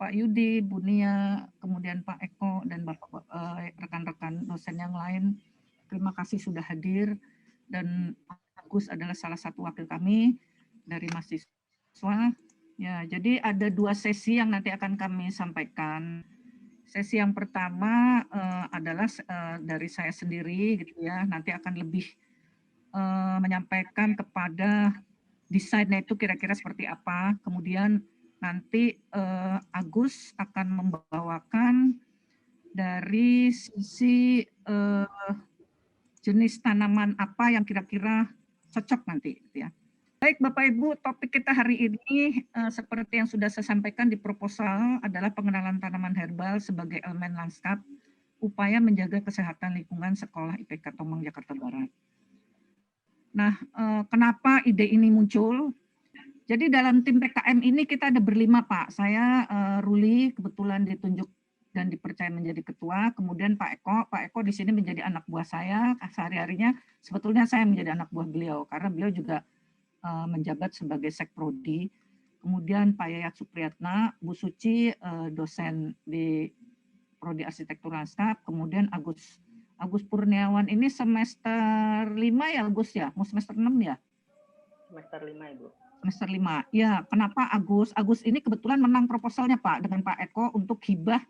Pak Yudi, Bu Nia, kemudian Pak Eko, dan rekan-rekan dosen yang lain. Terima kasih sudah hadir, dan Agus adalah salah satu wakil kami dari mahasiswa. Ya, jadi ada 2 sesi yang nanti akan kami sampaikan. Sesi yang pertama adalah dari saya sendiri, gitu ya. Nanti akan lebih menyampaikan kepada desainnya itu kira-kira seperti apa. Kemudian nanti Agus akan membawakan dari sisi jenis tanaman apa yang kira-kira cocok nanti, gitu ya. Baik Bapak Ibu, topik kita hari ini seperti yang sudah saya sampaikan di proposal adalah pengenalan tanaman herbal sebagai elemen lanskap, upaya menjaga kesehatan lingkungan sekolah IPK Tomang Jakarta Barat. Nah, kenapa ide ini muncul? Jadi dalam tim PKM ini kita ada berlima Pak. Saya Ruli kebetulan ditunjuk dan dipercaya menjadi ketua. Kemudian Pak Eko di sini menjadi anak buah saya sehari-harinya. Sebetulnya saya menjadi anak buah beliau karena beliau juga menjabat sebagai Sekprodi. Kemudian Pak Yayat Supriyatna, Bu Suci dosen di Prodi Arsitektur Lanskap. Kemudian Agus Purniawan ini semester 5 ya Agus ya? Mau semester 6 ya? Semester 5 Ibu. Semester 5. Ya, kenapa Agus? Agus ini kebetulan menang proposalnya Pak dengan Pak Eko untuk hibah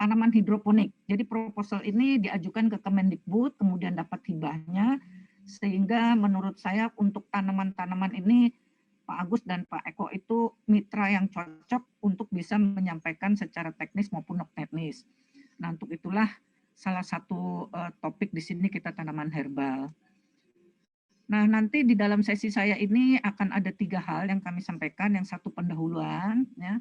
tanaman hidroponik. Jadi proposal ini diajukan ke Kemendikbud, kemudian dapat hibahnya, sehingga menurut saya untuk tanaman-tanaman ini Pak Agus dan Pak Eko itu mitra yang cocok untuk bisa menyampaikan secara teknis maupun non teknis. Nah, untuk itulah salah satu topik di sini kita tanaman herbal. Nah, nanti di dalam sesi saya ini akan ada 3 hal yang kami sampaikan. Yang satu pendahuluan, ya,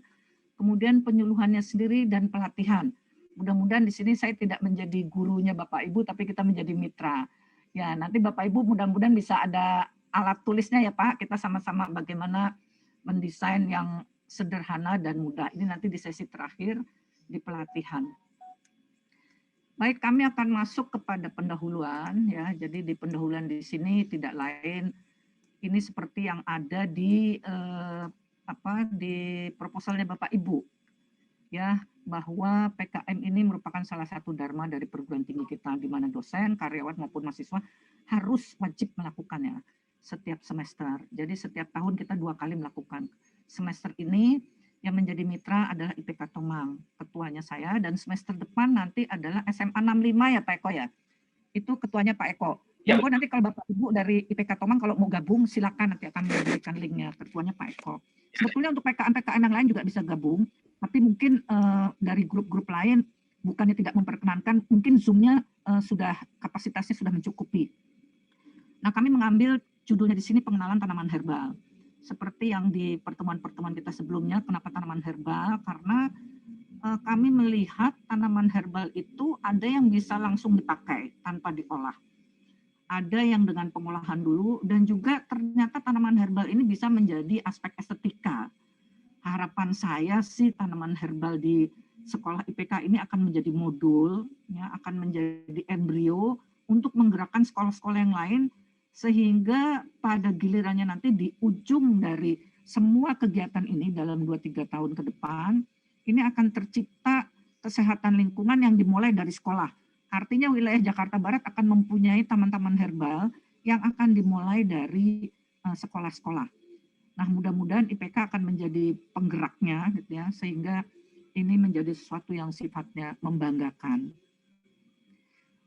kemudian penyuluhannya sendiri dan pelatihan. Mudah-mudahan di sini saya tidak menjadi gurunya Bapak Ibu, tapi kita menjadi mitra. Ya, nanti Bapak Ibu mudah-mudahan bisa ada alat tulisnya ya Pak. Kita sama-sama bagaimana mendesain yang sederhana dan mudah. Ini nanti di sesi terakhir di pelatihan. Baik, kami akan masuk kepada pendahuluan ya. Jadi di pendahuluan di sini tidak lain ini seperti yang ada di di proposalnya Bapak Ibu ya, bahwa PKM ini merupakan salah satu dharma dari perguruan tinggi kita di mana dosen, karyawan maupun mahasiswa harus wajib melakukannya setiap semester. Jadi setiap tahun kita 2 kali melakukan. Semester ini yang menjadi mitra adalah IPK Tomang, ketuanya saya, dan semester depan nanti adalah SMA 65 ya Pak Eko ya. Itu ketuanya Pak Eko. Ya, nanti kalau Bapak Ibu dari IPK Tomang kalau mau gabung silakan, nanti akan memberikan linknya, ketuanya Pak Eko. Sebetulnya untuk PKM-PKM yang lain juga bisa gabung, tapi mungkin dari grup-grup lain bukannya tidak memperkenankan, mungkin Zoom-nya sudah kapasitasnya sudah mencukupi. Nah, kami mengambil judulnya di sini pengenalan tanaman herbal. Seperti yang di pertemuan-pertemuan kita sebelumnya, kenapa tanaman herbal? Karena kami melihat tanaman herbal itu ada yang bisa langsung dipakai tanpa diolah. Ada yang dengan pengolahan dulu, dan juga ternyata tanaman herbal ini bisa menjadi aspek estetika. Harapan saya sih tanaman herbal di sekolah IPK ini akan menjadi modul, ya, akan menjadi embrio untuk menggerakkan sekolah-sekolah yang lain, sehingga pada gilirannya nanti di ujung dari semua kegiatan ini dalam 2-3 tahun ke depan, ini akan tercipta kesehatan lingkungan yang dimulai dari sekolah. Artinya wilayah Jakarta Barat akan mempunyai taman-taman herbal yang akan dimulai dari sekolah-sekolah. Nah, mudah-mudahan IPK akan menjadi penggeraknya, gitu ya, sehingga ini menjadi sesuatu yang sifatnya membanggakan.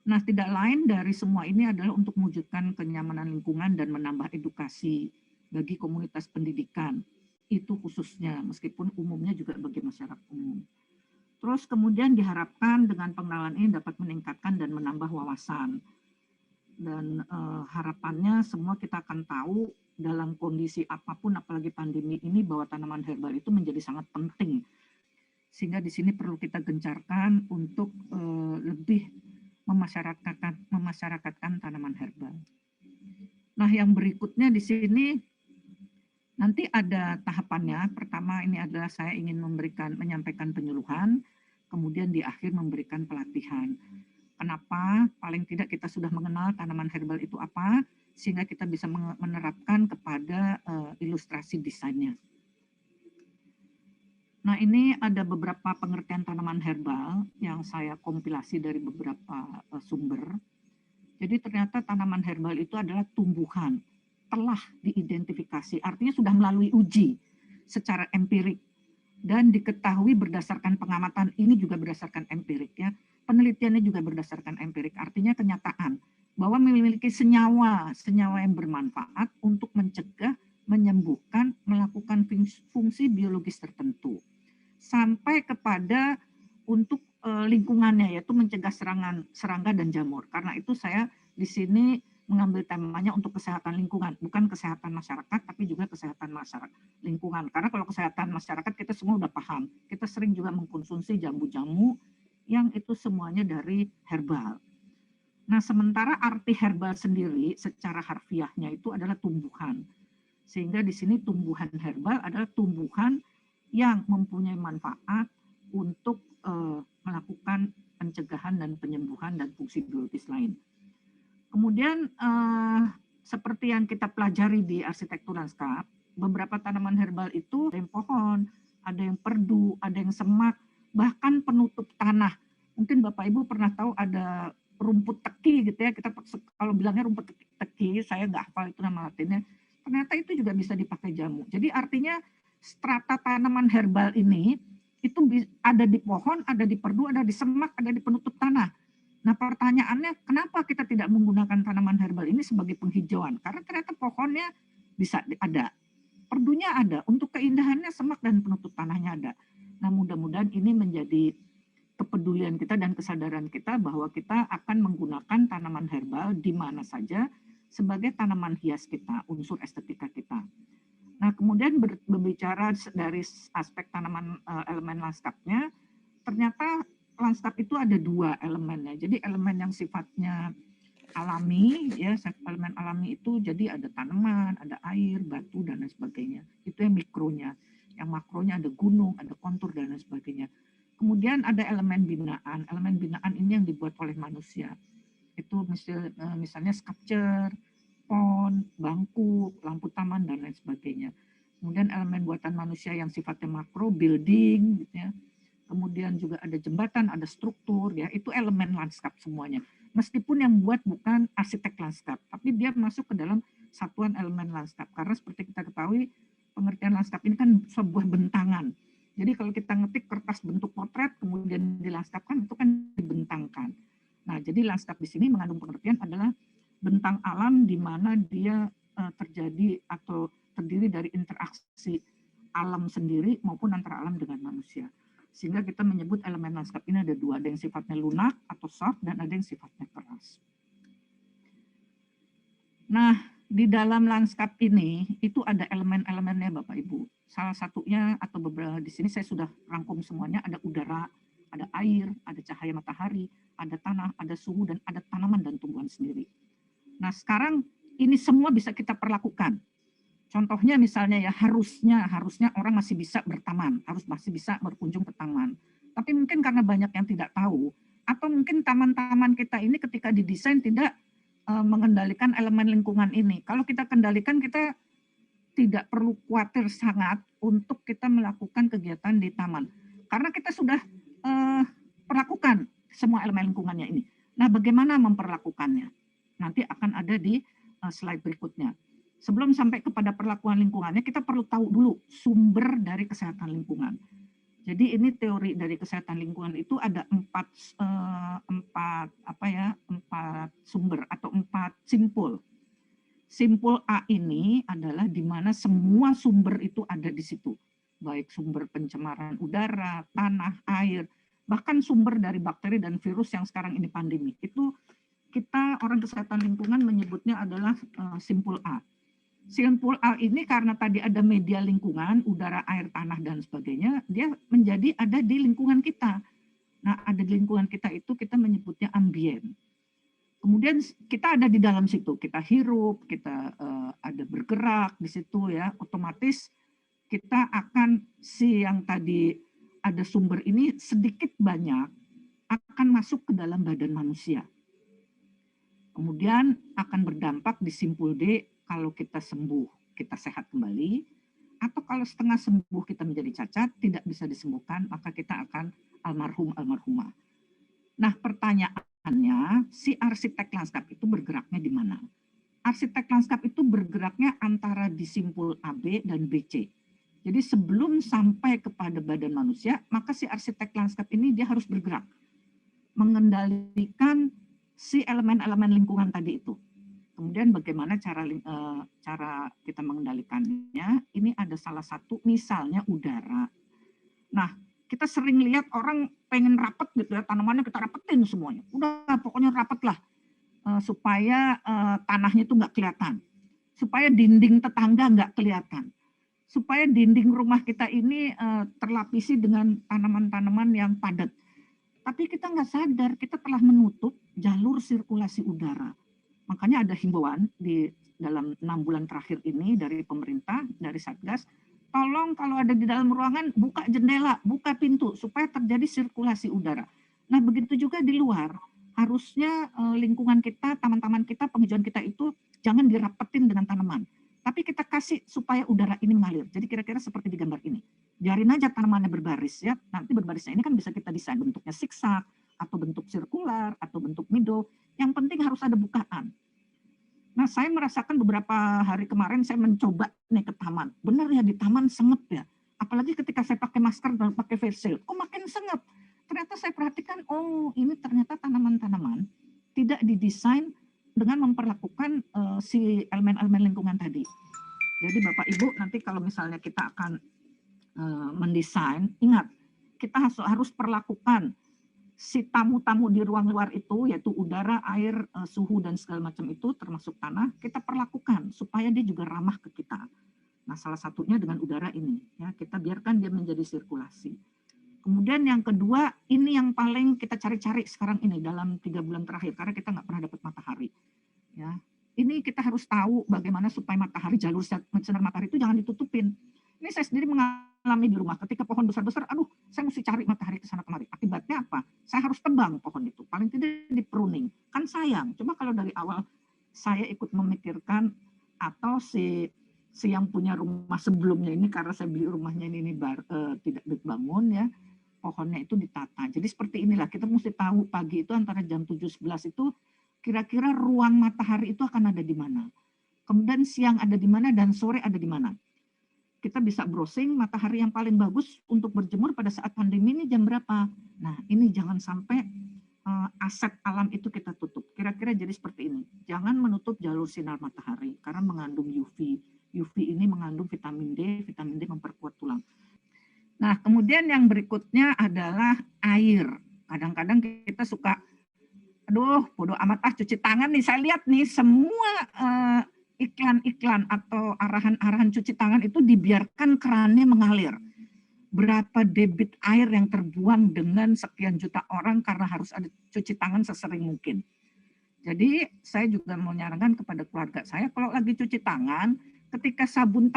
Nah, tidak lain dari semua ini adalah untuk mewujudkan kenyamanan lingkungan dan menambah edukasi bagi komunitas pendidikan. Itu khususnya, meskipun umumnya juga bagi masyarakat umum. Terus kemudian diharapkan dengan pengenalan ini dapat meningkatkan dan menambah wawasan. Dan harapannya semua kita akan tahu dalam kondisi apapun, apalagi pandemi ini, bahwa tanaman herbal itu menjadi sangat penting. Sehingga di sini perlu kita gencarkan untuk lebih memasyarakatkan tanaman herbal. Nah, yang berikutnya di sini nanti ada tahapannya. Pertama ini adalah saya ingin menyampaikan penyuluhan, kemudian di akhir memberikan pelatihan. Kenapa? Paling tidak kita sudah mengenal tanaman herbal itu apa, sehingga kita bisa menerapkan kepada ilustrasi desainnya. Nah, ini ada beberapa pengertian tanaman herbal yang saya kompilasi dari beberapa sumber. Jadi ternyata tanaman herbal itu adalah tumbuhan telah diidentifikasi, artinya sudah melalui uji secara empirik dan diketahui berdasarkan pengamatan. Ini juga berdasarkan empirik ya. Penelitiannya juga berdasarkan empirik, artinya kenyataan bahwa memiliki senyawa yang bermanfaat untuk mencegah, menyembuhkan, melakukan fungsi biologis tertentu sampai kepada untuk lingkungannya, yaitu mencegah serangga dan jamur. Karena itu saya di sini mengambil temanya untuk kesehatan lingkungan, bukan kesehatan masyarakat, tapi juga kesehatan masyarakat lingkungan. Karena kalau kesehatan masyarakat kita semua udah paham, kita sering juga mengkonsumsi jambu-jamu yang itu semuanya dari herbal. Nah, sementara arti herbal sendiri secara harfiahnya itu adalah tumbuhan. Sehingga di sini tumbuhan herbal adalah tumbuhan yang mempunyai manfaat untuk melakukan pencegahan dan penyembuhan dan fungsi biologis lain. Kemudian seperti yang kita pelajari di arsitektur lanskap, beberapa tanaman herbal itu ada yang pohon, ada yang perdu, ada yang semak, bahkan penutup tanah. Mungkin Bapak Ibu pernah tahu ada rumput teki gitu ya, kita kalau bilangnya rumput teki, saya nggak hafal itu nama latinnya, ternyata itu juga bisa dipakai jamu. Jadi artinya strata tanaman herbal ini itu ada di pohon, ada di perdu, ada di semak, ada di penutup tanah. Nah, pertanyaannya kenapa kita tidak menggunakan tanaman herbal ini sebagai penghijauan? Karena ternyata pohonnya bisa ada, perdunya ada, untuk keindahannya semak dan penutup tanahnya ada. Nah, mudah-mudahan ini menjadi kepedulian kita dan kesadaran kita bahwa kita akan menggunakan tanaman herbal di mana saja sebagai tanaman hias kita, unsur estetika kita. Nah, kemudian berbicara dari aspek tanaman elemen lanskapnya, ternyata lanskap itu ada dua elemennya. Jadi elemen yang sifatnya alami, ya elemen alami itu jadi ada tanaman, ada air, batu dan lain sebagainya. Itu yang mikronya. Yang makronya ada gunung, ada kontur dan lain sebagainya. Kemudian ada elemen binaan. Elemen binaan ini yang dibuat oleh manusia. Itu misalnya sculpture, pon, bangku, lampu taman, dan lain sebagainya. Kemudian elemen buatan manusia yang sifatnya makro, building, gitu ya. Kemudian juga ada jembatan, ada struktur, ya itu elemen lanskap semuanya. Meskipun yang buat bukan arsitek lanskap, tapi dia masuk ke dalam satuan elemen lanskap. Karena seperti kita ketahui, pengertian lanskap ini kan sebuah bentangan. Jadi kalau kita ngetik kertas bentuk potret, kemudian dilanskapkan, itu kan dibentangkan. Nah, jadi lanskap di sini mengandung pengertian adalah bentang alam di mana dia terjadi atau terdiri dari interaksi alam sendiri maupun antara alam dengan manusia. Sehingga kita menyebut elemen lanskap ini ada dua, ada yang sifatnya lunak atau soft dan ada yang sifatnya keras. Nah, di dalam lanskap ini itu ada elemen-elemennya Bapak Ibu. Salah satunya atau beberapa di sini saya sudah rangkum semuanya, ada udara, ada air, ada cahaya matahari, ada tanah, ada suhu, dan ada tanaman dan tumbuhan sendiri. Nah, sekarang ini semua bisa kita perlakukan. Contohnya misalnya ya harusnya orang masih bisa bertaman, masih bisa berkunjung ke taman. Tapi mungkin karena banyak yang tidak tahu, atau mungkin taman-taman kita ini ketika didesain tidak mengendalikan elemen lingkungan ini. Kalau kita kendalikan, kita tidak perlu khawatir sangat untuk kita melakukan kegiatan di taman. Karena kita sudah perlakukan semua elemen lingkungannya ini. Nah, bagaimana memperlakukannya? Nanti akan ada di slide berikutnya. Sebelum sampai kepada perlakuan lingkungannya, kita perlu tahu dulu sumber dari kesehatan lingkungan. Jadi ini teori dari kesehatan lingkungan itu ada empat sumber atau 4 simpul. Simpul A ini adalah di mana semua sumber itu ada di situ. Baik sumber pencemaran udara, tanah, air, bahkan sumber dari bakteri dan virus yang sekarang ini pandemi. Itu kita orang kesehatan lingkungan menyebutnya adalah simpul A. Simpul A ini karena tadi ada media lingkungan, udara, air, tanah, dan sebagainya, dia menjadi ada di lingkungan kita. Nah, ada di lingkungan kita itu kita menyebutnya ambien. Kemudian kita ada di dalam situ, kita hirup, kita ada bergerak di situ ya, otomatis kita akan yang tadi ada sumber ini sedikit banyak akan masuk ke dalam badan manusia. Kemudian akan berdampak di simpul D kalau kita sembuh, kita sehat kembali, Atau kalau setengah sembuh kita menjadi cacat, tidak bisa disembuhkan, maka kita akan almarhum almarhumah. Nah, pertanyaannya, si arsitek lanskap itu bergeraknya di mana? Arsitek lanskap itu bergeraknya antara di simpul AB dan BC. Jadi sebelum sampai kepada badan manusia, maka si arsitek lanskap ini dia harus bergerak, mengendalikan si elemen-elemen lingkungan tadi itu. Kemudian bagaimana cara kita mengendalikannya? Ini ada salah satu, misalnya udara. Nah, kita sering lihat orang pengen rapet gitu ya, tanamannya kita rapetin semuanya. Udah pokoknya rapet lah, supaya tanahnya itu nggak kelihatan, supaya dinding tetangga nggak kelihatan, supaya dinding rumah kita ini terlapisi dengan tanaman-tanaman yang padat. Tapi kita nggak sadar, kita telah menutup jalur sirkulasi udara. Makanya ada himbauan di dalam 6 bulan terakhir ini dari pemerintah, dari Satgas, tolong kalau ada di dalam ruangan buka jendela, buka pintu supaya terjadi sirkulasi udara. Nah, begitu juga di luar. Harusnya lingkungan kita, taman-taman kita, penghijauan kita itu jangan dirapetin dengan tanaman. Tapi kita kasih supaya udara ini mengalir. Jadi kira-kira seperti di gambar ini. Biarin aja tanamannya berbaris ya. Nanti berbarisnya ini kan bisa kita desain bentuknya zigzag atau bentuk sirkular atau bentuk middle. Yang penting harus ada bukaan. Nah, saya merasakan beberapa hari kemarin saya mencoba nih ke taman. Benar ya, di taman sengep ya. Apalagi ketika saya pakai masker dan pakai face shield, kok makin sengep. Ternyata saya perhatikan, oh ini ternyata tanaman-tanaman tidak didesain dengan memperlakukan si elemen-elemen lingkungan tadi. Jadi Bapak Ibu, nanti kalau misalnya kita akan mendesain, ingat, kita harus perlakukan si tamu-tamu di ruang luar itu, yaitu udara, air, suhu, dan segala macam itu, termasuk tanah, kita perlakukan supaya dia juga ramah ke kita. Nah, salah satunya dengan udara ini, ya kita biarkan dia menjadi sirkulasi. Kemudian yang kedua, ini yang paling kita cari-cari sekarang ini dalam 3 bulan terakhir, karena kita nggak pernah dapat matahari. Ya, ini kita harus tahu bagaimana supaya matahari, jalur sinar matahari itu jangan ditutupin. Ini saya sendiri mengalami di rumah, ketika pohon besar-besar, aduh, saya mesti cari matahari ke sana kemari. Akibatnya apa? Saya harus tebang pohon itu, paling tidak di pruning. Kan sayang. Coba kalau dari awal saya ikut memikirkan, atau si yang punya rumah sebelumnya ini, karena saya beli rumahnya ini tidak dibangun ya, pohonnya itu ditata. Jadi seperti inilah, kita mesti tahu pagi itu antara jam 7.11 itu kira-kira ruang matahari itu akan ada di mana. Kemudian siang ada di mana dan sore ada di mana. Kita bisa browsing matahari yang paling bagus untuk berjemur pada saat pandemi ini jam berapa. Nah, ini jangan sampai aset alam itu kita tutup. Kira-kira jadi seperti ini. Jangan menutup jalur sinar matahari karena mengandung UV. UV ini mengandung vitamin D memperkuat tulang. Nah, kemudian yang berikutnya adalah air. Kadang-kadang kita suka, aduh, bodo amat cuci tangan nih. Saya lihat nih semua iklan-iklan atau arahan-arahan cuci tangan itu dibiarkan kerannya mengalir. Berapa debit air yang terbuang dengan sekian juta orang karena harus ada cuci tangan sesering mungkin. Jadi saya juga mau nyarankan kepada keluarga saya, kalau lagi cuci tangan, ketika sabun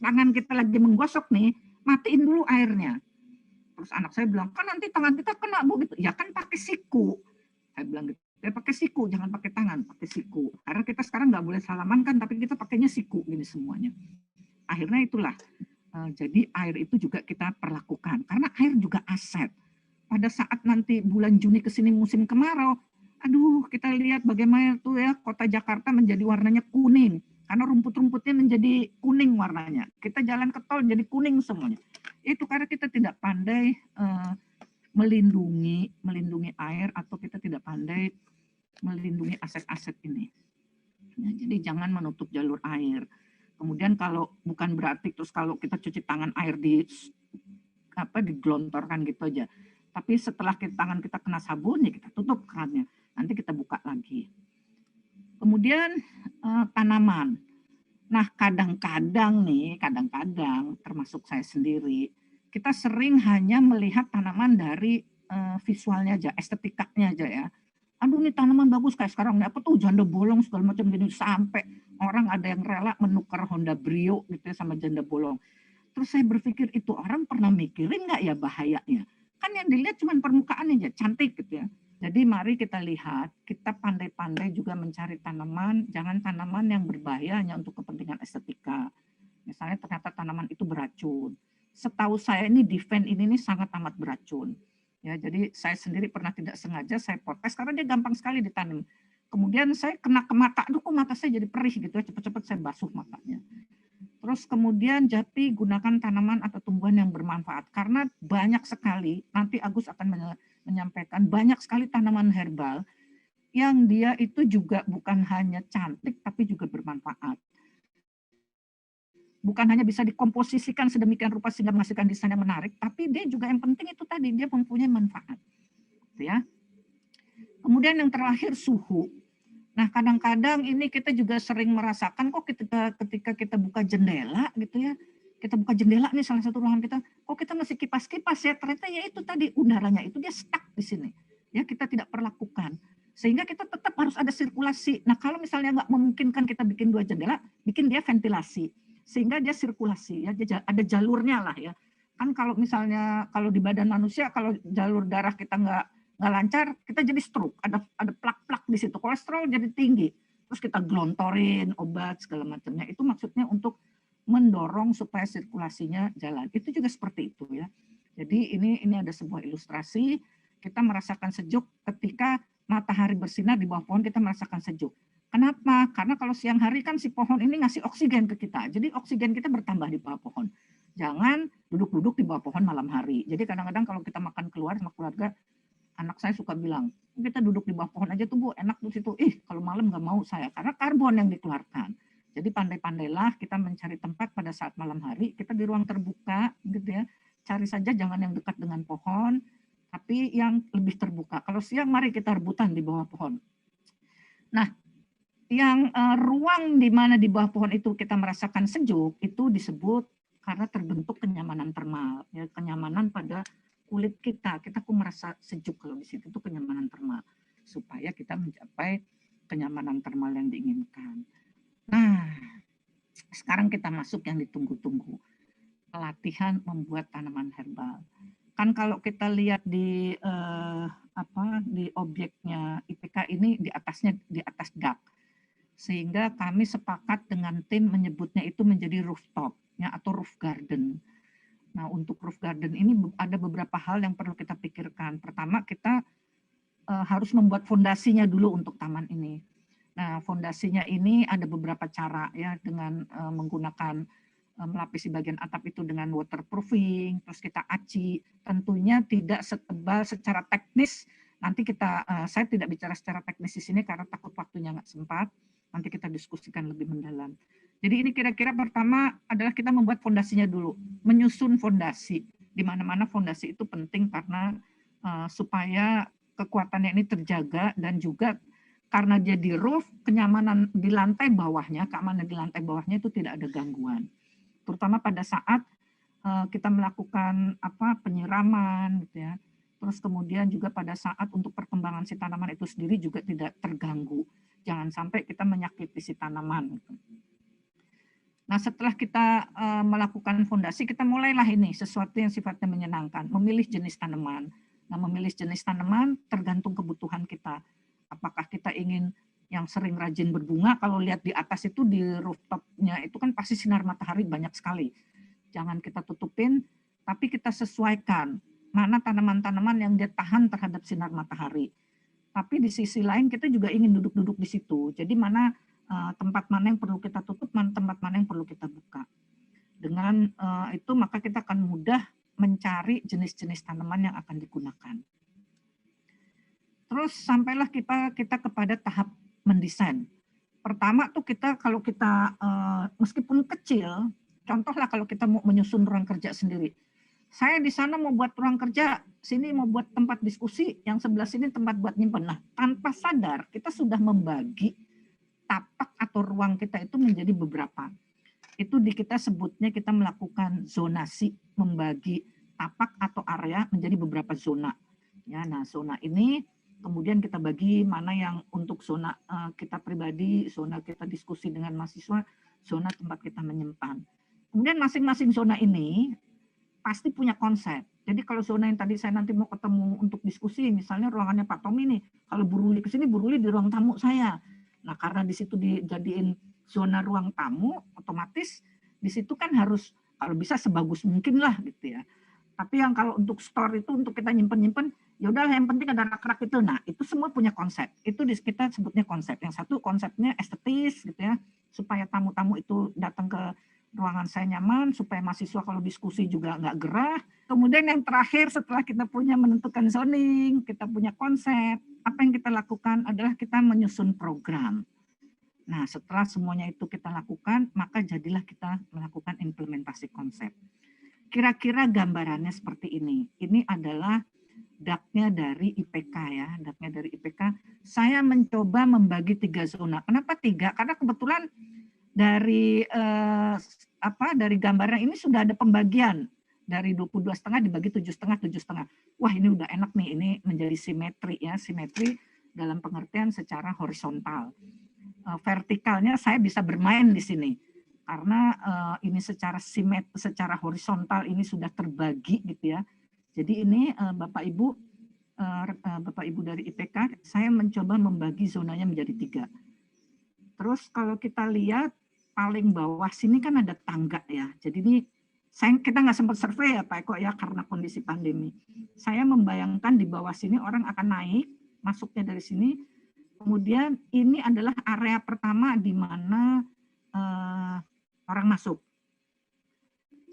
tangan kita lagi menggosok nih, matiin dulu airnya. Terus anak saya bilang, kan nanti tangan kita kena, Bu, gitu. Ya kan pakai siku. Saya bilang gitu. Ya pakai siku, jangan pakai tangan, pakai siku. Karena kita sekarang nggak boleh salaman kan, tapi kita pakainya siku gini semuanya. Akhirnya itulah. Jadi air itu juga kita perlakukan. Karena air juga aset. Pada saat nanti bulan Juni ke sini musim kemarau, aduh kita lihat bagaimana tuh ya kota Jakarta menjadi warnanya kuning. Karena rumput-rumputnya menjadi kuning warnanya. Kita jalan ke tol jadi kuning semuanya. Itu karena kita tidak pandai melindungi air, atau kita tidak pandai melindungi aset-aset ini. Ya, jadi jangan menutup jalur air. Kemudian kalau bukan berarti terus kalau kita cuci tangan air digelontorkan gitu aja. Tapi setelah tangan kita kena sabun ya kita tutup kerannya. Nanti kita buka lagi. Kemudian tanaman. Nah, kadang-kadang termasuk saya sendiri, kita sering hanya melihat tanaman dari visualnya aja, estetikanya aja ya. Aduh, ini tanaman bagus kayak sekarang, apa tuh janda bolong segala macam gini, sampai orang ada yang rela menukar Honda Brio gitu ya sama janda bolong. Terus saya berpikir, itu orang pernah mikirin nggak ya bahayanya? Kan yang dilihat cuma permukaannya aja, cantik gitu ya. Jadi mari kita lihat, kita pandai-pandai juga mencari tanaman, jangan tanaman yang berbahaya hanya untuk kepentingan estetika. Misalnya ternyata tanaman itu beracun. Setahu saya ini Diven ini sangat amat beracun. Ya, jadi saya sendiri pernah tidak sengaja saya protes karena dia gampang sekali ditanam. Kemudian saya kena ke mata, aduh kok mata saya jadi perih gitu ya, cepat-cepat saya basuh matanya. Terus kemudian Jati gunakan tanaman atau tumbuhan yang bermanfaat karena banyak sekali, nanti Agus akan menyampaikan banyak sekali tanaman herbal yang dia itu juga bukan hanya cantik tapi juga bermanfaat. Bukan hanya bisa dikomposisikan sedemikian rupa sehingga menghasilkan desain yang menarik, tapi dia juga yang penting itu tadi dia mempunyai manfaat. Ya. Kemudian yang terakhir suhu. Nah, kadang-kadang ini kita juga sering merasakan kok ketika kita buka jendela gitu ya, kita buka jendela nih salah satu ruangan kita, kok kita masih kipas-kipas ya, ternyata ya itu tadi udaranya itu dia stuck di sini. Ya, kita tidak perlakukan. Sehingga kita tetap harus ada sirkulasi. Nah, kalau misalnya nggak memungkinkan kita bikin 2 jendela, bikin dia ventilasi. Sehingga dia sirkulasi ya, dia ada jalurnya lah ya. Kan kalau misalnya kalau di badan manusia kalau jalur darah kita nggak lancar, kita jadi stroke, ada plak-plak di situ, kolesterol jadi tinggi, terus kita gelontorin obat segala macamnya. Itu maksudnya untuk mendorong supaya sirkulasinya jalan. Itu juga seperti itu ya. Jadi ini ada sebuah ilustrasi, kita merasakan sejuk ketika matahari bersinar di bawah pohon, kita merasakan sejuk. Kenapa? Karena kalau siang hari kan si pohon ini ngasih oksigen ke kita. Jadi oksigen kita bertambah di bawah pohon. Jangan duduk-duduk di bawah pohon malam hari. Jadi kadang-kadang kalau kita makan keluar sama keluarga, anak saya suka bilang, kita duduk di bawah pohon aja tuh Bu, enak tuh situ. Kalau malam nggak mau saya, karena karbon yang dikeluarkan. Jadi pandai-pandailah kita mencari tempat pada saat malam hari, kita di ruang terbuka gitu ya. Cari saja jangan yang dekat dengan pohon, tapi yang lebih terbuka. Kalau siang mari kita rebutan di bawah pohon. Nah, yang ruang di mana di bawah pohon itu kita merasakan sejuk itu disebut karena terbentuk kenyamanan termal, ya, kenyamanan pada kulit kita. Kita kok merasa sejuk kalau di situ itu kenyamanan termal supaya kita mencapai kenyamanan termal yang diinginkan. Nah, sekarang kita masuk yang ditunggu-tunggu, pelatihan membuat tanaman herbal. Kan kalau kita lihat di di objeknya IPK ini di atas dak. Sehingga kami sepakat dengan tim menyebutnya itu menjadi rooftop ya, atau roof garden. Nah, untuk roof garden ini ada beberapa hal yang perlu kita pikirkan. Pertama, kita harus membuat fondasinya dulu untuk taman ini. Nah, fondasinya ini ada beberapa cara ya, dengan menggunakan melapisi bagian atap itu dengan waterproofing, terus kita aci. Tentunya tidak setebal secara teknis. Nanti saya tidak bicara secara teknis di sini karena takut waktunya nggak sempat. Nanti kita diskusikan lebih mendalam. Jadi ini kira-kira pertama adalah kita membuat fondasinya dulu, menyusun fondasi. Di mana-mana fondasi itu penting karena supaya kekuatannya ini terjaga dan juga karena dia di roof, kenyamanan di lantai bawahnya, keamanan di lantai bawahnya itu tidak ada gangguan. Terutama pada saat kita melakukan penyiraman, gitu ya. Terus kemudian juga pada saat untuk perkembangan si tanaman itu sendiri juga tidak terganggu. Jangan sampai kita menyakiti si tanaman. Nah, setelah kita melakukan fondasi, kita mulailah ini sesuatu yang sifatnya menyenangkan, memilih jenis tanaman. Nah, memilih jenis tanaman tergantung kebutuhan kita. Apakah kita ingin yang sering rajin berbunga, kalau lihat di atas itu di rooftopnya itu kan pasti sinar matahari banyak sekali. Jangan kita tutupin, tapi kita sesuaikan mana tanaman-tanaman yang dia tahan terhadap sinar matahari. Tapi di sisi lain kita juga ingin duduk-duduk di situ. Jadi mana tempat mana yang perlu kita tutup, tempat mana yang perlu kita buka. Dengan itu maka kita akan mudah mencari jenis-jenis tanaman yang akan digunakan. Terus sampailah kita kepada tahap mendesain. Pertama tuh kalau kita meskipun kecil, contohlah kalau kita mau menyusun ruang kerja sendiri. Saya di sana mau buat ruang kerja, sini mau buat tempat diskusi, yang sebelah sini tempat buat nyimpen. Nah, tanpa sadar kita sudah membagi tapak atau ruang kita itu menjadi beberapa. Itu kita sebutnya kita melakukan zonasi, membagi tapak atau area menjadi beberapa zona. Ya, nah zona ini kemudian kita bagi mana yang untuk zona kita pribadi, zona kita diskusi dengan mahasiswa, zona tempat kita menyimpan. Kemudian masing-masing zona ini pasti punya konsep. Jadi kalau zona yang tadi saya nanti mau ketemu untuk diskusi, misalnya ruangannya Pak Tommy nih, kalau Bu Ruli ke sini, Bu Ruli di ruang tamu saya. Nah, karena di situ dijadiin zona ruang tamu, otomatis Di situ kan harus kalau bisa sebagus mungkin lah gitu ya. Tapi yang kalau untuk store itu untuk kita nyimpen, ya udah yang penting ada rak-rak itu. Nah, itu semua punya konsep. Itu kita sebutnya konsep. Yang satu konsepnya estetis gitu ya, supaya tamu-tamu itu datang ke ruangan saya nyaman, supaya mahasiswa kalau diskusi juga nggak gerah. Kemudian yang terakhir setelah kita punya menentukan zoning, kita punya konsep, apa yang kita lakukan adalah kita menyusun program. Nah, setelah semuanya itu kita lakukan, maka jadilah kita melakukan implementasi konsep. Kira-kira gambarannya seperti ini. Ini adalah DAK-nya dari IPK ya, DAK-nya dari IPK. Saya mencoba membagi 3 zona. Kenapa 3? Karena kebetulan dari dari gambarnya ini sudah ada pembagian dari 22,5 dibagi 7,5, 7,5. Wah, ini udah enak nih, ini menjadi simetri ya, simetri dalam pengertian secara horizontal. Vertikalnya saya bisa bermain di sini karena ini secara secara horizontal ini sudah terbagi gitu ya. Jadi ini Bapak Ibu dari IPK, saya mencoba membagi zonanya menjadi 3. Terus kalau kita lihat paling bawah sini kan ada tangga ya. Jadi ini kita nggak sempat survei ya Pak Eko ya karena kondisi pandemi. Saya membayangkan di bawah sini orang akan naik, masuknya dari sini. Kemudian ini adalah area pertama di mana orang masuk.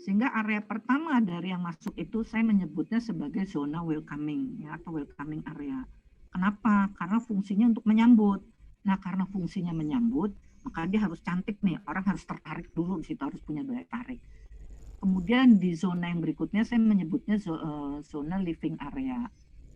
Sehingga area pertama dari yang masuk itu saya menyebutnya sebagai zona welcoming ya, atau welcoming area. Kenapa? Karena fungsinya untuk menyambut. Nah, karena fungsinya menyambut, maka dia harus cantik nih. Orang harus tertarik dulu di situ, harus punya daya tarik. Kemudian di zona yang berikutnya saya menyebutnya zona living area.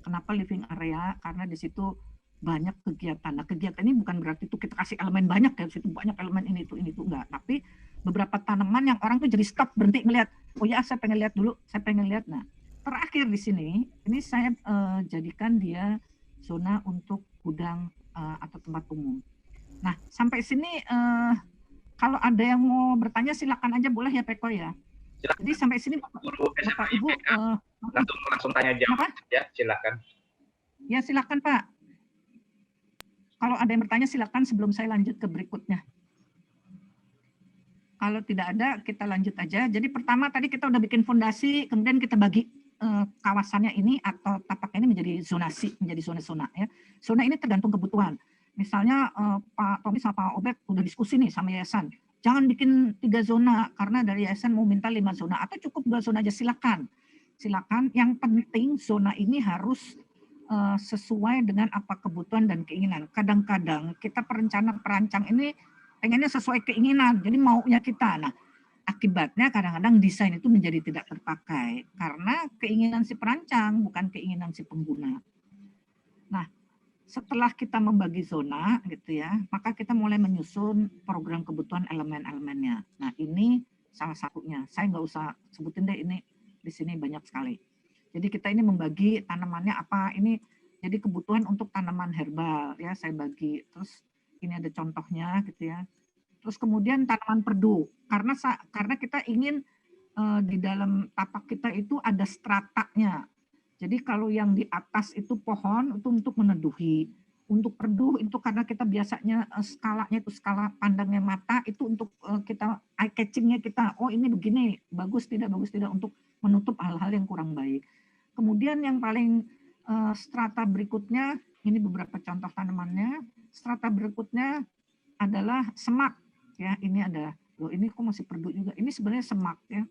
Kenapa living area? Karena di situ banyak kegiatan. Nah, kegiatan ini bukan berarti itu kita kasih elemen banyak ya, di situ banyak elemen ini itu enggak. Tapi beberapa tanaman yang orang tuh jadi stop, berhenti ngelihat. Oh ya, saya pengen lihat dulu, saya pengen lihat. Nah, terakhir di sini, ini saya jadikan dia zona untuk gudang atau tempat umum. Nah, sampai sini kalau ada yang mau bertanya silakan aja, boleh ya Peko ya. Silakan. Jadi sampai sini Bapak Ibu langsung tanya jawab ya, silakan. Ya, silakan Pak. Kalau ada yang bertanya silakan sebelum saya lanjut ke berikutnya. Kalau tidak ada, kita lanjut aja. Jadi pertama tadi kita udah bikin fondasi, kemudian kita bagi kawasannya ini atau tapaknya ini menjadi zonasi, menjadi zona-zona ya. Zona ini tergantung kebutuhan. Misalnya Pak Tommy sama Pak Obed udah diskusi nih sama yayasan. Jangan bikin 3 zona karena dari yayasan mau minta 5 zona atau cukup 2 zona aja, silakan. Silakan. Yang penting zona ini harus sesuai dengan apa kebutuhan dan keinginan. Kadang-kadang kita perancang ini pengennya sesuai keinginan, jadi maunya kita. Nah, akibatnya kadang-kadang desain itu menjadi tidak terpakai karena keinginan si perancang bukan keinginan si pengguna. Nah, setelah kita membagi zona gitu ya, maka kita mulai menyusun program kebutuhan elemen-elemennya. Nah, ini salah satunya. Saya nggak usah sebutin deh, ini di sini banyak sekali. Jadi kita ini membagi tanamannya apa, ini jadi kebutuhan untuk tanaman herbal ya saya bagi. Terus ini ada contohnya gitu ya. Terus kemudian tanaman perdu karena kita ingin di dalam tapak kita itu ada stratanya. Jadi kalau yang di atas itu pohon itu untuk meneduhi. Untuk perdu itu karena kita biasanya skalanya itu skala pandangnya mata itu untuk kita eye catchingnya kita. Oh ini begini, bagus tidak untuk menutup hal-hal yang kurang baik. Kemudian yang paling strata berikutnya, ini beberapa contoh tanamannya. Strata berikutnya adalah semak. Ya, ini ada, loh ini kok masih perdu juga. Ini sebenarnya semak ya.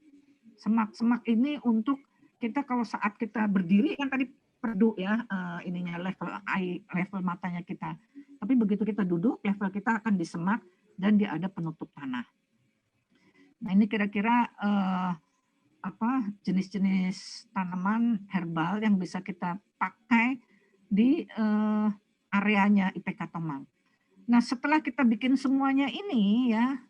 Semak ini untuk kita kalau saat kita berdiri kan tadi perdu ya, ininya level matanya kita. Tapi begitu kita duduk, level kita akan disemak dan dia ada penutup tanah. Nah ini kira-kira jenis-jenis tanaman herbal yang bisa kita pakai di areanya IPK Tomang. Nah, setelah kita bikin semuanya ini ya,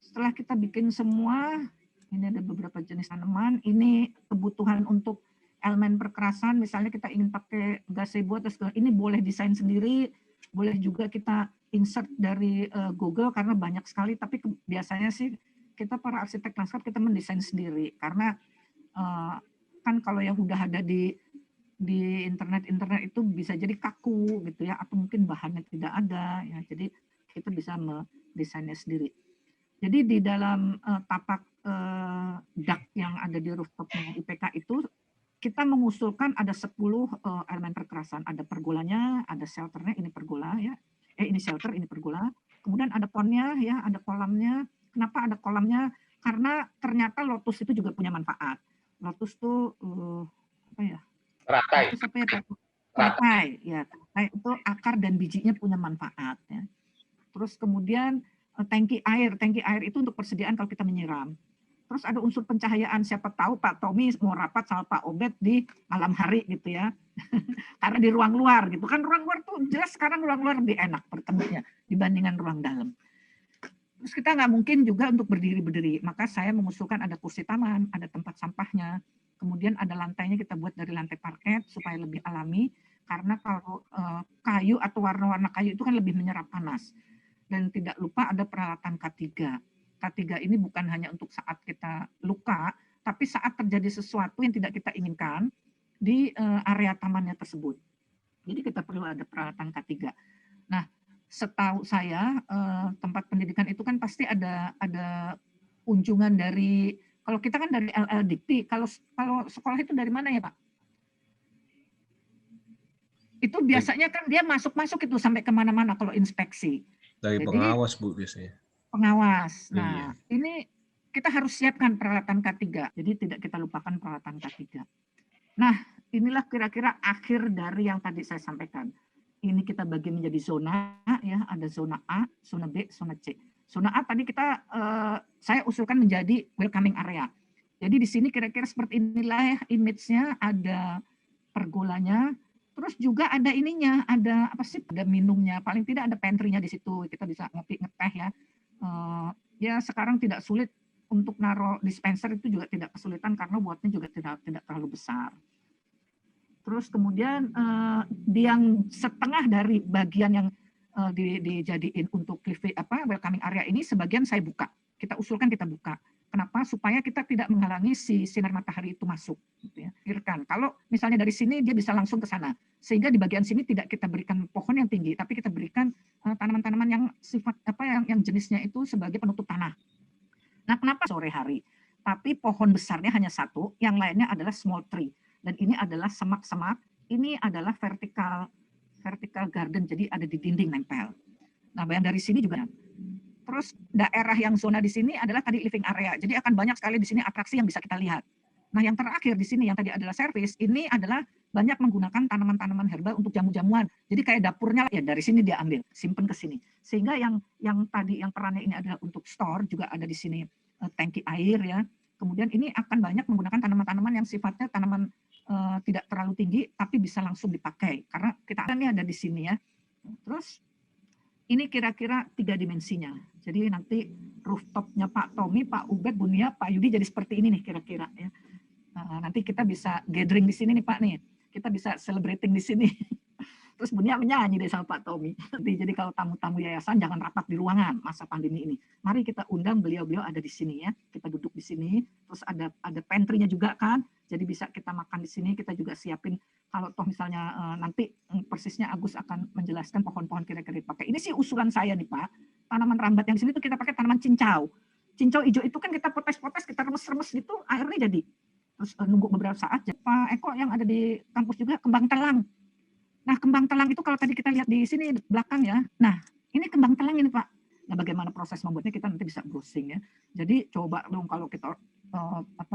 setelah kita bikin semua, ini ada beberapa jenis tanaman, ini kebutuhan untuk elemen perkerasan, misalnya kita ingin pakai gazebo, ini boleh desain sendiri, boleh juga kita insert dari Google karena banyak sekali, tapi biasanya sih kita para arsitek lanskap kita mendesain sendiri karena kan kalau yang udah ada di internet itu bisa jadi kaku gitu ya atau mungkin bahannya tidak ada ya, jadi kita bisa mendesainnya sendiri. Jadi di dalam tapak dak yang ada di rooftopnya IPK itu kita mengusulkan ada 10 elemen perkerasan. Ada pergolanya, ada shelternya, ini pergola ya. Ini shelter, ini pergola. Kemudian ada ponnya ya, ada kolamnya. Kenapa ada kolamnya? Karena ternyata lotus itu juga punya manfaat. Lotus tuh apa ya? Teratai. Lotus apa ya? Teratai. Ya, teratai itu akar dan bijinya punya manfaat ya. Terus kemudian tangki air itu untuk persediaan kalau kita menyiram. Terus ada unsur pencahayaan, siapa tahu Pak Tommy mau rapat sama Pak Obed di malam hari gitu ya. Karena di ruang luar gitu kan, ruang luar tuh jelas sekarang ruang luar lebih enak bertemunya dibandingkan ruang dalam. Terus kita nggak mungkin juga untuk berdiri-berdiri, maka saya mengusulkan ada kursi taman, ada tempat sampahnya, kemudian ada lantainya kita buat dari lantai parket supaya lebih alami, karena kalau kayu atau warna-warna kayu itu kan lebih menyerap panas. Dan tidak lupa ada peralatan K3. K3 ini bukan hanya untuk saat kita luka, tapi saat terjadi sesuatu yang tidak kita inginkan di area tamannya tersebut. Jadi kita perlu ada peralatan K3. Nah, setahu saya tempat pendidikan itu kan pasti ada kunjungan dari, kalau kita kan dari LL Dikti, kalau sekolah itu dari mana ya Pak? Itu biasanya kan dia masuk-masuk itu sampai kemana-mana kalau inspeksi. Dari Jadi, pengawas Bu biasanya. Pengawas. Iya. Nah, ini kita harus siapkan peralatan K3. Jadi tidak kita lupakan peralatan K3. Nah, inilah kira-kira akhir dari yang tadi saya sampaikan. Ini kita bagi menjadi zona ya, ada zona A, zona B, zona C. Zona A tadi saya usulkan menjadi welcoming area. Jadi di sini kira-kira seperti inilah ya image-nya, ada pergolanya, terus juga ada ininya, ada apa sih? Ada minumnya, paling tidak ada pantry-nya di situ. Kita bisa ngopi ngeteh ya. Ya sekarang tidak sulit untuk naruh dispenser, itu juga tidak kesulitan karena buatnya juga tidak terlalu besar. Terus kemudian di yang setengah dari bagian yang dijadiin untuk welcoming area ini sebagian saya buka. Kita usulkan kita buka. Kenapa? Supaya kita tidak menghalangi si sinar matahari itu masuk. Gitu ya. Kalau misalnya dari sini dia bisa langsung ke sana, sehingga di bagian sini tidak kita berikan pohon yang tinggi, tapi kita berikan tanaman-tanaman yang sifat yang jenisnya itu sebagai penutup tanah. Nah, kenapa sore hari? Tapi pohon besarnya hanya satu, yang lainnya adalah small tree. Dan ini adalah semak-semak. Ini adalah vertical garden, jadi ada di dinding nempel. Nah, bayan dari sini juga. Terus daerah yang zona di sini adalah tadi living area. Jadi akan banyak sekali di sini atraksi yang bisa kita lihat. Nah, yang terakhir di sini yang tadi adalah service, ini adalah banyak menggunakan tanaman-tanaman herbal untuk jamu-jamuan. Jadi kayak dapurnya ya dari sini dia ambil, simpen ke sini. Sehingga yang tadi yang perannya ini adalah untuk store, juga ada di sini tangki air ya. Kemudian ini akan banyak menggunakan tanaman-tanaman yang sifatnya tanaman tidak terlalu tinggi tapi bisa langsung dipakai. Karena kita ada di sini ya. Terus ini kira-kira 3 dimensinya. Jadi nanti rooftopnya Pak Tommy, Pak Ubed, Bunia, Pak Yudi jadi seperti ini nih kira-kira ya. Nah, nanti kita bisa gathering di sini nih Pak nih. Kita bisa celebrating di sini. Terus Bunia menyanyi deh sama Pak Tommy. Jadi kalau tamu-tamu yayasan jangan rapat di ruangan masa pandemi ini. Mari kita undang beliau-beliau ada di sini ya. Kita duduk di sini. Terus ada pantry-nya juga kan. Jadi bisa kita makan di sini. Kita juga siapin kalau toh misalnya nanti persisnya Agus akan menjelaskan pohon-pohon kira-kira dipakai. Ini sih usulan saya nih Pak. Tanaman rambat yang di sini tuh kita pakai tanaman cincau. Cincau hijau itu kan kita potes-potes, kita remes-remes gitu, airnya jadi. Terus nunggu beberapa saat. Pak Eko yang ada di kampus juga kembang telang. Nah, kembang telang itu kalau tadi kita lihat di sini belakang ya. Nah, ini kembang telang ini Pak. Nah, bagaimana proses membuatnya kita nanti bisa browsing ya. Jadi coba dong kalau kita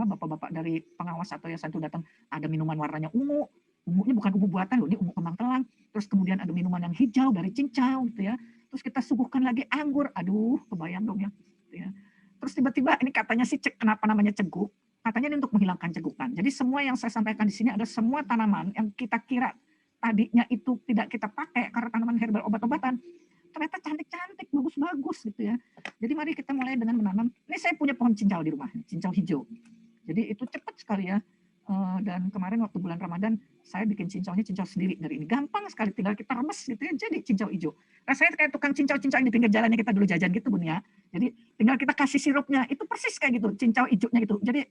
bapak-bapak dari pengawas atau yayasan itu datang, ada minuman warnanya ungu. Ungunya bukan ungu buatan loh, ini ungu kembang telang. Terus kemudian ada minuman yang hijau dari cincau gitu ya. Terus kita suguhkan lagi anggur. Aduh, kebayang dong ya. Gitu ya. Terus tiba-tiba ini katanya sih kenapa namanya ceguk? Katanya ini untuk menghilangkan cegukan. Jadi semua yang saya sampaikan di sini ada semua tanaman yang kita kira tadinya itu tidak kita pakai karena tanaman herbal obat-obatan, ternyata cantik-cantik, bagus-bagus gitu ya. Jadi mari kita mulai dengan menanam. Ini saya punya pohon cincau di rumah, cincau hijau. Jadi itu cepat sekali ya. Dan kemarin waktu bulan Ramadan saya bikin cincaunya cincau sendiri dari ini. Gampang sekali, tinggal kita remes gitu ya, jadi cincau hijau. Rasanya kayak tukang cincau-cincau yang di pinggir jalannya kita dulu jajan gitu Bun ya. Jadi tinggal kita kasih sirupnya, itu persis kayak gitu, cincau hijaunya gitu. Jadi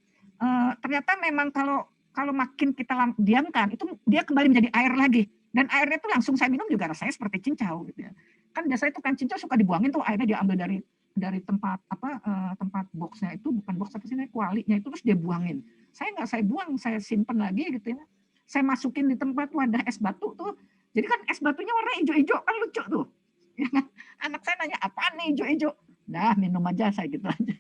ternyata memang kalau makin kita diamkan, itu dia kembali menjadi air lagi. Dan airnya itu langsung saya minum juga rasanya seperti cincau gitu ya. Kan biasanya itu kan cincau suka dibuangin tuh airnya, diambil dari dari tempat tempat boxnya itu, bukan box apa sih, kualinya itu, terus dia buangin. Saya buang, saya simpen lagi gitu ya. Saya masukin di tempat wadah es batu tuh. Jadi kan es batunya warna hijau-hijau, kan lucu tuh. Ya kan? Anak saya nanya, apaan nih hijau-hijau? Dah, minum aja, saya gitu aja.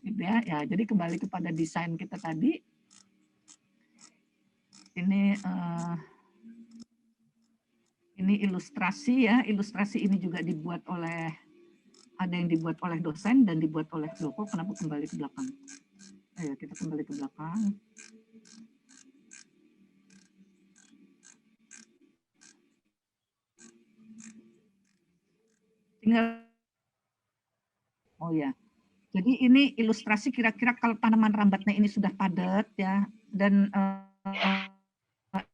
Gitu ya. Ya, jadi kembali kepada desain kita tadi. Ini ilustrasi ya. Ilustrasi ini juga dibuat oleh, ada yang dibuat oleh dosen dan dibuat oleh Joko. Kenapa kembali ke belakang? Ayo kita kembali ke belakang. Tinggal, oh ya. Jadi ini ilustrasi kira-kira kalau tanaman rambatnya ini sudah padat ya, dan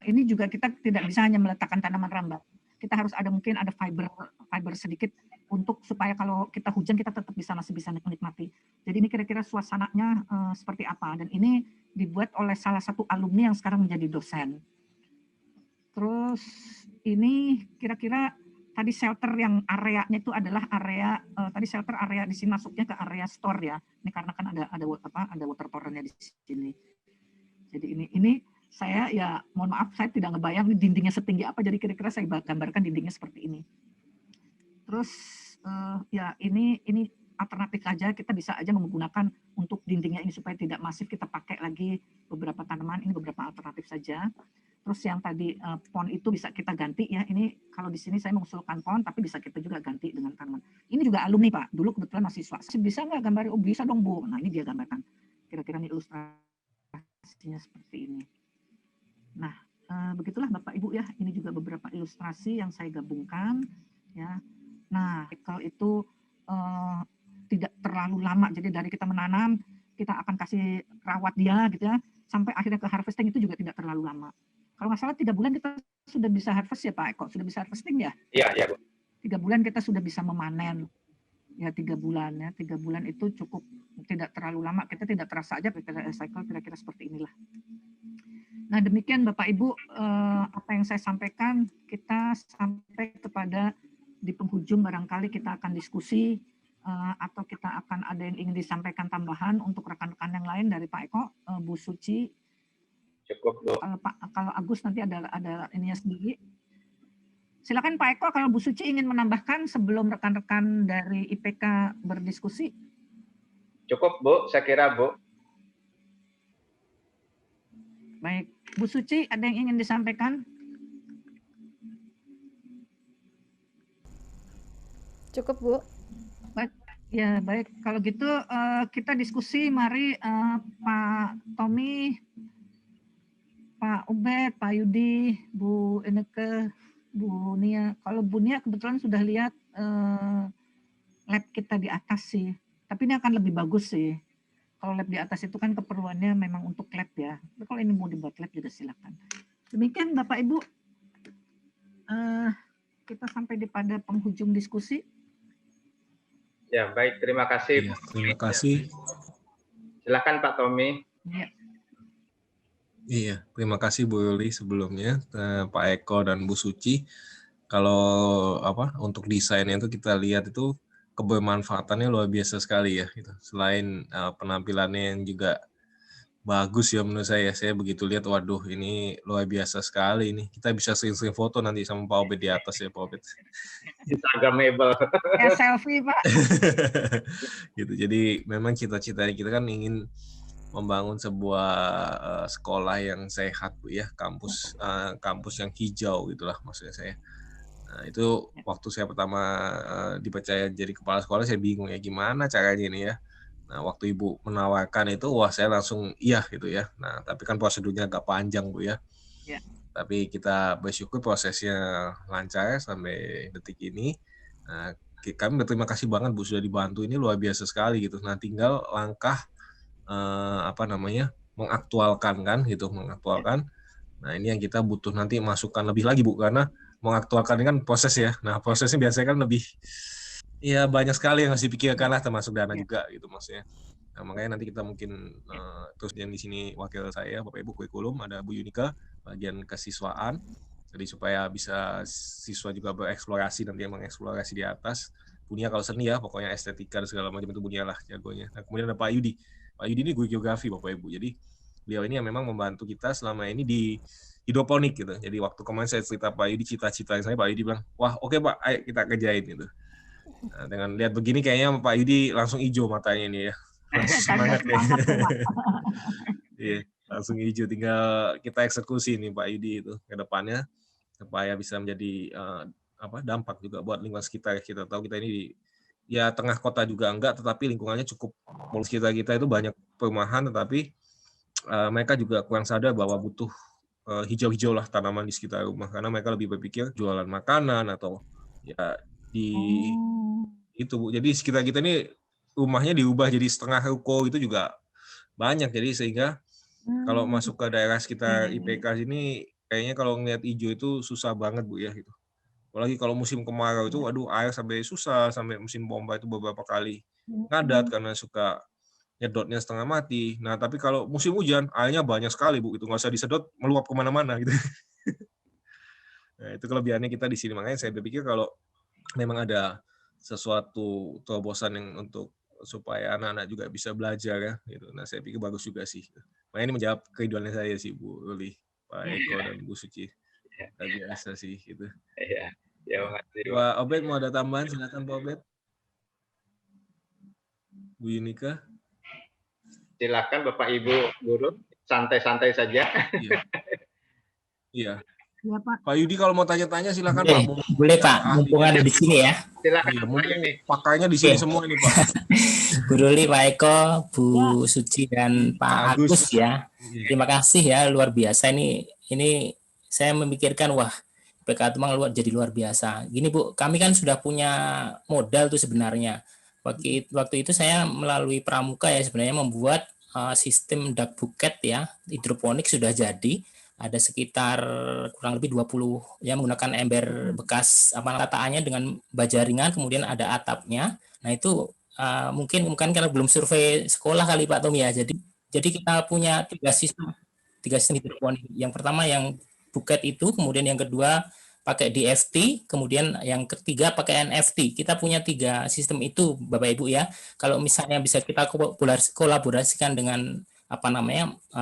ini juga kita tidak bisa hanya meletakkan tanaman rambat. Kita harus ada, mungkin ada fiber sedikit untuk supaya kalau kita hujan kita tetap masih bisa menikmati. Jadi ini kira-kira suasananya seperti apa, dan ini dibuat oleh salah satu alumni yang sekarang menjadi dosen. Terus ini kira-kira tadi shelter yang areanya itu adalah area tadi shelter area di sini masuknya ke area store ya. Ini karena kan ada water towernya di sini. Jadi ini saya ya mohon maaf saya tidak ngebayang dindingnya setinggi apa, jadi kira-kira saya gambarkan dindingnya seperti ini. Terus ya ini alternatif aja, kita bisa aja menggunakan untuk dindingnya ini supaya tidak masif, kita pakai lagi beberapa tanaman, ini beberapa alternatif saja. Terus yang tadi pohon itu bisa kita ganti ya, ini kalau di sini saya mengusulkan pohon tapi bisa kita juga ganti dengan tanaman. Ini juga alumni Pak, dulu kebetulan mahasiswa. Bisa nggak gambar? Oh bisa dong Bu. Nah ini dia gambarkan. Kira-kira ini ilustrasinya seperti ini. Nah begitulah Bapak Ibu ya, ini juga beberapa ilustrasi yang saya gabungkan ya. Nah kalau itu tidak terlalu lama, jadi dari kita menanam kita akan kasih rawat dia gitu ya, sampai akhirnya ke harvesting itu juga tidak terlalu lama. Kalau nggak salah 3 bulan kita sudah bisa harvest ya Pak Eko, sudah bisa harvesting ya? Iya Bu. 3 bulan kita sudah bisa memanen. Ya 3 bulan ya, 3 bulan itu cukup, tidak terlalu lama, kita tidak terasa aja cycle kira-kira seperti inilah. Nah demikian Bapak Ibu apa yang saya sampaikan, kita sampai kepada di penghujung barangkali kita akan diskusi atau kita akan ada yang ingin disampaikan tambahan untuk rekan-rekan yang lain dari Pak Eko, Bu Suci. Cukup Bu. Kalau Agus nanti ada ininya sendiri. Silakan Pak Eko, kalau Bu Suci ingin menambahkan sebelum rekan-rekan dari IPK berdiskusi. Cukup Bu, saya kira Bu. Baik, Bu Suci ada yang ingin disampaikan? Cukup Bu. Baik, ya baik. Kalau gitu kita diskusi, mari Pak Tommy, Pak Ubed, Pak Yudi, Bu Ineke, Bu Nia. Kalau Bu Nia kebetulan sudah lihat lab kita di atas sih. Tapi ini akan lebih bagus sih. Kalau lab di atas itu kan keperluannya memang untuk lab ya. Tapi kalau ini mau dibuat lab juga silakan. Demikian Bapak Ibu. Kita sampai di pada penghujung diskusi. Ya baik, terima kasih. Ya, terima kasih. Silakan Pak Tommy. Ya. Iya, terima kasih Bu Yuli sebelumnya, Pak Eko dan Bu Suci. Kalau untuk desainnya itu kita lihat itu kebermanfaatannya luar biasa sekali ya. Gitu. Selain penampilannya yang juga bagus ya menurut saya begitu lihat, waduh ini luar biasa sekali ini. Kita bisa sering-sering foto nanti sama Pak Obed di atas ya Pak Obed. Instagramable. Ya selfie Pak. Gitu. Jadi memang cita-citanya kita kan ingin membangun sebuah sekolah yang sehat Bu ya, kampus yang hijau gitulah maksudnya saya. Nah, itu waktu saya pertama dipercaya jadi kepala sekolah saya bingung ya gimana caranya ini ya. Nah, waktu Ibu menawarkan itu wah saya langsung iya gitu ya. Nah, tapi kan prosedurnya agak panjang Bu ya. Ya. Tapi kita bersyukur prosesnya lancar sampai detik ini. Nah, kami berterima kasih banget Bu sudah dibantu, ini luar biasa sekali gitu. Nah, tinggal langkah mengaktualkan kan gitu, mengaktualkan. Nah, ini yang kita butuh nanti masukan lebih lagi Bu, karena mengaktualkan ini kan proses ya. Nah, prosesnya biasanya kan lebih ya banyak sekali yang harus dipikirkan lah, termasuk dana juga gitu maksudnya. Nah, makanya nanti kita mungkin terus yang di sini wakil saya Bapak Ibu kurikulum ada Bu Yunika bagian kesiswaan. Jadi supaya bisa siswa juga bereksplorasi nanti yang mengeksplorasi di atas. Bunia kalau seni ya, pokoknya estetika dan segala macam itu Bunia lah jagonya. Nah, kemudian ada Pak Yudi. Pak Yudi ini guru geografi Bapak Ibu. Jadi beliau ini yang memang membantu kita selama ini di hidroponik gitu. Jadi waktu kemarin saya cerita Pak Yudi cita-cita saya, Pak Yudi bilang, wah oke Pak, ayo kita kerjain gitu. Nah, dengan lihat begini kayaknya Pak Yudi langsung hijau matanya ini ya. Langsung semangat kayaknya. Iya, langsung hijau. Tinggal kita eksekusi nih Pak Yudi itu ke depannya supaya bisa menjadi dampak juga buat lingkungan sekitar. Kita tahu kita ini ya tengah kota juga enggak, tetapi lingkungannya cukup sekitar kita itu banyak perumahan, tetapi mereka juga kurang sadar bahwa butuh hijau-hijau lah tanaman di sekitar rumah, karena mereka lebih berpikir jualan makanan atau ya itu Bu. Jadi sekitar kita ini rumahnya diubah jadi setengah ruko itu juga banyak, jadi sehingga kalau masuk ke daerah sekitar IPK sini kayaknya kalau ngeliat hijau itu susah banget Bu ya gitu. Apalagi kalau musim kemarau itu, aduh air sampai susah, sampai musim pompa itu beberapa kali ngadat karena suka nyedotnya setengah mati. Nah, tapi kalau musim hujan, airnya banyak sekali, Bu. Itu nggak usah disedot, meluap kemana-mana. Gitu. Nah, itu kelebihannya kita di sini. Makanya saya berpikir kalau memang ada sesuatu terobosan yang untuk supaya anak-anak juga bisa belajar ya. Gitu. Nah, saya pikir bagus juga sih. Makanya ini menjawab kerinduannya saya sih, Bu Ruli, Pak Eko, dan Bu Suci. Luar biasa sih. Gitu. Iya. Ya, makasih. Pak Obed mau ada tambahan? Silakan Pak Obed. Bu Yunika. Silakan Bapak Ibu guru, santai-santai saja. Iya. Ya, Pak. Pak Yudi kalau mau tanya-tanya silakan Pak. Boleh Pak, mumpung ada di sini ya. Silakan ya, Pak Yudi. Pakainya di sini semua ini Pak. Bu Ruli, Pak Eko, Bu Suci dan Pak Agus ya. Terima kasih ya, luar biasa ini saya memikirkan wah PK Tumang jadi luar biasa. Gini Bu, kami kan sudah punya modal tuh sebenarnya. Waktu itu saya melalui Pramuka ya sebenarnya membuat sistem duck bucket ya, hidroponik sudah jadi. Ada sekitar kurang lebih 20 ya menggunakan ember bekas rataannya dengan baja ringan, kemudian ada atapnya. Nah itu mungkin karena belum survei sekolah kali Pak Tommy ya. Jadi kita punya tiga sistem hidroponik. Yang pertama yang bucket itu, kemudian yang kedua pakai DFT, kemudian yang ketiga pakai NFT. Kita punya 3 sistem itu Bapak Ibu ya. Kalau misalnya bisa kita kolaborasikan dengan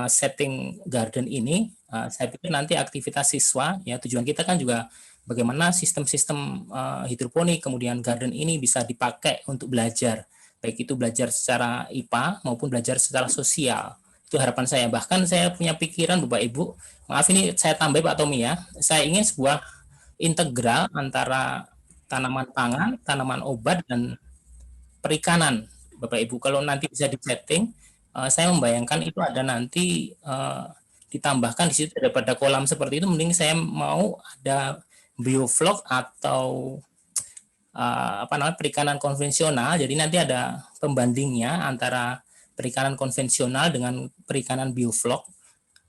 setting garden ini, saya pikir nanti aktivitas siswa ya, tujuan kita kan juga bagaimana sistem-sistem hidroponik kemudian garden ini bisa dipakai untuk belajar, baik itu belajar secara IPA maupun belajar secara sosial. Itu harapan saya. Bahkan saya punya pikiran Bapak Ibu, maaf ini saya tambah Pak Tommy ya, saya ingin sebuah integral antara tanaman pangan, tanaman obat, dan perikanan Bapak Ibu. Kalau nanti bisa di-setting, saya membayangkan itu ada nanti ditambahkan di situ daripada kolam seperti itu, mending saya mau ada bioflok atau perikanan konvensional. Jadi nanti ada pembandingnya antara perikanan konvensional dengan perikanan bioflok.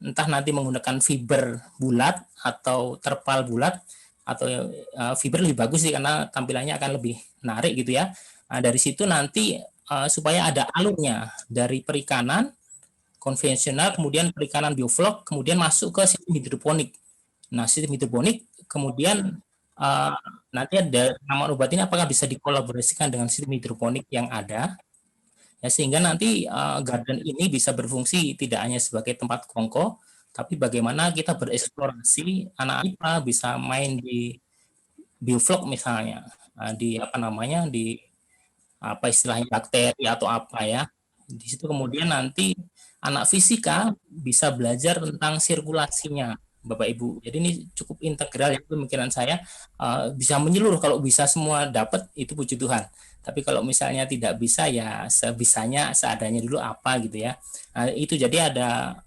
Entah nanti menggunakan fiber bulat atau terpal bulat, atau fiber lebih bagus sih karena tampilannya akan lebih menarik gitu ya. Nah, dari situ nanti supaya ada alurnya dari perikanan konvensional, kemudian perikanan bioflok, kemudian masuk ke sistem hidroponik. Nah, sistem hidroponik kemudian nanti ada tanaman obat ini apakah bisa dikolaborasikan dengan sistem hidroponik yang ada, ya, sehingga nanti garden ini bisa berfungsi tidak hanya sebagai tempat kongko, tapi bagaimana kita bereksplorasi, anak IPA bisa main di bioflok misalnya, di istilahnya bakteri atau apa ya. Di situ kemudian nanti anak fisika bisa belajar tentang sirkulasinya Bapak Ibu. Jadi ini cukup integral ya pemikiran saya, bisa menyeluruh. Kalau bisa semua dapat itu puji Tuhan. Tapi kalau misalnya tidak bisa ya sebisanya seadanya dulu apa gitu ya. Nah, itu jadi ada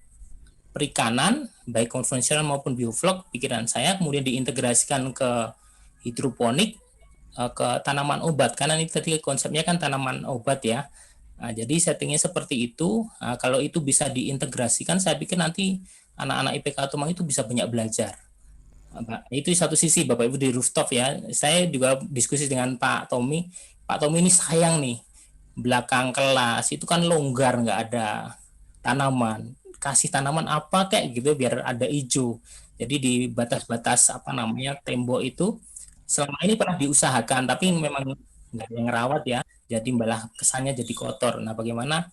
perikanan baik konvensional maupun bioflok pikiran saya, kemudian diintegrasikan ke hidroponik, ke tanaman obat karena ini tadi konsepnya kan tanaman obat ya. Nah, jadi settingnya seperti itu. Nah, kalau itu bisa diintegrasikan, saya pikir nanti anak-anak IPK Tumang itu bisa banyak belajar. Itu satu sisi Bapak Ibu di rooftop ya. Saya juga diskusi dengan Pak Tommy. Pak Tommy ini sayang nih, belakang kelas itu kan longgar, nggak ada tanaman. Kasih tanaman apa kayak gitu biar ada hijau. Jadi di batas-batas tembok itu selama ini pernah diusahakan, tapi memang nggak ada yang ngerawat ya, jadi malah kesannya jadi kotor. Nah, bagaimana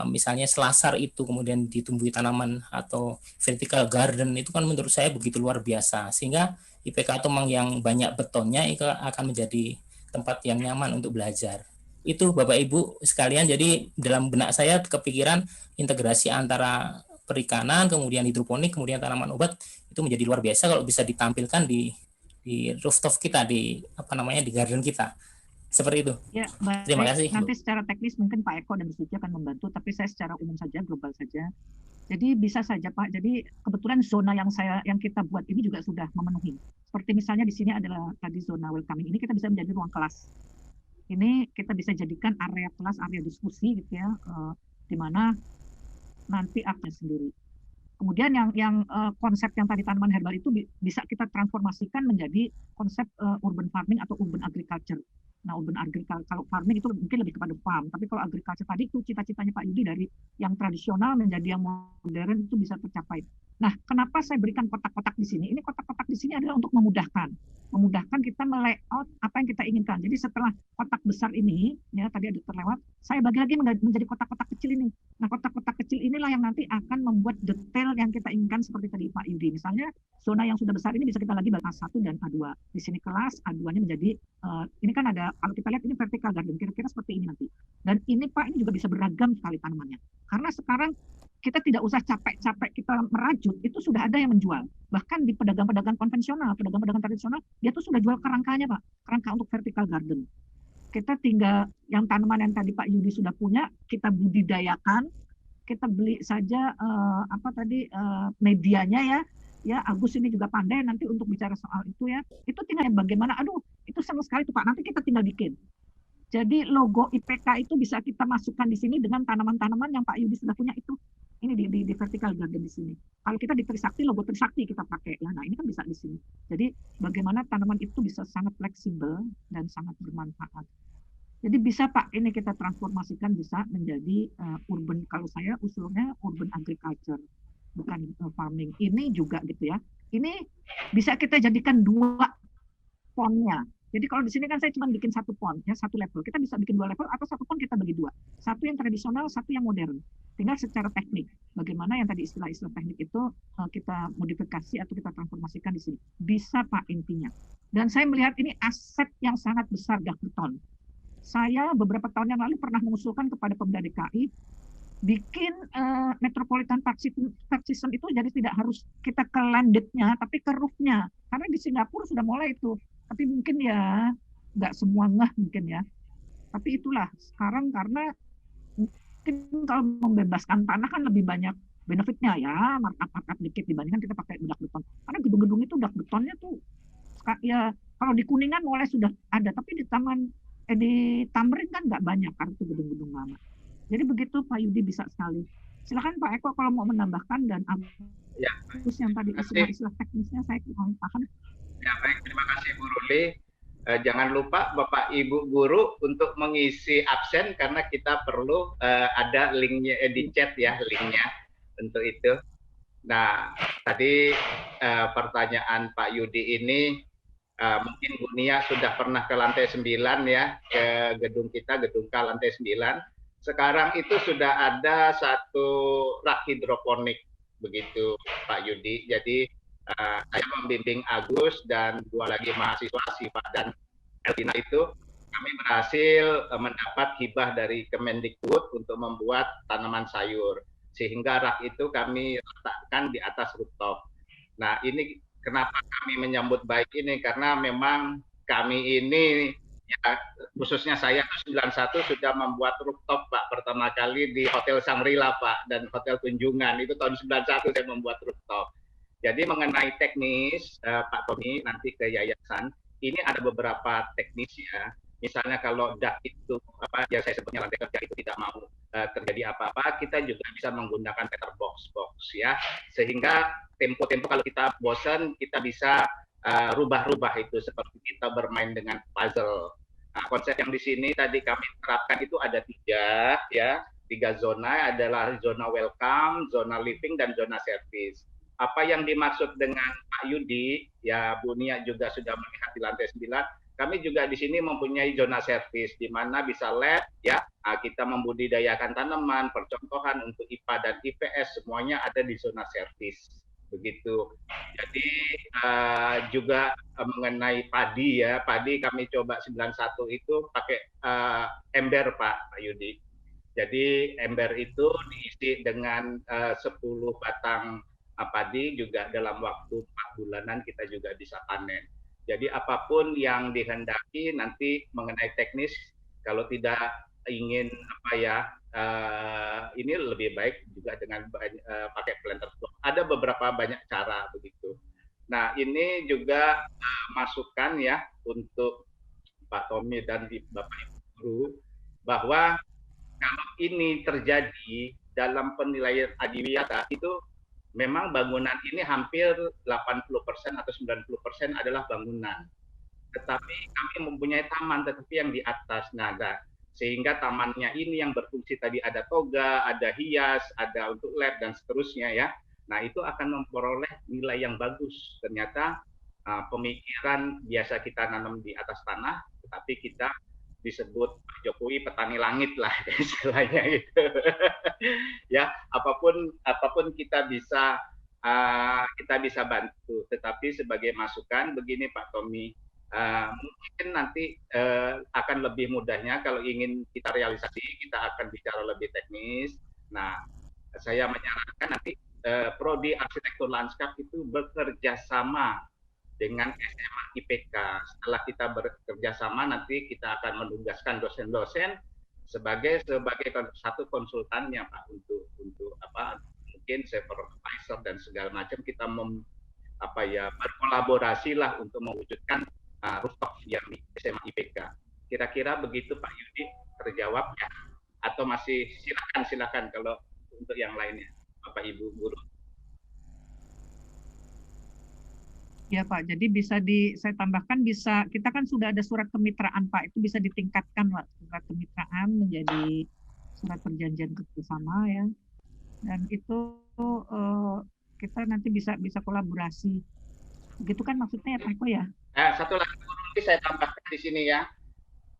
misalnya selasar itu kemudian ditumbuhi tanaman atau vertical garden itu kan menurut saya begitu luar biasa, sehingga IPK Tomang yang banyak betonnya itu akan menjadi tempat yang nyaman untuk belajar. Itu Bapak Ibu sekalian, jadi dalam benak saya kepikiran integrasi antara perikanan, kemudian hidroponik, kemudian tanaman obat itu menjadi luar biasa kalau bisa ditampilkan di rooftop kita, di di garden kita. Seperti itu. Ya, baik. Terima kasih. Nanti secara teknis mungkin Pak Eko dan Bu Suci akan membantu, tapi saya secara umum saja, global saja. Jadi bisa saja Pak. Jadi kebetulan zona yang kita buat ini juga sudah memenuhi. Seperti misalnya di sini adalah tadi zona welcoming. Ini kita bisa menjadi ruang kelas. Ini kita bisa jadikan area kelas, area diskusi gitu ya, di mana nanti akan sendiri. Kemudian yang konsep yang tadi tanaman herbal itu bisa kita transformasikan menjadi konsep urban farming atau urban agriculture. Nah, urban agriculture, kalau farming itu mungkin lebih kepada farm, tapi kalau agriculture tadi itu cita-citanya Pak Yudi dari yang tradisional menjadi yang modern itu bisa tercapai. Nah, kenapa saya berikan kotak-kotak di sini? Ini kotak-kotak di sini adalah untuk memudahkan kita melayout apa yang kita inginkan. Jadi setelah kotak besar ini, ya tadi ada terlewat, saya bagi lagi menjadi kotak-kotak kecil ini. Nah, kotak-kotak kecil inilah yang nanti akan membuat detail yang kita inginkan seperti tadi Pak Yudi. Misalnya zona yang sudah besar ini bisa kita lagi A1 dan A2. Di sini kelas, A2-nya menjadi ini kan ada, kalau kita lihat ini vertical garden, kira-kira seperti ini nanti. Dan ini Pak, ini juga bisa beragam sekali tanamannya. Karena sekarang kita tidak usah capek-capek kita merajut, itu sudah ada yang menjual. Bahkan di pedagang-pedagang konvensional, pedagang-pedagang tradisional, dia tuh sudah jual kerangkanya Pak, kerangka untuk vertical garden. Kita tinggal yang tanaman yang tadi Pak Yudi sudah punya, kita budidayakan, kita beli saja medianya ya Agus ini juga pandai nanti untuk bicara soal itu ya. Itu tinggal bagaimana, itu sama sekali tuh Pak, nanti kita tinggal bikin. Jadi logo IPK itu bisa kita masukkan di sini dengan tanaman-tanaman yang Pak Yudi sudah punya itu. Ini di vertical garden di sini. Kalau kita di Trisakti, logo Trisakti kita pakai. Ya, nah ini kan bisa di sini. Jadi bagaimana tanaman itu bisa sangat fleksibel dan sangat bermanfaat. Jadi bisa Pak, ini kita transformasikan bisa menjadi urban. Kalau saya usulnya urban agriculture, bukan farming. Ini juga gitu ya. Ini bisa kita jadikan 2 ponnya. Jadi kalau di sini kan saya cuma bikin 1 pon, ya 1 level. Kita bisa bikin 2 level atau 1 pon kita bagi 2. 1 yang tradisional, 1 yang modern. Tinggal secara teknik, bagaimana yang tadi istilah-istilah teknik itu kita modifikasi atau kita transformasikan di sini. Bisa Pak intinya. Dan saya melihat ini aset yang sangat besar dak beton. Saya beberapa tahun yang lalu pernah mengusulkan kepada Pemda DKI bikin metropolitan park system itu jadi tidak harus kita ke landed-nya tapi ke roof-nya. Karena di Singapura sudah mulai itu. Tapi mungkin ya nggak semua mungkin ya. Tapi itulah sekarang karena mungkin kalau membebaskan tanah kan lebih banyak benefitnya ya, markup dikit dibandingkan kita pakai dak beton. Karena gedung-gedung itu dak betonnya tuh ya kalau di Kuningan mulai sudah ada, tapi di Tamrin kan nggak banyak karena itu gedung-gedung lama. Jadi begitu Pak Yudi bisa sekali. Silakan Pak Eko kalau mau menambahkan dan Agus yang tadi istilah teknisnya saya kurang paham. Ya baik, terima kasih Bu Ruli. Jangan lupa Bapak Ibu guru untuk mengisi absen karena kita perlu ada linknya di chat ya, linknya untuk itu. Nah tadi pertanyaan Pak Yudi ini mungkin Bu Nia sudah pernah ke lantai 9 ya, ke gedung kita, gedung K lantai 9. Sekarang itu sudah ada 1 rak hidroponik begitu Pak Yudi. Jadi saya membimbing Agus dan 2 lagi mahasiswa Siva dan Elvina itu kami berhasil mendapat hibah dari Kemendikbud untuk membuat tanaman sayur sehingga rak itu kami letakkan di atas rooftop. Nah ini kenapa kami menyambut baik ini karena memang kami ini ya khususnya saya 91 sudah membuat rooftop Pak pertama kali di Hotel Shangri-La Pak dan Hotel Tunjungan itu tahun 91 saya membuat rooftop. Jadi mengenai teknis Pak Tommy nanti ke yayasan ini ada beberapa teknis ya. Misalnya kalau dak itu saya sebutnya lantai kerja itu tidak mau terjadi apa-apa, kita juga bisa menggunakan letterbox ya. Sehingga tempo-tempo kalau kita bosan kita bisa rubah-rubah itu seperti kita bermain dengan puzzle. Nah, konsep yang di sini tadi kami terapkan itu ada 3 ya. 3 zona adalah zona welcome, zona living dan zona service. Apa yang dimaksud dengan Pak Yudi, ya Bu Nia juga sudah melihat di lantai 9, kami juga di sini mempunyai zona servis di mana bisa lab ya, kita membudidayakan tanaman, percontohan untuk IPA dan IPS semuanya ada di zona servis begitu. Jadi juga mengenai padi ya, padi kami coba 91 itu pakai ember Pak Yudi. Jadi ember itu diisi dengan 10 batang padi juga dalam waktu 4 bulanan kita juga bisa panen. Jadi apapun yang dihendaki nanti mengenai teknis, kalau tidak ingin ini lebih baik juga dengan pakai planter flow. Ada beberapa banyak cara begitu. Nah ini juga masukan ya untuk Pak Tommy dan Bapak Ibu Guru bahwa kalau ini terjadi dalam penilaian adiwiyata itu memang bangunan ini hampir 80% atau 90% adalah bangunan. Tetapi kami mempunyai taman tetapi yang di atas. Nah, sehingga tamannya ini yang berfungsi tadi ada toga, ada hias, ada untuk lab dan seterusnya ya. Nah, itu akan memperoleh nilai yang bagus. Ternyata pemikiran biasa kita nanam di atas tanah, tetapi kita disebut Pak Jokowi petani langit lah istilahnya gitu. Ya, apapun kita bisa bantu. Tetapi sebagai masukan begini Pak Tommy, mungkin nanti akan lebih mudahnya kalau ingin kita realisasi, kita akan bicara lebih teknis. Nah, saya menyarankan nanti prodi arsitektur lanskap itu bekerja sama dengan SMA IPK. Setelah kita bekerja sama, nanti kita akan menugaskan dosen-dosen sebagai satu konsultannya Pak untuk mungkin supervisor dan segala macam kita berkolaborasi lah untuk mewujudkan rooftop yang di SMA IPK. Kira-kira begitu Pak Yudi, terjawab ya? Atau masih silakan kalau untuk yang lainnya Bapak Ibu Guru. Ya Pak, jadi saya tambahkan kita kan sudah ada surat kemitraan Pak, itu bisa ditingkatkan Pak, surat kemitraan menjadi surat perjanjian kerjasama ya, dan itu kita nanti bisa kolaborasi, begitu kan maksudnya ya Pak Eko ya? Satu lagi saya tambahkan di sini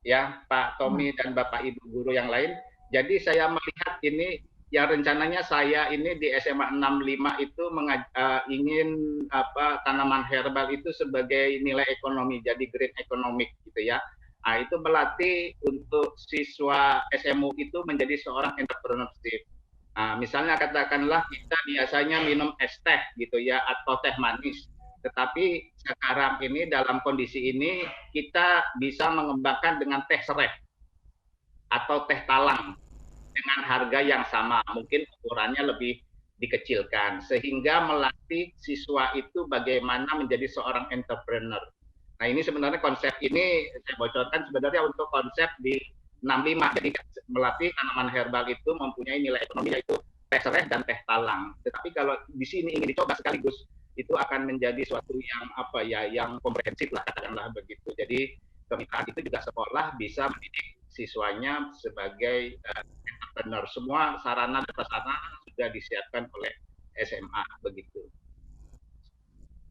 ya Pak Tommy dan Bapak Ibu Guru yang lain. Jadi saya melihat ini yang rencananya saya ini di SMA 65 itu ingin tanaman herbal itu sebagai nilai ekonomi, jadi green economic gitu ya. Nah, itu melatih untuk siswa SMU itu menjadi seorang entrepreneurship. Nah, misalnya katakanlah kita biasanya minum es teh gitu ya atau teh manis. Tetapi sekarang ini dalam kondisi ini kita bisa mengembangkan dengan teh serai atau teh talang dengan harga yang sama, mungkin ukurannya lebih dikecilkan, sehingga melatih siswa itu bagaimana menjadi seorang entrepreneur. Nah ini sebenarnya konsep ini saya bocorkan sebenarnya untuk konsep di 65, jadi melatih tanaman herbal itu mempunyai nilai ekonomi yaitu teh serai dan teh talang. Tetapi kalau di sini ingin dicoba sekaligus, itu akan menjadi suatu yang yang komprehensif lah katakanlah begitu. Jadi kemitraan itu juga sekolah bisa mendidik siswanya sebagai entrepreneur. Semua sarana dan prasarana sudah disiapkan oleh SMA begitu.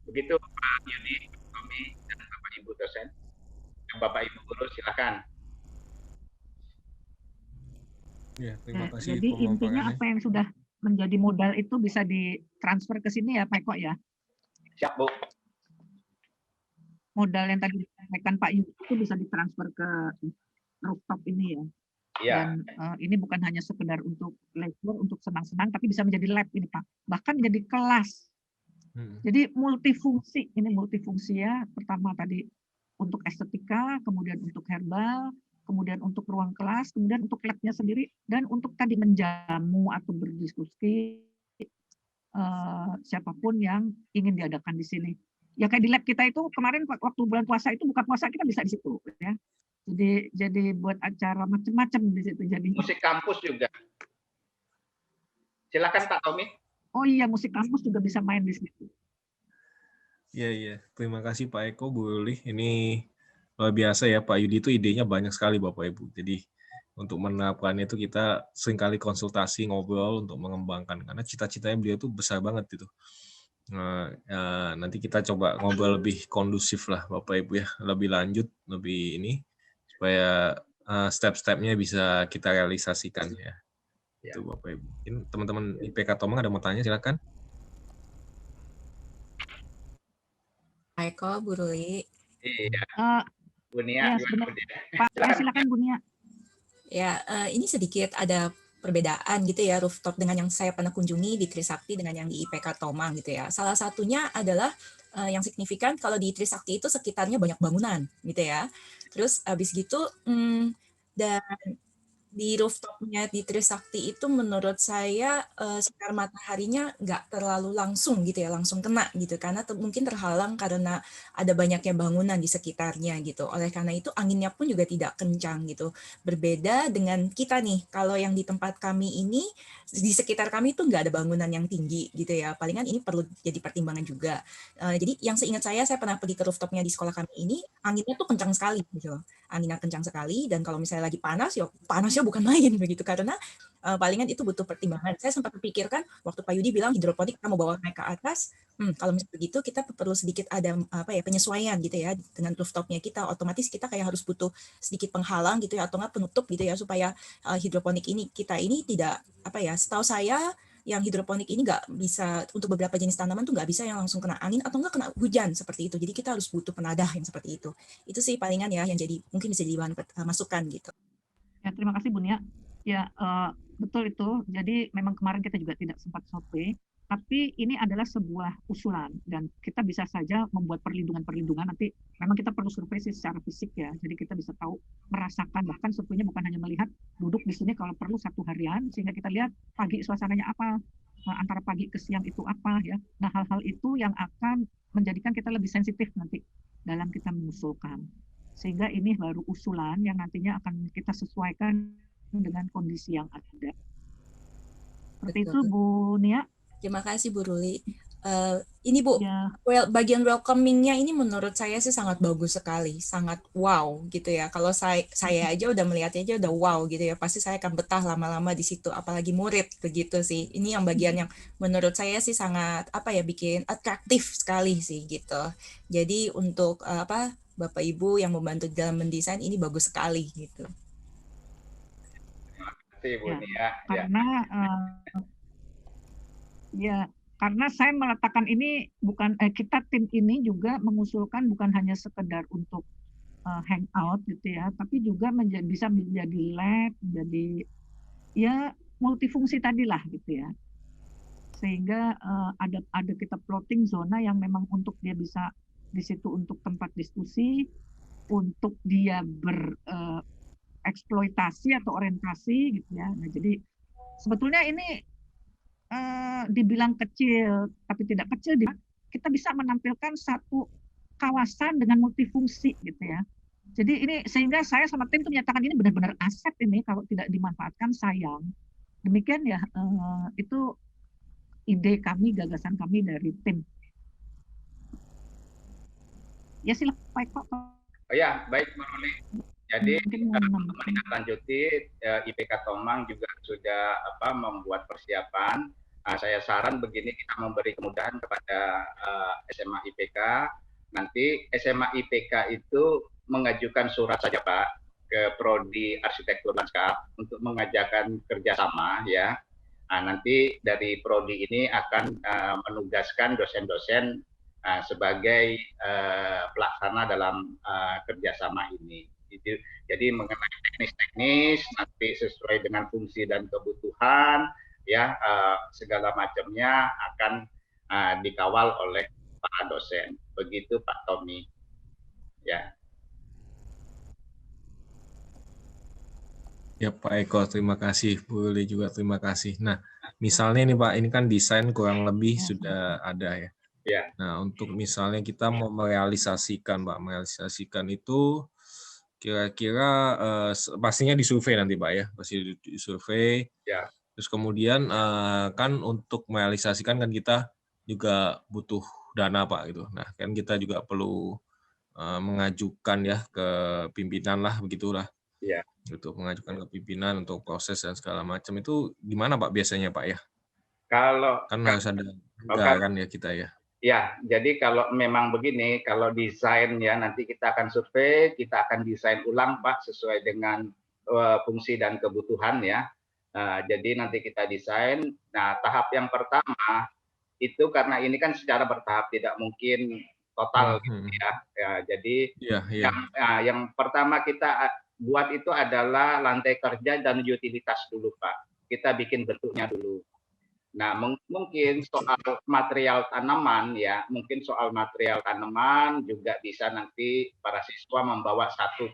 Begitu Pak Yudi, Tommy, dan Bapak Ibu dosen. Bapak Ibu guru silakan. Ya, terima kasih. Jadi intinya apa yang sudah menjadi modal itu bisa ditransfer ke sini ya Pak Eko ya? Siap Bu. Modal yang tadi disampaikan Pak Yudi itu bisa ditransfer ke rooftop ini ya. Ya. Dan ini bukan hanya sekedar untuk lecture, untuk senang-senang, tapi bisa menjadi lab ini Pak. Bahkan menjadi kelas. Jadi multifungsi, ini multifungsi ya. Pertama tadi untuk estetika, kemudian untuk herbal, kemudian untuk ruang kelas, kemudian untuk labnya sendiri, dan untuk tadi menjamu atau berdiskusi siapapun yang ingin diadakan di sini. Ya kayak di lab kita itu kemarin waktu bulan puasa itu buka puasa kita bisa di situ ya. Jadi buat acara macam-macam di situ jadi. Musik kampus juga. Silakan Pak Tommy. Oh iya, musik kampus juga bisa main di situ. Iya. Terima kasih Pak Eko, Bu Luli. Ini luar biasa ya Pak Yudi, itu idenya banyak sekali Bapak Ibu. Jadi untuk menerapkan itu kita seringkali konsultasi, ngobrol untuk mengembangkan karena cita-citanya beliau itu besar banget gitu. Nanti kita coba ngobrol lebih kondusif lah Bapak Ibu ya, lebih lanjut, lebih ini supaya step-stepnya bisa kita realisasikan ya. Itu Bapak Ibu. Mungkin teman-teman IPK Tomang ada mau tanya, silakan. Pak Eko, Bu Ruli. Iya. Bu Nia, Ya, Pak, ya, silakan Bu Nia. Ya, ini sedikit ada perbedaan gitu ya, rooftop dengan yang saya pernah kunjungi di Trisakti dengan yang di IPK Tomang gitu ya. Salah satunya adalah yang signifikan kalau di Trisakti itu sekitarnya banyak bangunan gitu ya. Terus habis gitu dan di rooftopnya di Trisakti itu menurut saya sinar mataharinya nggak terlalu langsung gitu ya, langsung kena gitu, karena mungkin terhalang karena ada banyaknya bangunan di sekitarnya gitu. Oleh karena itu anginnya pun juga tidak kencang gitu. Berbeda dengan kita nih, kalau yang di tempat kami ini, di sekitar kami itu nggak ada bangunan yang tinggi gitu ya. Palingan ini perlu jadi pertimbangan juga. Jadi yang seingat saya pernah pergi ke rooftopnya di sekolah kami ini, anginnya tuh kencang sekali gitu. Anginnya kencang sekali, dan kalau misalnya lagi panas, ya panasnya bukan main begitu, karena palingan itu butuh pertimbangan. Saya sempat berpikirkan waktu Pak Yudi bilang hidroponik kita mau bawa naik ke atas, kalau misalnya begitu kita perlu sedikit ada penyesuaian gitu ya dengan rooftopnya kita, otomatis kita kayak harus butuh sedikit penghalang gitu ya, atau nggak penutup gitu ya, supaya hidroponik ini kita ini tidak setahu saya yang hidroponik ini nggak bisa, untuk beberapa jenis tanaman tuh nggak bisa yang langsung kena angin atau nggak kena hujan seperti itu. Jadi kita harus butuh penadah yang seperti itu. Itu sih palingan ya yang jadi mungkin bisa jadi bahan masukan gitu. Ya, terima kasih Bu Nia. Ya, betul itu. Jadi memang kemarin kita juga tidak sempat survei, tapi ini adalah sebuah usulan dan kita bisa saja membuat perlindungan-perlindungan. Nanti memang kita perlu survei secara fisik ya. Jadi kita bisa tahu, merasakan, bahkan surveinya bukan hanya melihat duduk di sini kalau perlu 1 harian, sehingga kita lihat pagi suasananya apa, antara pagi ke siang itu apa ya. Nah, hal-hal itu yang akan menjadikan kita lebih sensitif nanti dalam kita mengusulkan. Sehingga ini baru usulan yang nantinya akan kita sesuaikan dengan kondisi yang ada. Seperti itu Bu Nia. Terima kasih Bu Ruli. Ini Bu, ya. Bagian welcoming-nya ini menurut saya sih sangat bagus sekali, sangat wow gitu ya. Kalau saya aja udah melihatnya aja udah wow gitu ya, pasti saya akan betah lama-lama di situ, apalagi murid begitu sih. Ini yang bagian yang menurut saya sih sangat bikin atraktif sekali sih gitu. Jadi untuk Bapak Ibu yang membantu dalam mendesain ini bagus sekali gitu. Terima kasih Bu Nia. Karena saya meletakkan ini bukan kita tim ini juga mengusulkan bukan hanya sekedar untuk hangout gitu ya, tapi juga bisa menjadi lab, menjadi ya multifungsi tadilah gitu ya. Sehingga ada kita plotting zona yang memang untuk dia bisa di situ untuk tempat diskusi, untuk dia bereksploitasi atau orientasi gitu ya. Nah, jadi sebetulnya ini dibilang kecil, tapi tidak kecil, kita bisa menampilkan satu kawasan dengan multifungsi gitu ya. Jadi ini sehingga saya sama tim itu menyatakan ini benar-benar aset ini, kalau tidak dimanfaatkan sayang. Demikian ya, itu ide kami, gagasan kami dari tim. Ya silakan Pak Eko. Oh ya, baik Mbak Ruli. Jadi untuk menindaklanjuti IPK Tomang juga sudah membuat persiapan. Saya saran begini, kita memberi kemudahan kepada SMA IPK. Nanti SMA IPK itu mengajukan surat saja Pak ke Prodi Arsitektur Lanskap untuk mengajakkan kerjasama ya. Nah, nanti dari Prodi ini akan menugaskan dosen-dosen sebagai pelaksana dalam kerjasama ini. Jadi mengenai teknis-teknis nanti sesuai dengan fungsi dan kebutuhan ya, segala macamnya akan dikawal oleh para dosen. Begitu Pak Tommy. Ya. Ya Pak Eko, terima kasih. Bu Lili juga terima kasih. Nah, misalnya nih Pak, ini kan desain kurang lebih sudah ada ya. Ya. Nah, untuk misalnya kita mau merealisasikan Pak, itu kira-kira pastinya disurvei nanti Pak ya, pasti disurvei. Ya. Terus kemudian kan untuk merealisasikan kan kita juga butuh dana Pak gitu. Nah kan kita juga perlu mengajukan ya ke pimpinan lah begitulah. Ya. Gitu, mengajukan ke pimpinan untuk proses dan segala macam itu gimana Pak biasanya Pak ya? Kalau kan harus ada enggak kan ya kita ya. Ya, jadi kalau memang begini, kalau desain ya nanti kita akan survei, kita akan desain ulang Pak sesuai dengan fungsi dan kebutuhan ya. Jadi nanti kita desain. Nah, tahap yang pertama itu karena ini kan secara bertahap tidak mungkin total gitu ya. Jadi yang pertama kita buat itu adalah lantai kerja dan utilitas dulu Pak. Kita bikin bentuknya dulu. Nah, mungkin soal material tanaman ya, mungkin soal material tanaman juga bisa nanti para siswa membawa satu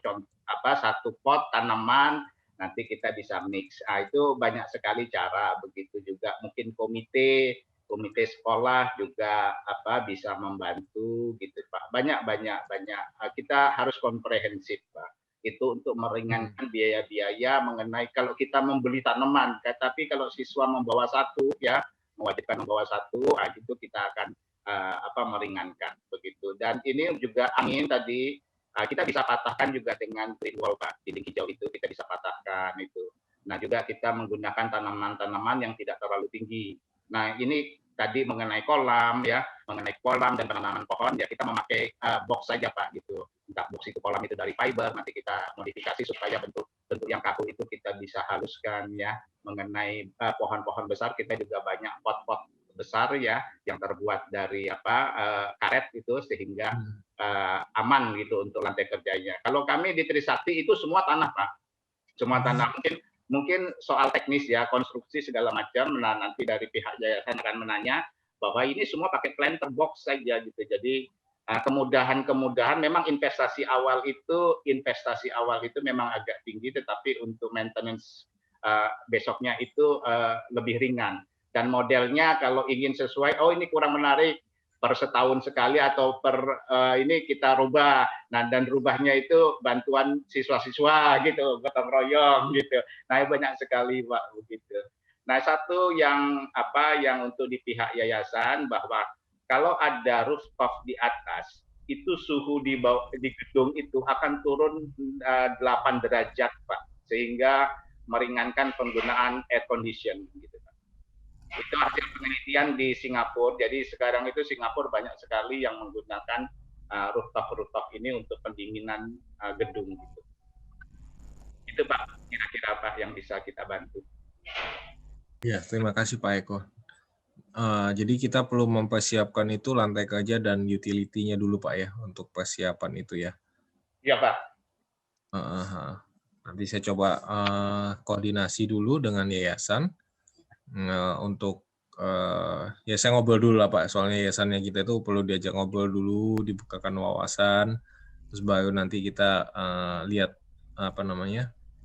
pot tanaman, nanti kita bisa mix. Itu banyak sekali cara, begitu juga mungkin komite sekolah juga bisa membantu gitu Pak. Banyak. Kita harus komprehensif Pak. Itu untuk meringankan biaya-biaya mengenai kalau kita membeli tanaman, tapi kalau siswa membawa satu ya, mewajibkan membawa satu, itu kita akan meringankan begitu. Dan ini juga angin tadi kita bisa patahkan juga dengan green wall Pak, dinding hijau itu kita bisa patahkan itu. Nah juga kita menggunakan tanaman-tanaman yang tidak terlalu tinggi. Nah ini tadi mengenai kolam ya, mengenai kolam dan penanaman pohon ya kita memakai box saja Pak gitu. Entah box itu kolam itu dari fiber, nanti kita modifikasi supaya bentuk yang kaku itu kita bisa haluskan ya. Mengenai pohon-pohon besar kita juga banyak pot-pot besar ya yang terbuat dari karet itu sehingga aman gitu untuk lantai kerjanya. Kalau kami di Trisakti itu semua tanah Pak, semua tanah. Mungkin soal teknis ya, konstruksi segala macam. Nah, nanti dari pihak yayasan akan menanya bahwa ini semua pakai planter box saja gitu. Jadi kemudahan memang investasi awal itu memang agak tinggi, tetapi untuk maintenance besoknya itu lebih ringan. Dan modelnya kalau ingin sesuai, ini kurang menarik, per setahun sekali atau per ini kita rubah. Nah, dan rubahnya itu bantuan siswa-siswa gitu, gotong royong gitu. Nah, banyak sekali Pak begitu. Nah, satu yang untuk di pihak yayasan bahwa kalau ada rooftop di atas, itu suhu di gedung itu akan turun 8 derajat Pak, sehingga meringankan penggunaan air condition gitu Pak. Itu hasil penelitian di Singapura. Jadi sekarang itu Singapura banyak sekali yang menggunakan rooftop ini untuk pendinginan gedung gitu. Itu Pak, kira-kira Pak yang bisa kita bantu. Ya, terima kasih Pak Eko. Jadi kita perlu mempersiapkan itu lantai kerja dan utility-nya dulu Pak ya, untuk persiapan itu ya. Iya Pak. Nanti saya coba koordinasi dulu dengan yayasan. Untuk ya saya ngobrol dulu lah Pak, soalnya yayasannya kita itu perlu diajak ngobrol dulu, dibukakan wawasan, terus baru nanti kita lihat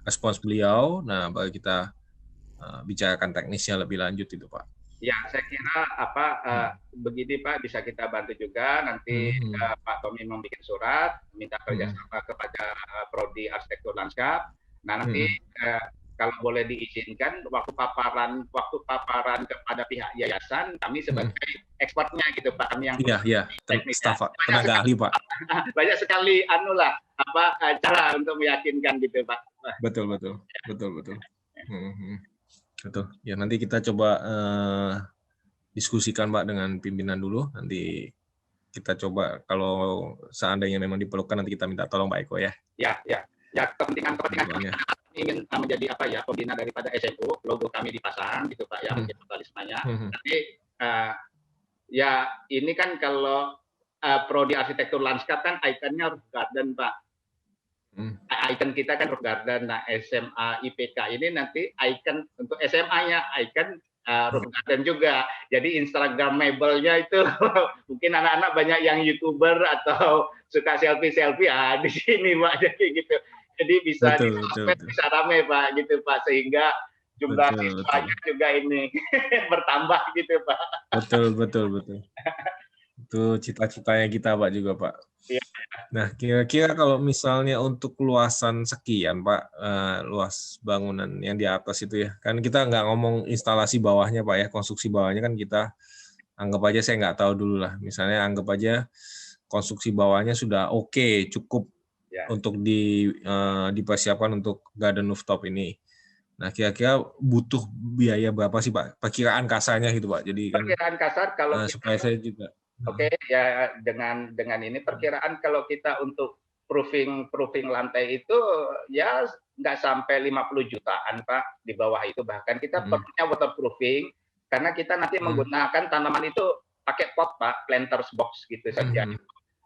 respons beliau, nah baru kita bicarakan teknisnya lebih lanjut itu Pak. Ya, saya kira begini Pak, bisa kita bantu juga nanti Pak Tommy membuat surat minta kerjasama kepada Prodi Arsitektur Lanskap. Nah nanti kalau boleh diizinkan waktu paparan kepada pihak yayasan, kami sebagai expertnya gitu Pak, kami yang staf tenaga ahli Pak. Banyak sekali cara untuk meyakinkan gitu Pak. Betul. Betul. Ya nanti kita coba diskusikan Pak dengan pimpinan dulu. Nanti kita coba kalau seandainya memang diperlukan nanti kita minta tolong Pak Eko ya. Ya kepentingan ingin menjadi pembina daripada SMU, logo kami dipasang gitu Pak ya, kapitalismenya. Tapi ya ini kan kalau Prodi Arsitektur Lanskap kan ikonnya roof garden Pak. Icon kita kan roof garden. Nah, SMA IPK ini nanti icon untuk SMA-nya icon roof garden juga. Jadi Instagramable-nya itu mungkin anak-anak banyak yang YouTuber atau suka selfie di sini Pak, jadi gitu. Jadi bisa bisa ramai Pak gitu Pak, sehingga jumlah siswanya juga ini bertambah gitu Pak. Betul. Itu cita-citanya kita Pak juga Pak. Ya. Nah, kira-kira kalau misalnya untuk luasan sekian Pak, luas bangunan yang di atas itu ya, kan kita nggak ngomong instalasi bawahnya Pak ya, konstruksi bawahnya kan kita anggap aja, saya nggak tahu dulu lah, misalnya anggap aja konstruksi bawahnya sudah oke, cukup untuk dipersiapkan untuk garden rooftop ini. Nah, kira-kira butuh biaya berapa sih Pak? Perkiraan kasarnya gitu Pak. Jadi kan Perkiraan kasar kalau kita, supaya saya juga. oke, ya dengan ini perkiraan kalau kita untuk proofing lantai itu ya nggak sampai 50 jutaan Pak, di bawah itu bahkan kita perlunya waterproofing karena kita nanti menggunakan tanaman itu pakai pot Pak, planters box gitu saja.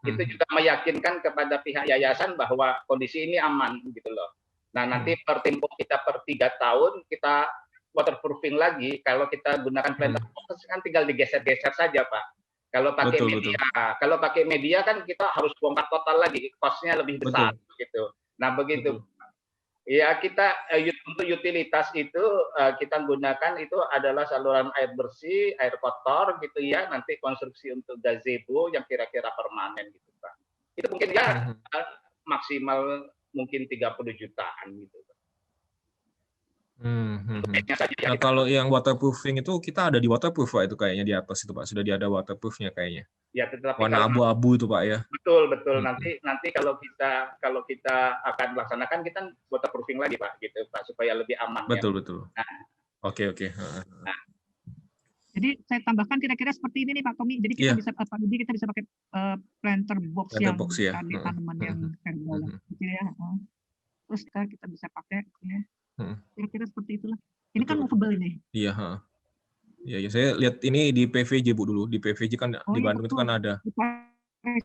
Itu juga meyakinkan kepada pihak yayasan bahwa kondisi ini aman gitu loh. Nah, nanti per tempo kita per 3 tahun kita waterproofing lagi. Kalau kita gunakan planter box kan tinggal digeser-geser saja, Pak. Kalau pakai kalau pakai media kan kita harus bongkar total lagi, cost-nya lebih besar gitu. Nah, begitu. Ya, kita untuk utilitas itu kita gunakan itu adalah saluran air bersih, air kotor gitu ya, nanti konstruksi untuk gazebo yang kira-kira permanen gitu, Pak. Itu mungkin ya maksimal mungkin 30 jutaan gitu. Nah, kalau yang waterproofing itu kita ada di waterproof Pak itu kayaknya di atas itu Pak. Sudah ada waterproofnya kayaknya. Ya, tetapi warna abu-abu itu Pak ya. Betul. Nanti kalau kita akan laksanakan kita waterproofing lagi Pak gitu Pak supaya lebih aman. Betul. Nah. Oke. Nah. Jadi saya tambahkan kira-kira seperti ini nih Pak Tommy. Jadi kita bisa pakai planter box yang tadi tanaman yang pergola gitu ya. Terus kita bisa pakai ya. Kira-kira seperti itulah. Ini kan movable ini. Iya, saya lihat ini di PVJ Bu dulu. Di PVJ kan di Bandung itu kan ada.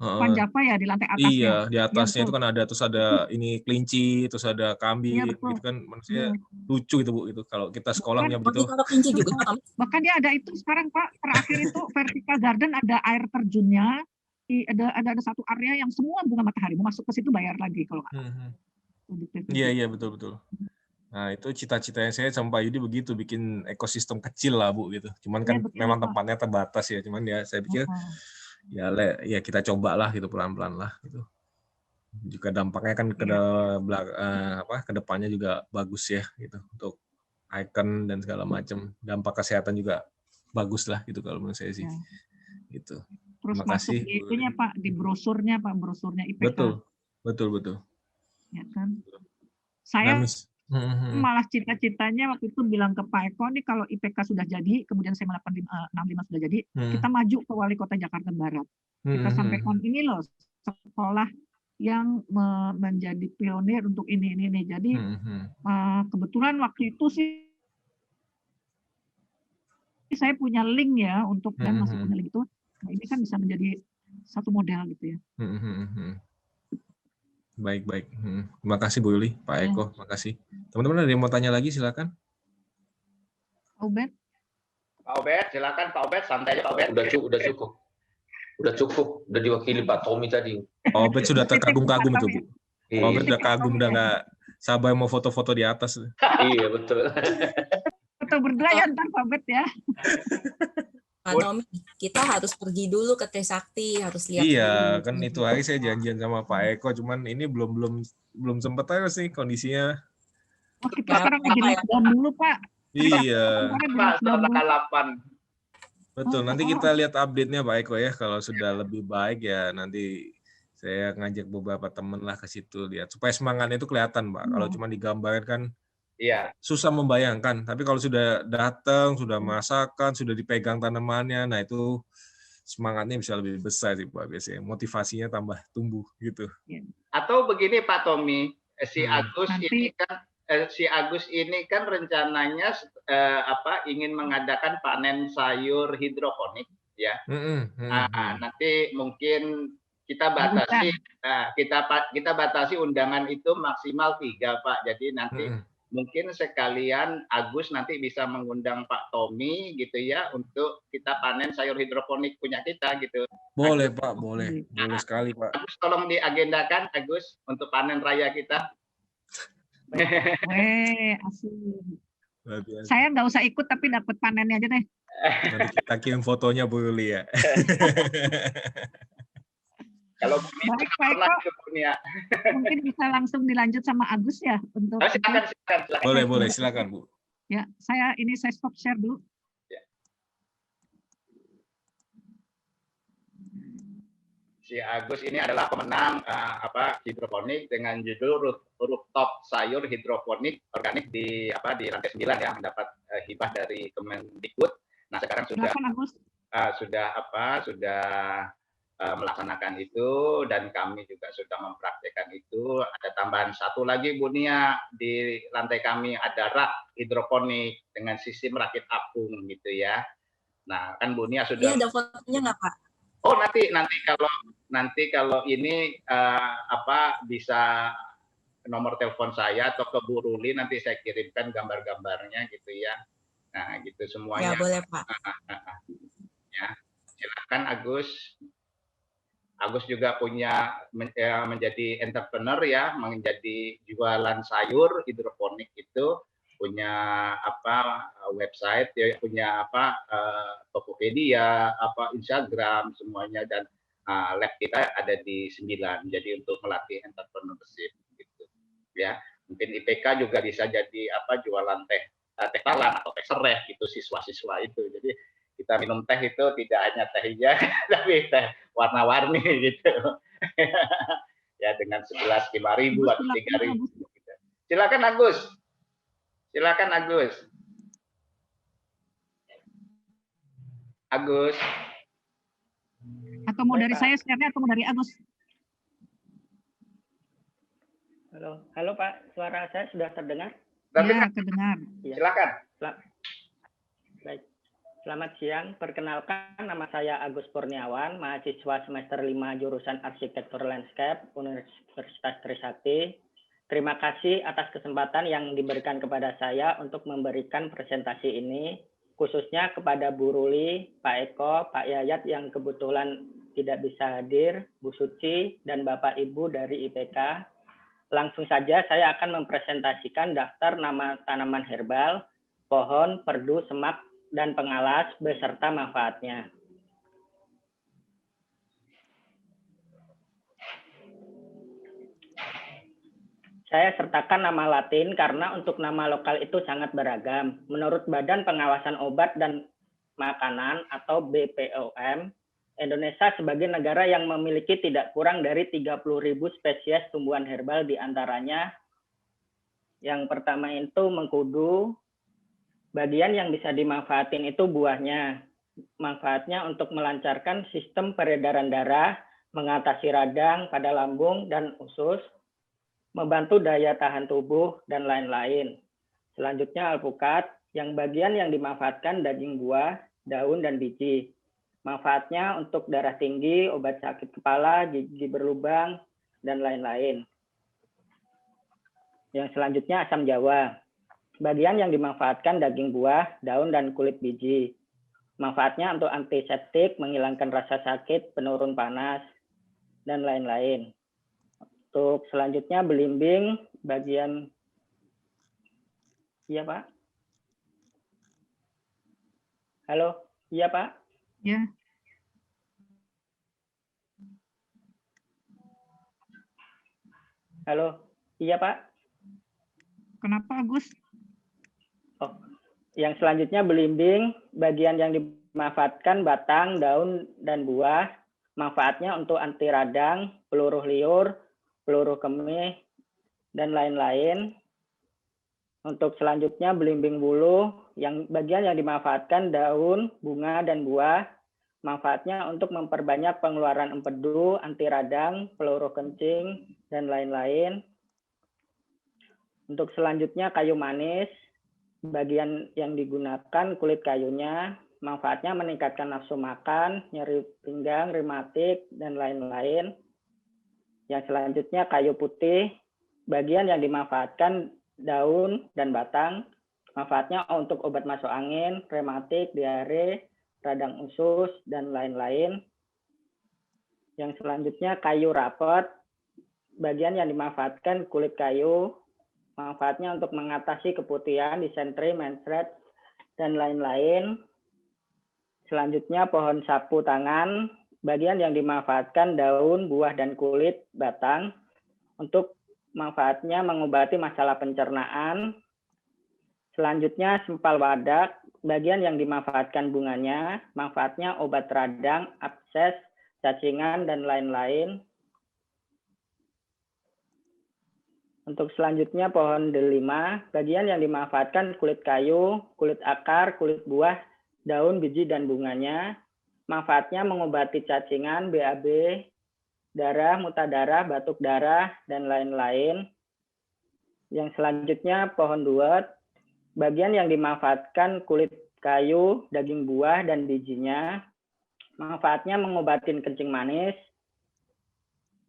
Panjapa ya di lantai atasnya. Iya, di atasnya itu kan ada, terus ada ini kelinci, terus ada kambing, gitu kan manusia lucu itu Bu itu kalau kita sekolahnya begitu. Kelinci juga. Bahkan dia ada itu sekarang Pak, terakhir itu vertical garden ada air terjunnya, ada satu area yang semua bunga matahari, mau masuk ke situ bayar lagi kalau nggak. Iya betul. Nah itu cita-citanya saya sama Pak Yudi begitu, bikin ekosistem kecil lah Bu gitu. Cuman kan memang tempatnya terbatas ya, cuman ya saya pikir ya kita cobalah gitu pelan-pelan lah gitu. Juga dampaknya kan ke depannya juga bagus ya gitu untuk icon dan segala macam. Dampak kesehatan juga bagus lah gitu kalau menurut saya sih. Gitu. Terus terima kasih. Masuk di itunya Pak, di brosurnya Pak, brosurnya IPK. Betul. Ya kan. Saya malah cita-citanya waktu itu bilang ke Pak Eko nih kalau IPK sudah jadi, kemudian saya 65 sudah jadi, kita maju ke Wali Kota Jakarta Barat. Kita sampaikan ini loh sekolah yang menjadi pionir untuk ini. Jadi kebetulan waktu itu sih saya punya link ya untuk dan masih punya link itu. Nah, ini kan bisa menjadi satu model gitu ya. Baik. Terima kasih Bu Yuli, Pak Eko, makasih. Teman-teman ada yang mau tanya lagi silakan. Pak Ubed, silakan Pak Ubed, santai aja Pak Ubed. Udah cukup, udah diwakili Pak Tommy tadi. Pak Ubed sudah terkagum-kagum itu Bu. Pak Ubed udah kagum, udah nggak sabar mau foto-foto di atas. Iya betul. Foto berdua ya ntar Pak Ubed ya. Pak Tommy, kita harus pergi dulu ke Trisakti, harus lihat. Iya, kan itu hari saya janjian sama Pak Eko, cuman ini belum sempat aja sih kondisinya. Kita sekarang lagi lockdown dulu Pak. Iya. Pak, tanggal 8. Betul, nanti kita lihat update-nya Pak Eko ya, kalau sudah lebih baik ya nanti saya ngajak beberapa teman lah ke situ lihat supaya semangatnya itu kelihatan Pak. Kalau cuma digambarkan kan susah membayangkan, tapi kalau sudah datang, sudah masakan, sudah dipegang tanamannya, nah itu semangatnya bisa lebih besar sih Pak biasanya, motivasinya tambah tumbuh gitu. Atau begini Pak Tommy, si Agus ini kan rencananya ingin mengadakan panen sayur hidroponik ya. Nanti mungkin kita batasi undangan itu maksimal 3 Pak. Jadi nanti mungkin sekalian Agus nanti bisa mengundang Pak Tommy gitu ya untuk kita panen sayur hidroponik punya kita gitu. Boleh Pak, boleh sekali Pak. Agus tolong diagendakan Agus untuk panen raya kita. Asik. Saya nggak usah ikut tapi dapat panennya aja deh. Nanti kita kirim fotonya Bu Yuli ya. Kalau baik Pak Eko, mungkin bisa langsung dilanjut sama Agus ya untuk. Silakan. Boleh silakan Bu. Ya, saya stop share dulu. si Agus ini adalah pemenang hidroponik dengan judul rooftop sayur hidroponik organik di lantai 9 yang mendapat hibah dari Kemendikbud. Nah, sekarang sudah Silakan, Agus. sudah melaksanakan itu dan kami juga sudah mempraktekkan itu. Ada tambahan satu lagi Bu Nia, di lantai kami ada rak hidroponik dengan sistem rakit apung gitu ya. Nah, kan Bu Nia sudah. Iya, ada fotonya nggak Pak? Oh, nanti kalau ini bisa nomor telepon saya atau ke Bu Ruli, nanti saya kirimkan gambar-gambarnya gitu ya. Nah, gitu semuanya. Ya, boleh Pak. Ya, silakan Agus. Agus juga punya menjadi entrepreneur ya, menjadi jualan sayur hidroponik itu, punya website, ya, punya Tokopedia, Instagram semuanya, dan lab kita ada di 9. Jadi untuk melatih entrepreneurship gitu. Ya, mungkin IPK juga bisa jadi jualan teh talan atau teh sereh gitu siswa-siswa itu. Jadi kita minum teh itu tidak hanya teh hijau, tapi teh warna-warni gitu. Ya, dengan segelas 5.000 atau 3.000. Gitu. Silakan Agus. Silakan Agus. Agus. Atau mau dari saya share-nya atau mau dari Agus? Halo Pak, suara saya sudah terdengar? Ya, terdengar. Silakan. Baik. Selamat siang, perkenalkan nama saya Agus Purniawan, mahasiswa semester 5 jurusan Arsitektur Landscape Universitas Trisakti. Terima kasih atas kesempatan yang diberikan kepada saya untuk memberikan presentasi ini, khususnya kepada Bu Ruli, Pak Eko, Pak Yayat yang kebetulan tidak bisa hadir, Bu Suci, dan Bapak Ibu dari IPK. Langsung saja saya akan mempresentasikan daftar nama tanaman herbal, pohon, perdu, semak, dan pengalas beserta manfaatnya. Saya sertakan nama Latin karena untuk nama lokal itu sangat beragam. Menurut Badan Pengawasan Obat dan Makanan atau BPOM, Indonesia sebagai negara yang memiliki tidak kurang dari 30.000 spesies tumbuhan herbal, diantaranya yang pertama itu mengkudu. Bagian yang bisa dimanfaatin itu buahnya. Manfaatnya untuk melancarkan sistem peredaran darah, mengatasi radang pada lambung dan usus, membantu daya tahan tubuh, dan lain-lain. Selanjutnya alpukat, yang bagian yang dimanfaatkan daging buah, daun, dan biji. Manfaatnya untuk darah tinggi, obat sakit kepala, gigi berlubang, dan lain-lain. Yang selanjutnya asam jawa. Bagian yang dimanfaatkan daging buah, daun, dan kulit biji. Manfaatnya untuk antiseptik, menghilangkan rasa sakit, penurun panas, dan lain-lain. Untuk selanjutnya belimbing, bagian... Iya, Pak? Halo? Iya, Pak? Ya. Halo? Iya, Pak? Kenapa, Agus? Oh, yang selanjutnya belimbing, bagian yang dimanfaatkan batang, daun, dan buah. Manfaatnya untuk anti radang, peluruh liur, peluruh kemih, dan lain-lain. Untuk selanjutnya belimbing bulu, yang bagian yang dimanfaatkan daun, bunga, dan buah. Manfaatnya untuk memperbanyak pengeluaran empedu, anti radang, peluruh kencing, dan lain-lain. Untuk selanjutnya kayu manis, bagian yang digunakan kulit kayunya, manfaatnya meningkatkan nafsu makan, nyeri pinggang, rematik, dan lain-lain. Yang selanjutnya kayu putih, bagian yang dimanfaatkan daun dan batang, manfaatnya untuk obat masuk angin, rematik, diare, radang usus, dan lain-lain. Yang selanjutnya kayu rapet, bagian yang dimanfaatkan kulit kayu, manfaatnya untuk mengatasi keputihan, disentri, menstruasi, dan lain-lain. Selanjutnya pohon sapu tangan, bagian yang dimanfaatkan daun, buah, dan kulit batang. Untuk manfaatnya mengobati masalah pencernaan. Selanjutnya sempal wadak, bagian yang dimanfaatkan bunganya, manfaatnya obat radang, abses, cacingan, dan lain-lain. Untuk selanjutnya pohon delima, bagian yang dimanfaatkan kulit kayu, kulit akar, kulit buah, daun, biji, dan bunganya. Manfaatnya mengobati cacingan, BAB, darah, muntah darah, batuk darah, dan lain-lain. Yang selanjutnya pohon duet, bagian yang dimanfaatkan kulit kayu, daging buah, dan bijinya. Manfaatnya mengobati kencing manis,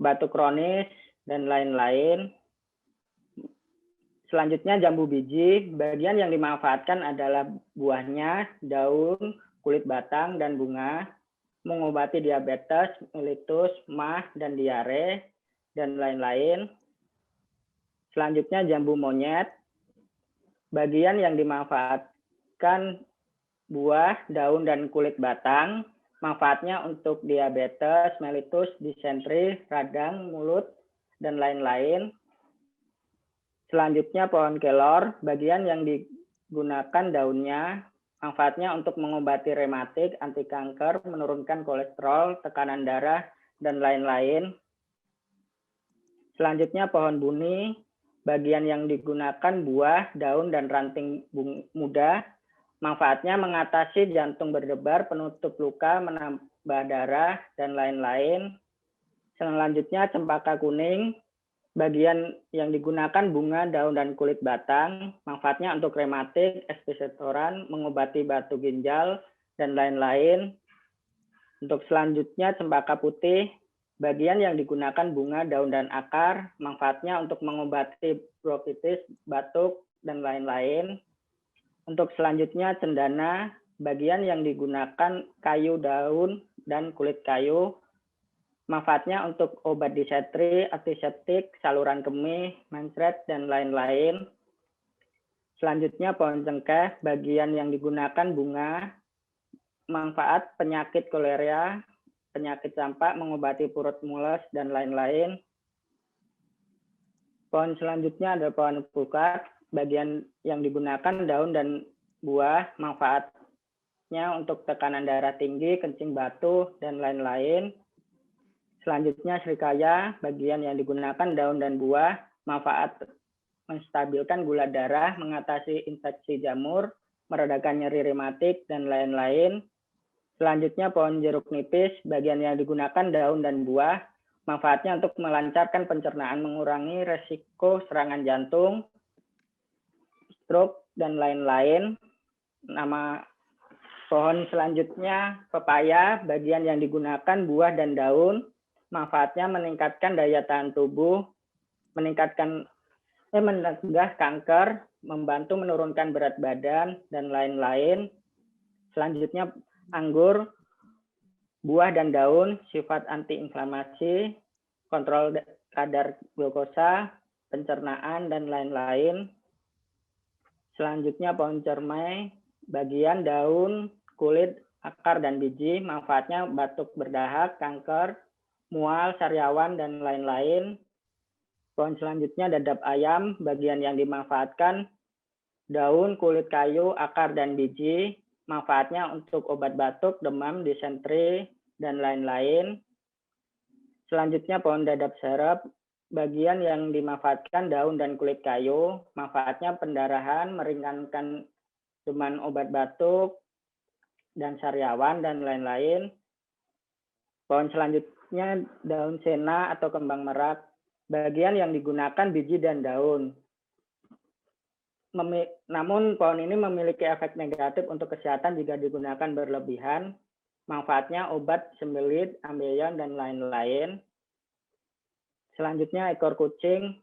batuk kronis, dan lain-lain. Selanjutnya jambu biji, bagian yang dimanfaatkan adalah buahnya, daun, kulit batang, dan bunga, mengobati diabetes, mellitus, MAH, dan diare, dan lain-lain. Selanjutnya jambu monyet, bagian yang dimanfaatkan buah, daun, dan kulit batang, manfaatnya untuk diabetes, mellitus, disentri, radang, mulut, dan lain-lain. Selanjutnya pohon kelor, bagian yang digunakan daunnya, manfaatnya untuk mengobati rematik, anti kanker, menurunkan kolesterol, tekanan darah, dan lain-lain. Selanjutnya pohon buni, bagian yang digunakan buah, daun, dan ranting muda, manfaatnya mengatasi jantung berdebar, penutup luka, menambah darah, dan lain-lain. Selanjutnya cempaka kuning, bagian yang digunakan bunga, daun, dan kulit batang, manfaatnya untuk rematik, ekspektoran, mengobati batu ginjal, dan lain-lain. Untuk selanjutnya cempaka putih, bagian yang digunakan bunga, daun, dan akar, manfaatnya untuk mengobati bronkitis, batuk, dan lain-lain. Untuk selanjutnya cendana, bagian yang digunakan kayu, daun, dan kulit kayu, manfaatnya untuk obat disentri, antiseptik, saluran kemih, mencret, dan lain-lain. Selanjutnya pohon cengkeh, bagian yang digunakan bunga, manfaat penyakit kolera, penyakit campak, mengobati perut mules, dan lain-lain. Pohon selanjutnya adalah pohon pukat, bagian yang digunakan daun dan buah, manfaatnya untuk tekanan darah tinggi, kencing batu, dan lain-lain. Selanjutnya serikaya, bagian yang digunakan daun dan buah, manfaat menstabilkan gula darah, mengatasi infeksi jamur, meredakan nyeri rematik, dan lain-lain. Selanjutnya pohon jeruk nipis, bagian yang digunakan daun dan buah, manfaatnya untuk melancarkan pencernaan, mengurangi resiko serangan jantung, stroke, dan lain-lain. Nama pohon selanjutnya pepaya, bagian yang digunakan buah dan daun, manfaatnya meningkatkan daya tahan tubuh, mencegah kanker, membantu menurunkan berat badan, dan lain-lain. Selanjutnya anggur, buah dan daun, sifat antiinflamasi, kontrol kadar glukosa, pencernaan, dan lain-lain. Selanjutnya pohon cermai, bagian daun, kulit, akar, dan biji, manfaatnya batuk berdahak, kanker, mual, sariawan, dan lain-lain. Pohon selanjutnya dadap ayam, bagian yang dimanfaatkan daun, kulit kayu, akar, dan biji, manfaatnya untuk obat batuk, demam, disentri, dan lain-lain. Selanjutnya pohon dadap serep, bagian yang dimanfaatkan daun dan kulit kayu, manfaatnya pendarahan, meringankan cuman obat batuk, dan sariawan, dan lain-lain. Pohon selanjutnya daun sena atau kembang merak, bagian yang digunakan biji dan daun. Namun pohon ini memiliki efek negatif untuk kesehatan jika digunakan berlebihan. Manfaatnya obat sembelit, ambeien, dan lain-lain. Selanjutnya ekor kucing,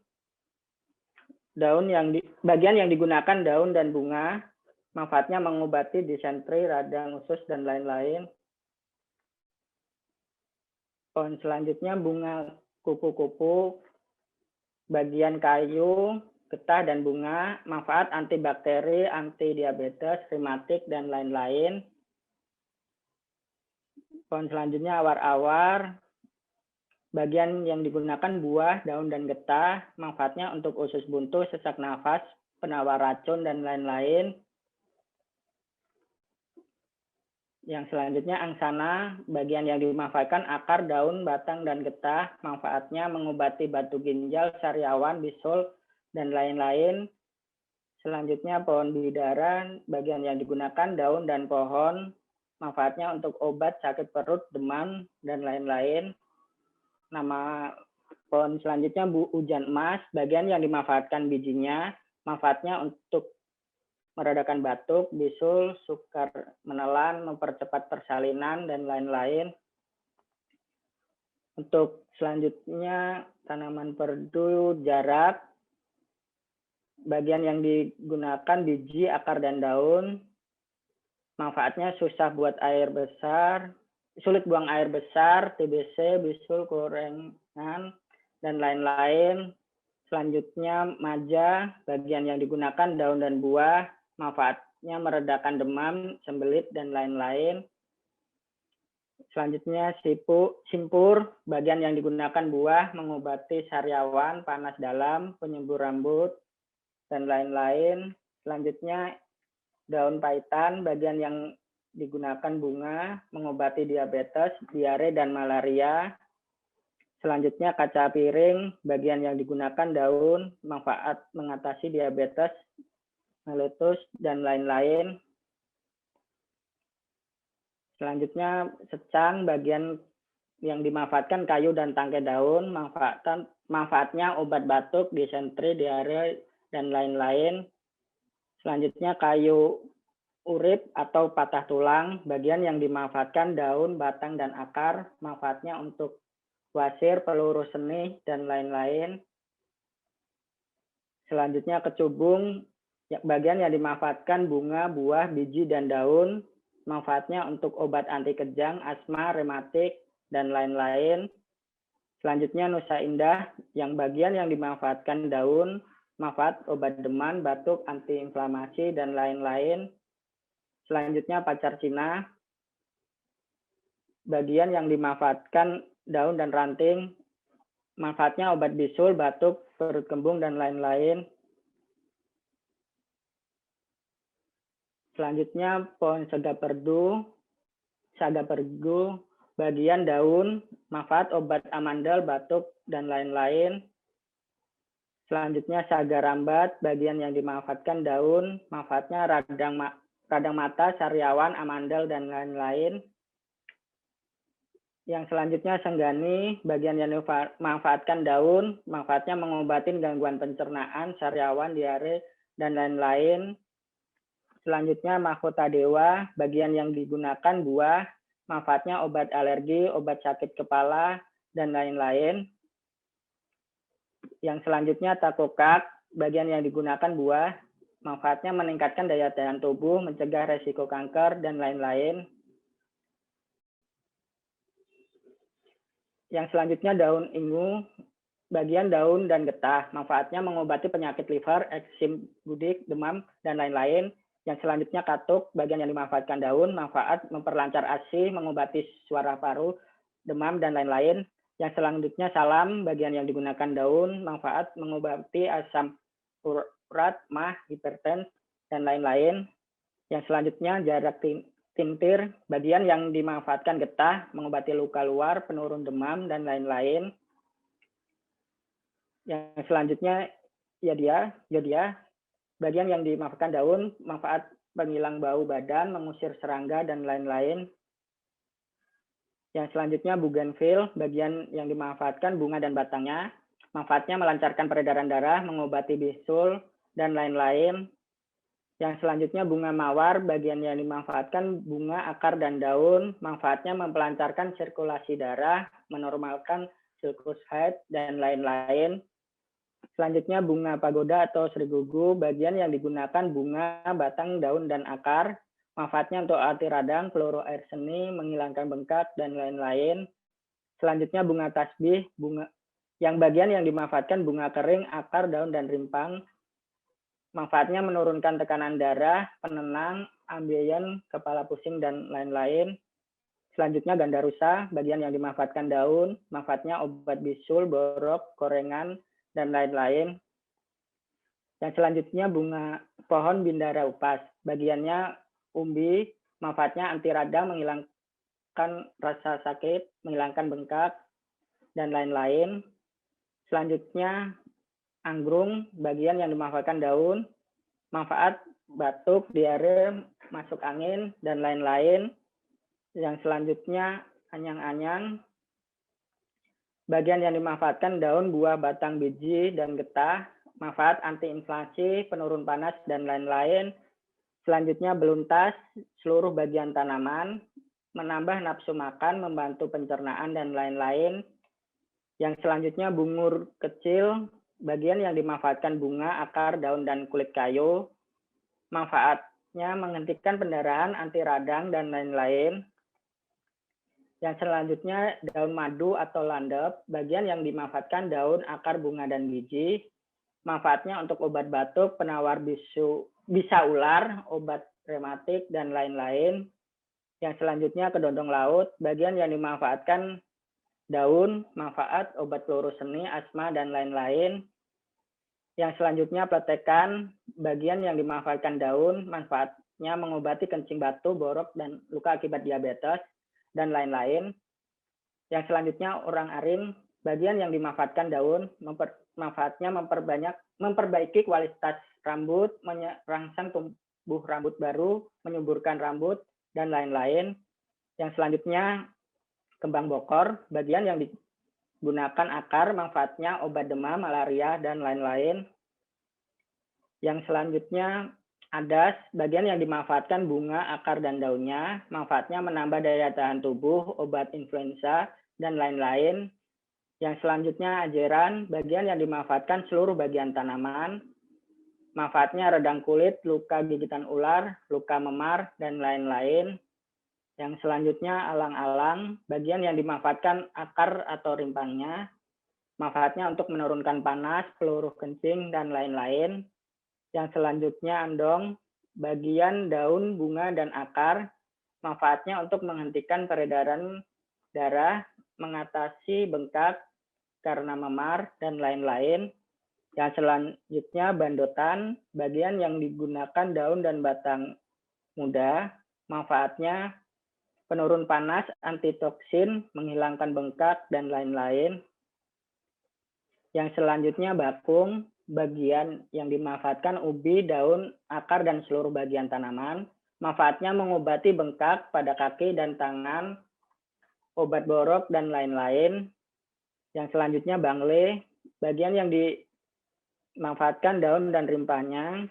bagian yang digunakan daun dan bunga, manfaatnya mengobati disentri, radang usus, dan lain-lain. Pohon selanjutnya bunga kupu-kupu, bagian kayu, getah, dan bunga, manfaat antibakteri, anti diabetes, rematik, dan lain-lain. Pohon selanjutnya awar-awar, bagian yang digunakan buah, daun, dan getah, manfaatnya untuk usus buntu, sesak nafas, penawar racun, dan lain-lain. Yang selanjutnya angsana, bagian yang dimanfaatkan akar, daun, batang, dan getah. Manfaatnya mengobati batu ginjal, sariawan, bisul, dan lain-lain. Selanjutnya pohon bidara, bagian yang digunakan daun dan pohon. Manfaatnya untuk obat sakit perut, demam, dan lain-lain. Nama pohon selanjutnya hujan emas, bagian yang dimanfaatkan bijinya. Manfaatnya untuk meredakan batuk, bisul, sukar menelan, mempercepat persalinan, dan lain-lain. Untuk selanjutnya, tanaman perdu jarak. Bagian yang digunakan biji, akar, dan daun. Manfaatnya susah buat air besar, sulit buang air besar, TBC, bisul, korengan, dan lain-lain. Selanjutnya, maja, bagian yang digunakan daun dan buah. Manfaatnya meredakan demam, sembelit, dan lain-lain. Selanjutnya simpur, bagian yang digunakan buah, mengobati sariawan, panas dalam, penyembur rambut, dan lain-lain. Selanjutnya daun paitan, bagian yang digunakan bunga, mengobati diabetes, diare, dan malaria. Selanjutnya kaca piring, bagian yang digunakan daun, manfaat mengatasi diabetes, meletus, dan lain-lain. Selanjutnya secang, bagian yang dimanfaatkan kayu dan tangkai daun, manfaatnya obat batuk, disentri, diare, dan lain-lain. Selanjutnya kayu urip atau patah tulang, bagian yang dimanfaatkan daun, batang, dan akar, manfaatnya untuk wasir, peluru seni, dan lain-lain. Selanjutnya kecubung, bagian yang dimanfaatkan bunga, buah, biji, dan daun, manfaatnya untuk obat anti kejang, asma, rematik, dan lain-lain. Selanjutnya nusa indah, yang bagian yang dimanfaatkan daun, manfaat obat demam, batuk, antiinflamasi, dan lain-lain. Selanjutnya pacar Cina, bagian yang dimanfaatkan daun dan ranting, manfaatnya obat bisul, batuk, perut kembung, dan lain-lain. Selanjutnya pohon saga perdu, bagian daun, manfaat obat amandel, batuk, dan lain-lain. Selanjutnya saga rambat, bagian yang dimanfaatkan daun, manfaatnya radang mata, sariawan, amandel, dan lain-lain. Yang selanjutnya senggani, bagian yang dimanfaatkan daun, manfaatnya mengobati gangguan pencernaan, sariawan, diare, dan lain-lain. Selanjutnya mahkota dewa, bagian yang digunakan buah, manfaatnya obat alergi, obat sakit kepala, dan lain-lain. Yang selanjutnya takokak, bagian yang digunakan buah, manfaatnya meningkatkan daya tahan tubuh, mencegah resiko kanker, dan lain-lain. Yang selanjutnya daun ingu, bagian daun dan getah, manfaatnya mengobati penyakit liver, eksim, gudik, demam, dan lain-lain. Yang selanjutnya katuk, bagian yang dimanfaatkan daun, manfaat memperlancar ASI, mengobati suara paru, demam, dan lain-lain. Yang selanjutnya salam, bagian yang digunakan daun, manfaat mengobati asam urat, mah, hipertensi, dan lain-lain. Yang selanjutnya jarak tintir, bagian yang dimanfaatkan getah, mengobati luka luar, penurun demam, dan lain-lain. Yang selanjutnya yodia, bagian yang dimanfaatkan daun, manfaat penghilang bau badan, mengusir serangga, dan lain-lain. Yang selanjutnya bougainville, bagian yang dimanfaatkan bunga dan batangnya, manfaatnya melancarkan peredaran darah, mengobati bisul, dan lain-lain. Yang selanjutnya bunga mawar, bagian yang dimanfaatkan bunga, akar, dan daun, manfaatnya mempelancarkan sirkulasi darah, menormalkan siklus haid, dan lain-lain. Selanjutnya bunga pagoda atau serigugu, bagian yang digunakan bunga, batang, daun, dan akar. Manfaatnya untuk anti radang, peluru air seni, menghilangkan bengkak, dan lain-lain. Selanjutnya bunga tasbih, yang bagian yang dimanfaatkan bunga kering, akar, daun, dan rimpang. Manfaatnya menurunkan tekanan darah, penenang, ambien, kepala pusing, dan lain-lain. Selanjutnya gandarusa, bagian yang dimanfaatkan daun, manfaatnya obat bisul, borok, korengan, dan lain-lain. Yang selanjutnya bunga pohon bindara upas, bagiannya umbi, Manfaatnya anti radang, menghilangkan rasa sakit, menghilangkan bengkak, dan lain-lain. Selanjutnya, anggrung, bagian yang dimanfaatkan daun, manfaat batuk, diare, masuk angin, dan lain-lain. Yang selanjutnya, anyang-anyang, bagian yang dimanfaatkan daun, buah, batang, biji, dan getah, manfaat antiinflamasi, penurun panas, dan lain-lain. Selanjutnya, beluntas, seluruh bagian tanaman, menambah nafsu makan, membantu pencernaan, dan lain-lain. Yang selanjutnya, bungur kecil, bagian yang dimanfaatkan bunga, akar, daun, dan kulit kayu. Manfaatnya menghentikan pendarahan, anti radang, dan lain-lain. Yang selanjutnya, daun madu atau landep, bagian yang dimanfaatkan daun, akar, bunga, dan biji. Manfaatnya untuk obat batuk, penawar bisa ular, obat rematik, dan lain-lain. Yang selanjutnya, kedondong laut, bagian yang dimanfaatkan daun, manfaat, obat peluru seni, asma, dan lain-lain. Yang selanjutnya, pletekan, bagian yang dimanfaatkan daun, manfaatnya mengobati kencing batu, borok, dan luka akibat diabetes, dan lain-lain. Yang selanjutnya, orang aring, bagian yang dimanfaatkan daun, manfaatnya memperbaiki kualitas rambut, merangsang tumbuh rambut baru, menyuburkan rambut, dan lain-lain. Yang selanjutnya, kembang bokor, bagian yang digunakan akar, manfaatnya obat demam, malaria, dan lain-lain. Yang selanjutnya, adas, bagian yang dimanfaatkan bunga, akar, dan daunnya, manfaatnya menambah daya tahan tubuh, obat influenza, dan lain-lain. Yang selanjutnya, ajeran, bagian yang dimanfaatkan seluruh bagian tanaman, manfaatnya redang kulit, luka gigitan ular, luka memar, dan lain-lain. Yang selanjutnya, alang-alang, bagian yang dimanfaatkan akar atau rimpangnya, manfaatnya untuk menurunkan panas, peluruh kencing, dan lain-lain. Yang selanjutnya, andong, bagian daun, bunga, dan akar, manfaatnya untuk menghentikan peredaran darah, mengatasi bengkak karena memar, dan lain-lain. Yang selanjutnya, bandotan, bagian yang digunakan daun dan batang muda, manfaatnya penurun panas, antitoksin, menghilangkan bengkak, dan lain-lain. Yang selanjutnya, bakung, bagian yang dimanfaatkan ubi, daun, akar, dan seluruh bagian tanaman. Manfaatnya mengobati bengkak pada kaki dan tangan, obat borok, dan lain-lain. Yang selanjutnya, bangle, bagian yang dimanfaatkan daun dan rimpahnya.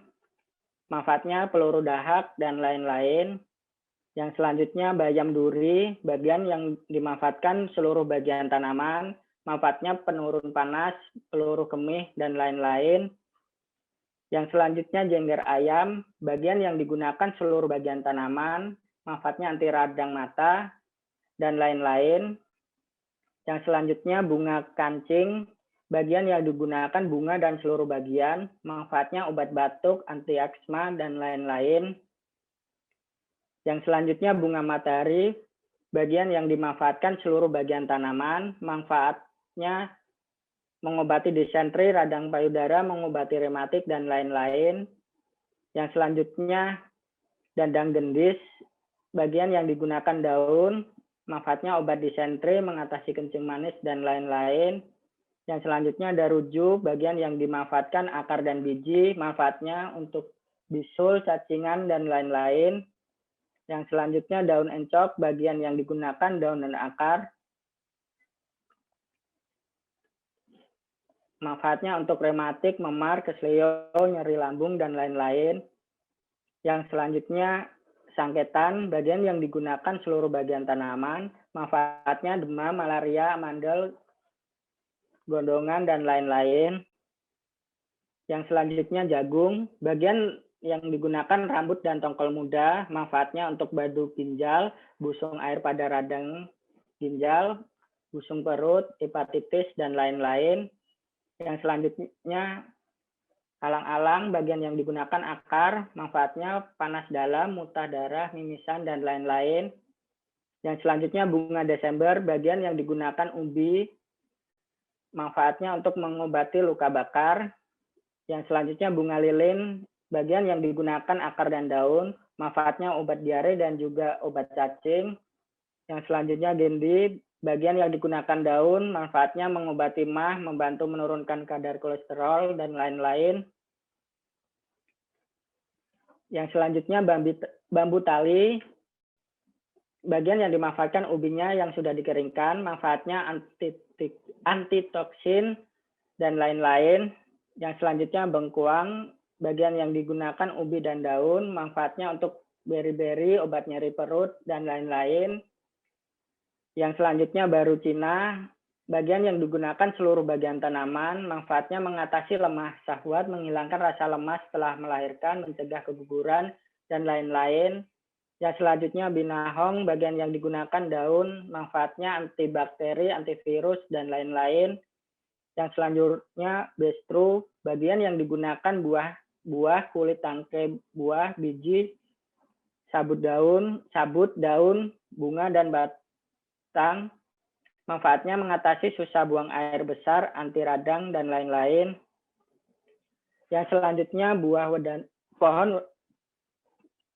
Manfaatnya peluru dahak, dan lain-lain. Yang selanjutnya, bayam duri, bagian yang dimanfaatkan seluruh bagian tanaman, manfaatnya penurun panas, peluru kemih, dan lain-lain. Yang selanjutnya, jengger ayam, bagian yang digunakan seluruh bagian tanaman, manfaatnya anti radang mata, dan lain-lain. Yang selanjutnya, bunga kancing, bagian yang digunakan bunga dan seluruh bagian, manfaatnya obat batuk, anti asma, dan lain-lain. Yang selanjutnya, bunga matahari, bagian yang dimanfaatkan seluruh bagian tanaman, manfaatnya mengobati disentri, radang payudara, mengobati rematik, dan lain-lain. Yang selanjutnya, dandang gendis, bagian yang digunakan daun, manfaatnya obat disentri, mengatasi kencing manis, dan lain-lain. Yang selanjutnya, daruju, bagian yang dimanfaatkan akar dan biji, manfaatnya untuk bisul, cacingan, dan lain-lain. Yang selanjutnya, daun encok, bagian yang digunakan daun dan akar. Manfaatnya untuk rematik, memar, kesleo, nyeri lambung, dan lain-lain. Yang selanjutnya, sangketan, bagian yang digunakan seluruh bagian tanaman. Manfaatnya demam, malaria, amandel, gondongan, dan lain-lain. Yang selanjutnya, jagung, bagian yang digunakan rambut dan tongkol muda, manfaatnya untuk badu ginjal, busung air pada radang ginjal, busung perut, hepatitis, dan lain-lain. Yang selanjutnya, alang-alang, bagian yang digunakan akar, manfaatnya panas dalam, muntah darah, mimisan, dan lain-lain. Yang selanjutnya, bunga Desember, bagian yang digunakan ubi, manfaatnya untuk mengobati luka bakar. Yang selanjutnya, bunga lilin, bagian yang digunakan akar dan daun, manfaatnya obat diare dan juga obat cacing. Yang selanjutnya gendi, bagian yang digunakan daun, manfaatnya mengobati MAH, membantu menurunkan kadar kolesterol, dan lain-lain. Yang selanjutnya bambu tali, bagian yang dimanfaatkan ubinya yang sudah dikeringkan, manfaatnya antitoksin, dan lain-lain. Yang selanjutnya bengkuang, bagian yang digunakan ubi dan daun, manfaatnya untuk beri-beri, obat nyeri perut, dan lain-lain. Yang selanjutnya baru Cina, bagian yang digunakan seluruh bagian tanaman, manfaatnya mengatasi lemah syahwat, menghilangkan rasa lemas setelah melahirkan, mencegah keguguran, dan lain-lain. Yang selanjutnya binahong, bagian yang digunakan daun, manfaatnya antibakteri, antivirus, dan lain-lain. Yang selanjutnya bestru, bagian yang digunakan buah, kulit tangkai buah, biji, sabut daun, bunga, dan batang. Manfaatnya mengatasi susah buang air besar, anti radang, dan lain-lain. Yang selanjutnya pohon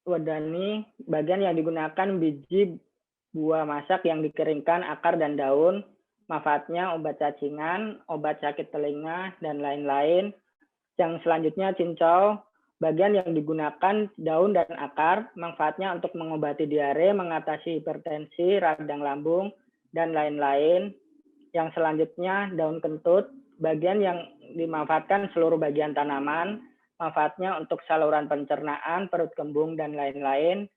wedani, bagian yang digunakan biji buah masak yang dikeringkan, akar dan daun. Manfaatnya obat cacingan, obat sakit telinga, dan lain-lain. Yang selanjutnya cincau, bagian yang digunakan daun dan akar, manfaatnya untuk mengobati diare, mengatasi hipertensi, radang lambung, dan lain-lain. Yang selanjutnya daun kentut, bagian yang dimanfaatkan seluruh bagian tanaman, manfaatnya untuk saluran pencernaan, perut kembung, dan lain-lain.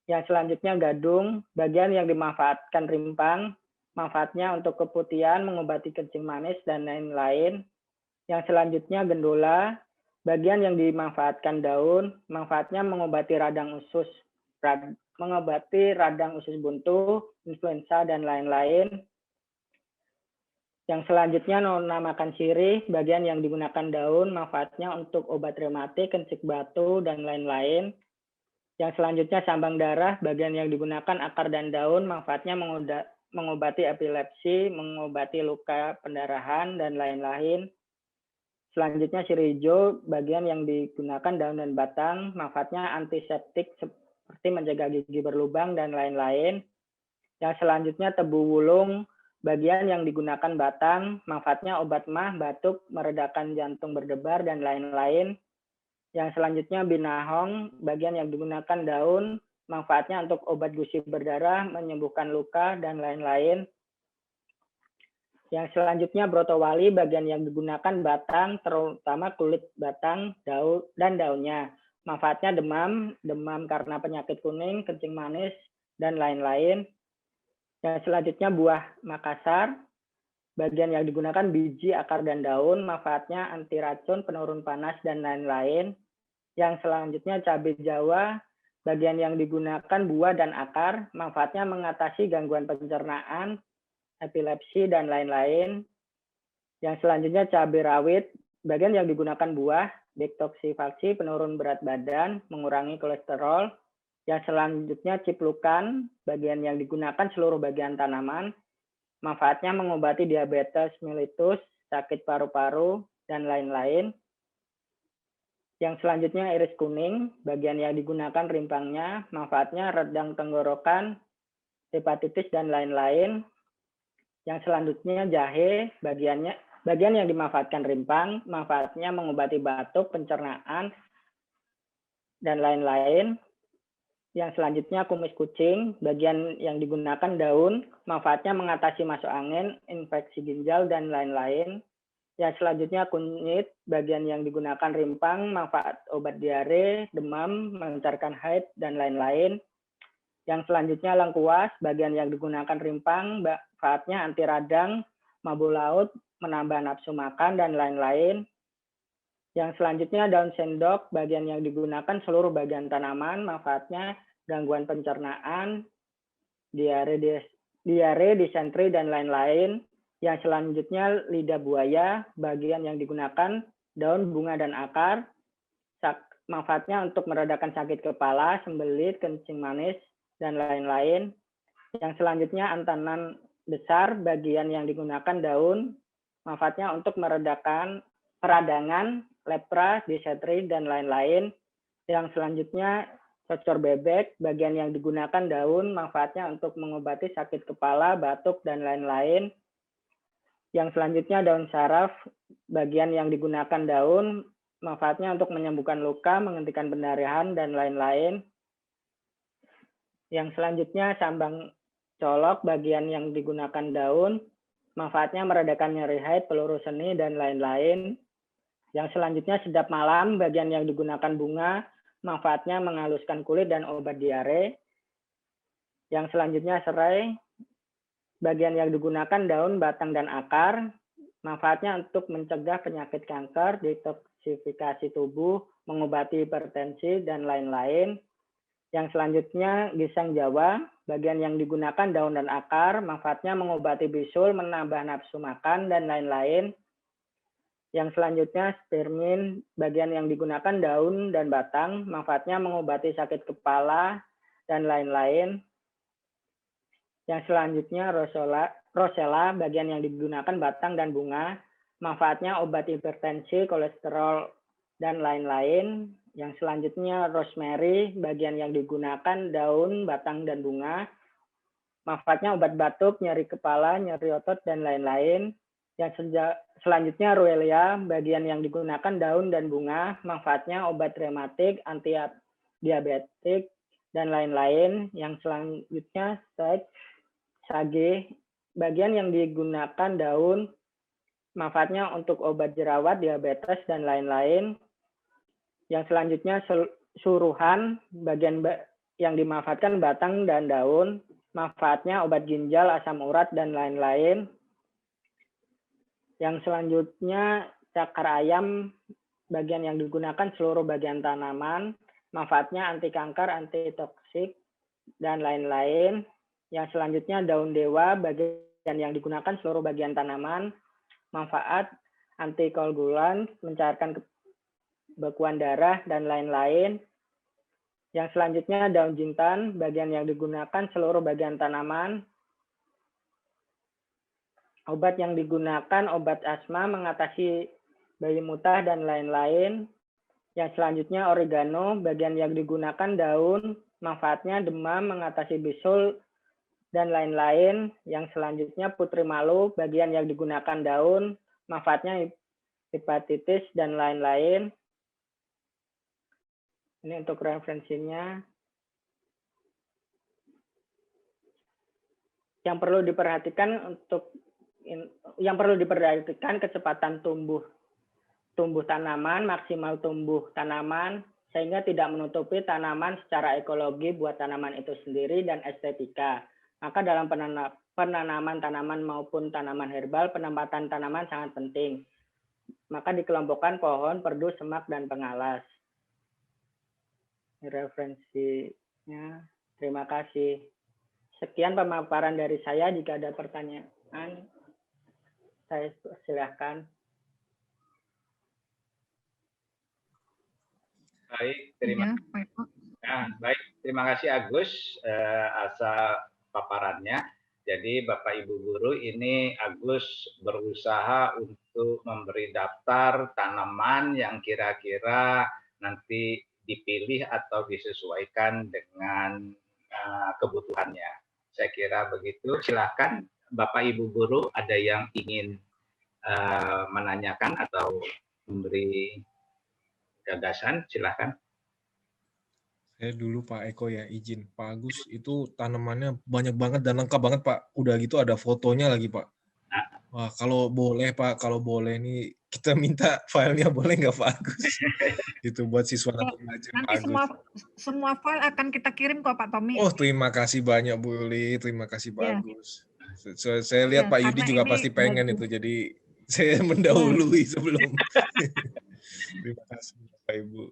Yang selanjutnya gadung, bagian yang dimanfaatkan rimpang, manfaatnya untuk keputihan, mengobati kencing manis, dan lain-lain. Yang selanjutnya gendola, bagian yang dimanfaatkan daun, manfaatnya mengobati radang usus buntu, influenza, dan lain-lain. Yang selanjutnya nona makan sirih, bagian yang digunakan daun, manfaatnya untuk obat rematik, kencing batu, dan lain-lain. Yang selanjutnya sambang darah, bagian yang digunakan akar dan daun, manfaatnya mengobati epilepsi, mengobati luka pendarahan, dan lain-lain. Selanjutnya sirih hijau, bagian yang digunakan daun dan batang, manfaatnya antiseptik seperti menjaga gigi berlubang, dan lain-lain. Yang selanjutnya tebu wulung, bagian yang digunakan batang, manfaatnya obat MAH, batuk, meredakan jantung berdebar, dan lain-lain. Yang selanjutnya binahong, bagian yang digunakan daun, manfaatnya untuk obat gusi berdarah, menyembuhkan luka, dan lain-lain. Yang selanjutnya brotowali, bagian yang digunakan batang, terutama kulit batang, daun, dan daunnya. Manfaatnya demam karena penyakit kuning, kencing manis, dan lain-lain. Yang selanjutnya buah Makassar, bagian yang digunakan biji, akar, dan daun, manfaatnya anti racun, penurun panas, dan lain-lain. Yang selanjutnya cabai Jawa, bagian yang digunakan buah dan akar, manfaatnya mengatasi gangguan pencernaan, epilepsi, dan lain-lain. Yang selanjutnya cabai rawit, bagian yang digunakan buah, detoksifikasi, penurun berat badan, mengurangi kolesterol. Yang selanjutnya ciplukan, bagian yang digunakan seluruh bagian tanaman, manfaatnya mengobati diabetes mellitus, sakit paru-paru, dan lain-lain. Yang selanjutnya iris kuning, bagian yang digunakan rimpangnya, manfaatnya redang tenggorokan, hepatitis, dan lain-lain. Yang selanjutnya jahe, bagian yang dimanfaatkan rimpang, manfaatnya mengobati batuk, pencernaan, dan lain-lain. Yang selanjutnya kumis kucing, bagian yang digunakan daun, manfaatnya mengatasi masuk angin, infeksi ginjal, dan lain-lain. Yang selanjutnya kunyit, bagian yang digunakan rimpang, manfaat obat diare, demam, melancarkan haid, dan lain-lain. Yang selanjutnya lengkuas, bagian yang digunakan rimpang, manfaatnya anti radang, mabuk laut, menambah nafsu makan, dan lain-lain. Yang selanjutnya daun sendok, bagian yang digunakan seluruh bagian tanaman, manfaatnya gangguan pencernaan, diare, disentri, dan lain-lain. Yang selanjutnya lidah buaya, bagian yang digunakan daun, bunga, dan akar, manfaatnya untuk meredakan sakit kepala, sembelit, kencing manis, dan lain-lain. Yang selanjutnya antanan besar, bagian yang digunakan daun, manfaatnya untuk meredakan peradangan, lepra, disentri, dan lain-lain. Yang selanjutnya Socor bebek, bagian yang digunakan daun, manfaatnya untuk mengobati sakit kepala, batuk, dan lain-lain. Yang selanjutnya daun saraf, bagian yang digunakan daun, manfaatnya untuk menyembuhkan luka, menghentikan pendarahan, dan lain-lain. Yang selanjutnya sambang colok, bagian yang digunakan daun, manfaatnya meredakan nyeri haid, peluru seni, dan lain-lain. Yang selanjutnya sedap malam, bagian yang digunakan bunga, manfaatnya menghaluskan kulit dan obat diare. Yang selanjutnya serai, bagian yang digunakan daun, batang, dan akar, manfaatnya untuk mencegah penyakit kanker, detoksifikasi tubuh, mengobati hipertensi, dan lain-lain. Yang selanjutnya gisang Jawa, bagian yang digunakan daun dan akar, manfaatnya mengobati bisul, menambah nafsu makan, dan lain-lain. Yang selanjutnya spearmint, bagian yang digunakan daun dan batang, manfaatnya mengobati sakit kepala, dan lain-lain. Yang selanjutnya rosella, bagian yang digunakan batang dan bunga, manfaatnya obat hipertensi, kolesterol, dan lain-lain. Yang selanjutnya rosemary, bagian yang digunakan daun, batang, dan bunga, manfaatnya obat batuk, nyeri kepala, nyeri otot, dan lain-lain. Yang selanjutnya ruelia, bagian yang digunakan daun dan bunga, manfaatnya obat rematik, anti diabetik, dan lain-lain. Yang selanjutnya sage, bagian yang digunakan daun, manfaatnya untuk obat jerawat, diabetes, dan lain-lain. Yang selanjutnya suruhan, bagian yang dimanfaatkan batang dan daun, manfaatnya obat ginjal, asam urat, dan lain-lain. Yang selanjutnya cakar ayam, bagian yang digunakan seluruh bagian tanaman, manfaatnya anti kanker, anti toksik, dan lain-lain. Yang selanjutnya daun dewa, bagian yang digunakan seluruh bagian tanaman, manfaat antikoagulan, mencairkan kebekuan darah, dan lain-lain. Yang selanjutnya daun jintan, bagian yang digunakan seluruh bagian tanaman, obat yang digunakan obat asma, mengatasi bayi muntah, dan lain-lain. Yang selanjutnya oregano, bagian yang digunakan daun, manfaatnya demam, mengatasi bisul, dan lain-lain. Yang selanjutnya putri malu, bagian yang digunakan daun, manfaatnya hepatitis, dan lain-lain. Ini untuk referensinya. Yang perlu diperhatikan kecepatan tumbuh tanaman, maksimal tumbuh tanaman, sehingga tidak menutupi tanaman secara ekologi buat tanaman itu sendiri dan estetika. Maka dalam penanaman tanaman maupun tanaman herbal, penempatan tanaman sangat penting. Maka dikelompokkan pohon, perdu, semak, dan pengalas. Referensinya. Terima kasih. Sekian pemaparan dari saya. Jika ada pertanyaan, saya silakan. Baik, terima kasih Agus atas paparannya. Jadi Bapak Ibu Guru, ini Agus berusaha untuk memberi daftar tanaman yang kira-kira nanti dipilih atau disesuaikan dengan kebutuhannya. Saya kira begitu. Silakan Bapak Ibu Guru, ada yang ingin menanyakan atau memberi gagasan, silakan. Saya dulu Pak Eko ya, izin. Pak Agus, itu tanamannya banyak banget dan lengkap banget Pak. Udah gitu ada fotonya lagi Pak. Wah, kalau boleh Pak, kalau boleh nih kita minta filenya, boleh nggak Pak Agus? Itu buat siswa nanti belajar Pak Agus. Semua file akan kita kirim kok Pak Tommy. Oh, terima kasih banyak Bu Yuli, terima kasih Pak Agus. Saya lihat Pak Yudi juga pasti pengen itu, jadi saya mendahului sebelum. Terima kasih Bapak Ibu.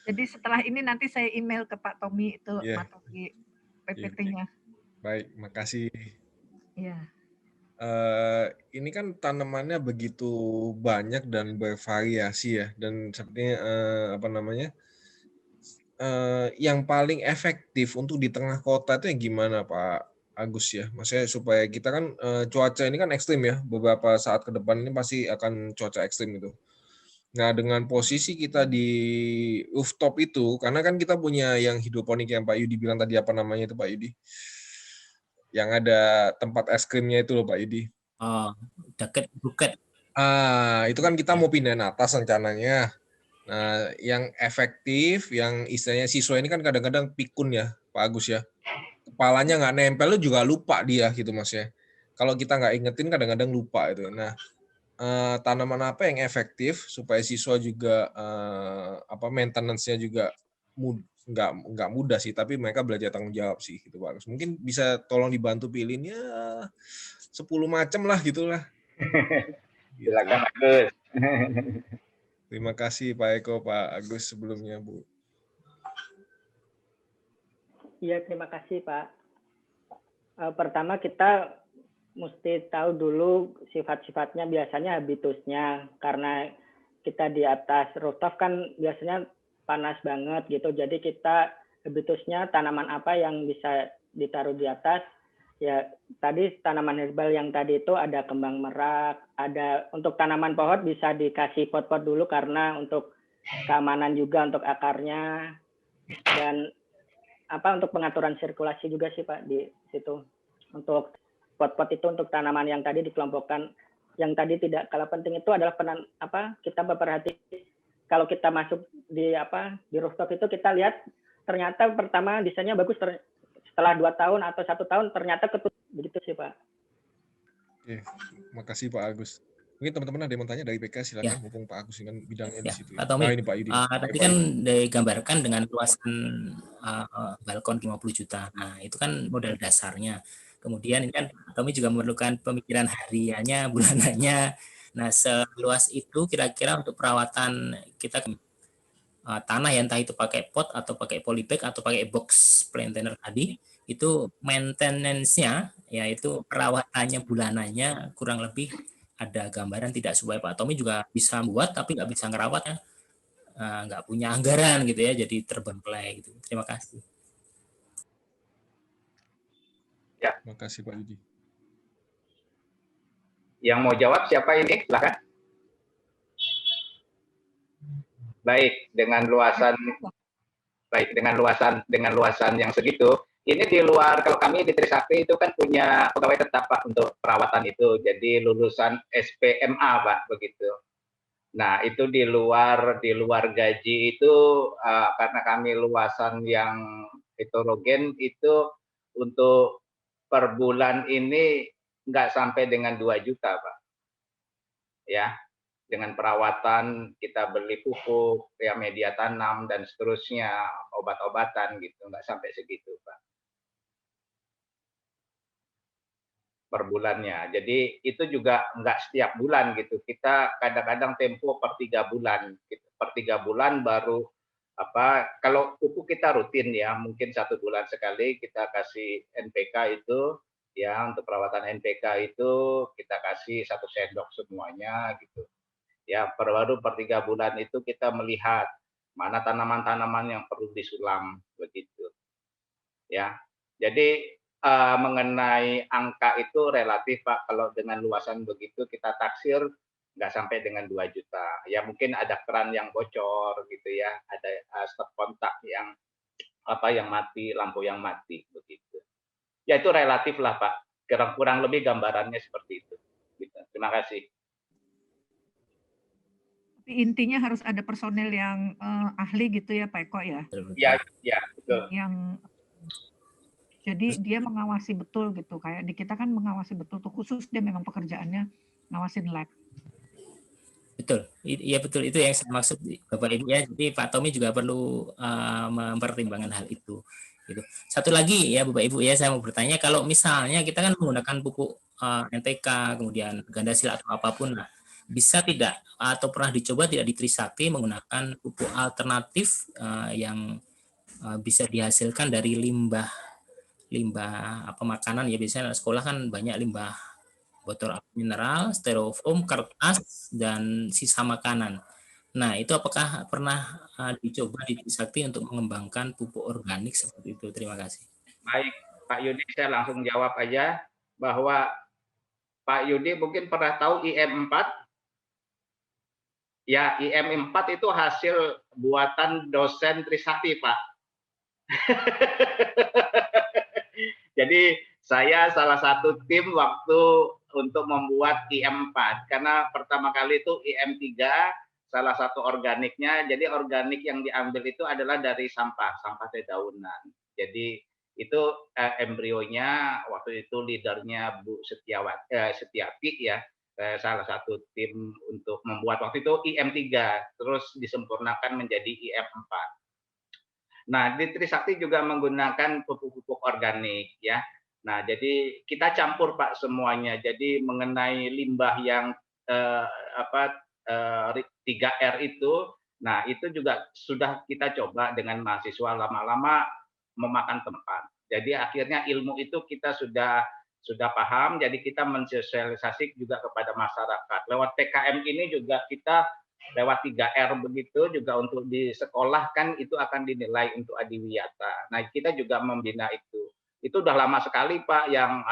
Jadi setelah ini nanti saya email ke Pak Tommy itu materi PPT-nya. Baik, makasih. Iya. Ini kan tanamannya begitu banyak dan bervariasi ya, dan sepertinya yang paling efektif untuk di tengah kota itu yang gimana Pak Agus ya? Maksudnya supaya kita kan cuaca ini kan ekstrim ya, beberapa saat ke depan ini pasti akan cuaca ekstrim gitu. Nah, dengan posisi kita di rooftop itu, karena kan kita punya yang hidroponik yang Pak Yudi bilang tadi, apa namanya itu Pak Yudi? Yang ada tempat es krimnya itu loh Pak Yudi. Oh, deket buket. Itu kan kita mau pindahin atas rencananya. Nah, yang efektif, yang istilahnya siswa ini kan kadang-kadang pikun ya, Pak Agus ya. Kepalanya nggak nempel, lu juga lupa dia gitu Mas ya. Kalau kita nggak ingetin kadang-kadang lupa itu. Nah, tanaman apa yang efektif supaya siswa juga maintenance-nya juga nggak mudah sih, tapi mereka belajar tanggung jawab sih gitu Pak Agus. Mungkin bisa tolong dibantu pilihin ya 10 macam lah gitulah. Silakan Agus. Terima kasih Pak Eko, Pak Agus sebelumnya Bu. Iya, terima kasih Pak. Pertama kita mesti tahu dulu sifat-sifatnya, biasanya habitusnya, karena kita di atas rooftop kan biasanya panas banget gitu, jadi kita habitusnya tanaman apa yang bisa ditaruh di atas. Ya tadi tanaman herbal yang tadi itu ada kembang merak, ada untuk tanaman pohon bisa dikasih pot-pot dulu karena untuk keamanan juga untuk akarnya, dan untuk pengaturan sirkulasi juga sih Pak di situ. Untuk pot-pot itu untuk tanaman yang tadi dikelompokkan. Yang tadi tidak kalah penting itu adalah kita memperhatikan kalau kita masuk di rooftop itu, kita lihat ternyata pertama desainnya bagus, setelah 2 tahun atau 1 tahun ternyata ketutup, begitu sih Pak. Oke, makasih Pak Agus. Mungkin teman-teman ada yang mau tanya dari PK, silakan, mumpung Pak Agus dengan bidangnya di situ. Pak Tommy, ini Pak Yudi. tadi kan digambarkan dengan luasan balkon 50 juta. Nah, itu kan modal dasarnya. Kemudian ini kan Tommy juga memerlukan pemikiran hariannya, bulanannya. Nah, seluas itu kira-kira untuk perawatan kita tanah ya, entah itu pakai pot atau pakai polybag atau pakai box plantainer tadi, itu maintenance-nya, yaitu perawatannya bulanannya kurang lebih ada gambaran tidak, supaya Pak Tommy juga bisa buat tapi nggak bisa ngerawatnya, nggak punya anggaran gitu ya, jadi terbengkelai gitu. Terima kasih. Ya. Terima kasih Pak Yudi. Yang mau jawab siapa ini? Silakan. Baik, dengan luasan yang segitu, ini di luar, kalau kami di Trisakti itu kan punya pegawai tetap Pak untuk perawatan itu, jadi lulusan SPMA Pak, begitu. Nah, itu di luar gaji itu, karena kami luasan yang heterogen itu untuk per bulan ini nggak sampai dengan 2 juta Pak. Ya, dengan perawatan kita beli pupuk, ya media tanam dan seterusnya, obat-obatan gitu, nggak sampai segitu Pak. Per bulannya. Jadi itu juga nggak setiap bulan gitu. Kita kadang-kadang tempo per 3 bulan. Gitu. Per 3 bulan baru kalau pupuk kita rutin ya, mungkin 1 bulan sekali kita kasih NPK itu, ya untuk perawatan NPK itu kita kasih 1 sendok semuanya gitu. Ya, baru per 3 bulan itu kita melihat mana tanaman-tanaman yang perlu disulam begitu. Ya. Jadi mengenai angka itu relatif Pak, kalau dengan luasan begitu kita taksir nggak sampai dengan 2 juta. Ya mungkin ada keran yang bocor gitu ya, ada stop kontak yang mati, lampu yang mati begitu. Ya itu relatif lah Pak. Kurang lebih gambarannya seperti itu. Gitu. Terima kasih. Intinya harus ada personel yang ahli gitu ya Pak Eko ya. Ya betul. Jadi dia mengawasi betul gitu, kayak di kita kan mengawasi betul tuh, khusus dia memang pekerjaannya ngawasin lab. Betul, iya betul, itu yang saya maksud Bapak Ibu ya. Jadi Pak Tommy juga perlu mempertimbangkan hal itu. Gitu. Satu lagi ya Bapak Ibu ya, saya mau bertanya, kalau misalnya kita kan menggunakan pupuk NPK, kemudian Gandasil atau apapun lah, bisa tidak atau pernah dicoba tidak di Trisakti menggunakan pupuk alternatif yang bisa dihasilkan dari limbah makanan ya, biasanya sekolah kan banyak limbah botol mineral, styrofoam, kertas, dan sisa makanan. Nah, itu apakah pernah dicoba di Trisakti untuk mengembangkan pupuk organik seperti itu? Terima kasih. Baik, Pak Yudi, saya langsung jawab aja bahwa Pak Yudi mungkin pernah tahu IM4? Ya, IM 4 itu hasil buatan dosen Trisakti, Pak. Jadi saya salah satu tim waktu untuk membuat IM 4 karena pertama kali itu IM 3 salah satu organiknya. Jadi organik yang diambil itu adalah dari sampah dedaunan. Jadi itu embrionya waktu itu leadernya Bu Setiati ya. Salah satu tim untuk membuat waktu itu IM 3 terus disempurnakan menjadi IM 4. Nah, di Trisakti juga menggunakan pupuk-pupuk organik ya. Nah, jadi kita campur Pak semuanya. Jadi mengenai limbah yang 3R itu, nah itu juga sudah kita coba dengan mahasiswa, lama-lama memakan tempat. Jadi akhirnya ilmu itu kita sudah paham, jadi kita mensosialisasi juga kepada masyarakat. Lewat PKM ini juga kita lewat 3R begitu juga untuk di sekolah kan itu akan dinilai untuk adiwiyata. Nah, kita juga membina itu. Itu udah lama sekali Pak, yang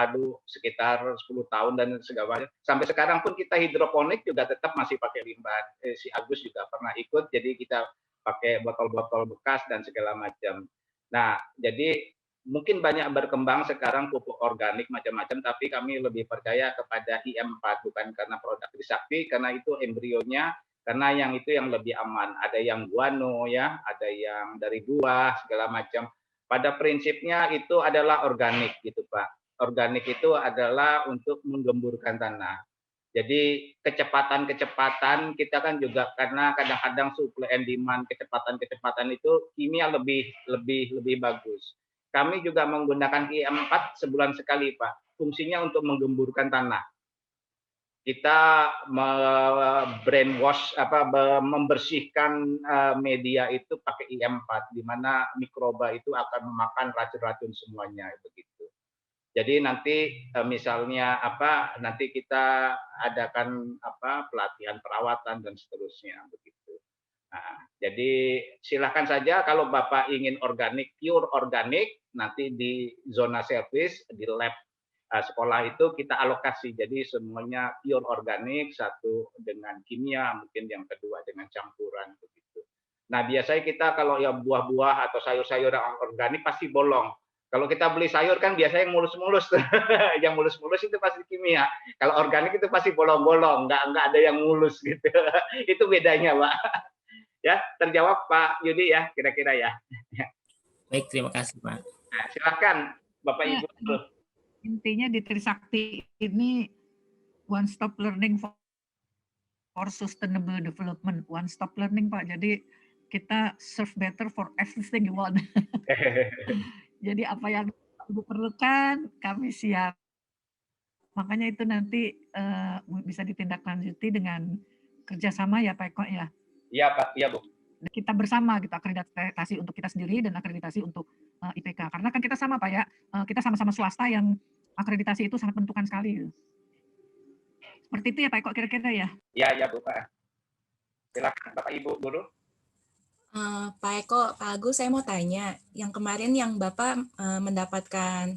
sekitar 10 tahun dan segala. Sampai sekarang pun kita hidroponik juga tetap masih pakai limbah. Si Agus juga pernah ikut, jadi kita pakai botol-botol bekas dan segala macam. Nah, jadi mungkin banyak berkembang sekarang pupuk organik macam-macam, tapi kami lebih percaya kepada IM 4 bukan karena produk Trisakti, karena itu embrionya, karena yang itu yang lebih aman. Ada yang guano ya, ada yang dari buah segala macam. Pada prinsipnya itu adalah organik gitu Pak. Organik itu adalah untuk menggemburkan tanah. Jadi kecepatan kita kan juga karena kadang-kadang supply and demand kecepatan itu kimia lebih bagus. Kami juga menggunakan IM 4 sebulan sekali Pak. Fungsinya untuk menggemburkan tanah. Kita brainwash membersihkan media itu pakai IM 4 di mana mikroba itu akan memakan racun-racun semuanya begitu. Jadi nanti misalnya nanti kita adakan pelatihan perawatan dan seterusnya begitu. Nah, jadi silakan saja kalau Bapak ingin organik, pure organik, nanti di zona service di lab sekolah itu kita alokasi. Jadi semuanya pure organik, satu dengan kimia, mungkin yang kedua dengan campuran begitu. Nah, biasanya kita kalau ya buah-buah atau sayur-sayuran organik pasti bolong. Kalau kita beli sayur kan biasanya yang mulus-mulus. Yang mulus-mulus itu pasti kimia. Kalau organik itu pasti bolong-bolong, nggak ada yang mulus gitu. Itu bedanya, Pak. Ya, terjawab Pak Yudi ya, kira-kira ya. Baik, terima kasih Pak. Nah, silakan Bapak Ibu. Intinya di Trisakti ini one stop learning for sustainable development, one stop learning Pak. Jadi kita serve better for everything you want. Jadi apa yang Ibu perlukan kami siap. Makanya itu nanti bisa ditindaklanjuti dengan kerjasama ya Pak Eko ya. Iya Pak, iya Bu. Kita bersama gitu, akreditasi untuk kita sendiri dan akreditasi untuk IPK. Karena kan kita sama Pak ya, kita sama-sama swasta yang akreditasi itu sangat menentukan sekali. Seperti itu ya Pak Eko kira-kira ya? Iya Bu Pak. Silakan Bapak Ibu Guru. Pak Eko, Pak Agus, saya mau tanya, yang kemarin yang Bapak mendapatkan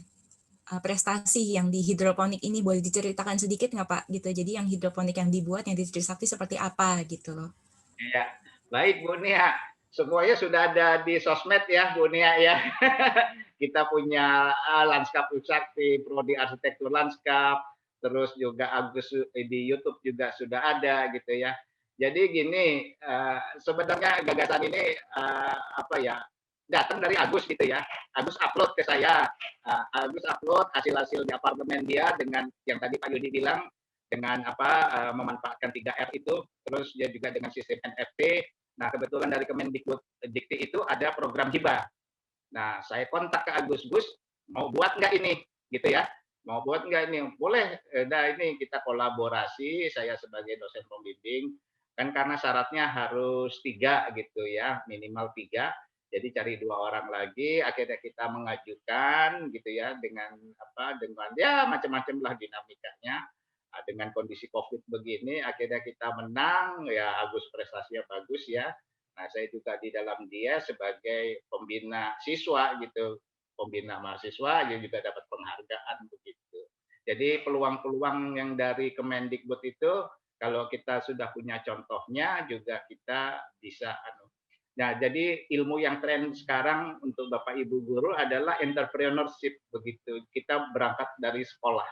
prestasi yang di hidroponik ini boleh diceritakan sedikit nggak Pak? Gitu. Jadi yang hidroponik yang dibuat yang di Trisakti seperti apa gitu loh? Iya, baik Bu Nia. Semuanya sudah ada di sosmed ya Bu Nia ya. Kita punya Lanskap Trisakti, Prodi Arsitektur Lanskap, terus juga Agus di YouTube juga sudah ada gitu ya. Jadi gini, sebenarnya gagasan ini datang dari Agus gitu ya. Agus upload ke saya. Agus upload hasil-hasil di apartemen dia dengan yang tadi Pak Yudi bilang dengan memanfaatkan 3R itu, terus dia juga dengan sistem NFT. Nah, kebetulan dari Kemendikbud-Dikti itu ada program hibah. Nah, saya kontak ke Agus, Gus, mau buat nggak ini? Gitu ya. Mau buat nggak ini? Boleh. Nah, ini kita kolaborasi, saya sebagai dosen pembimbing. Kan karena syaratnya harus 3 gitu ya, minimal 3. Jadi cari 2 orang lagi, akhirnya kita mengajukan gitu ya dengan ya macam-macam lah dinamikanya. Dengan kondisi COVID begini, akhirnya kita menang, ya Agus prestasinya bagus ya. Nah, saya juga di dalam dia sebagai pembina siswa gitu, pembina mahasiswa, dia juga dapat penghargaan begitu. Jadi peluang-peluang yang dari Kemendikbud itu Kalau kita sudah punya contohnya juga kita bisa Nah, jadi ilmu yang tren sekarang untuk Bapak Ibu guru adalah entrepreneurship begitu. Kita berangkat dari sekolah,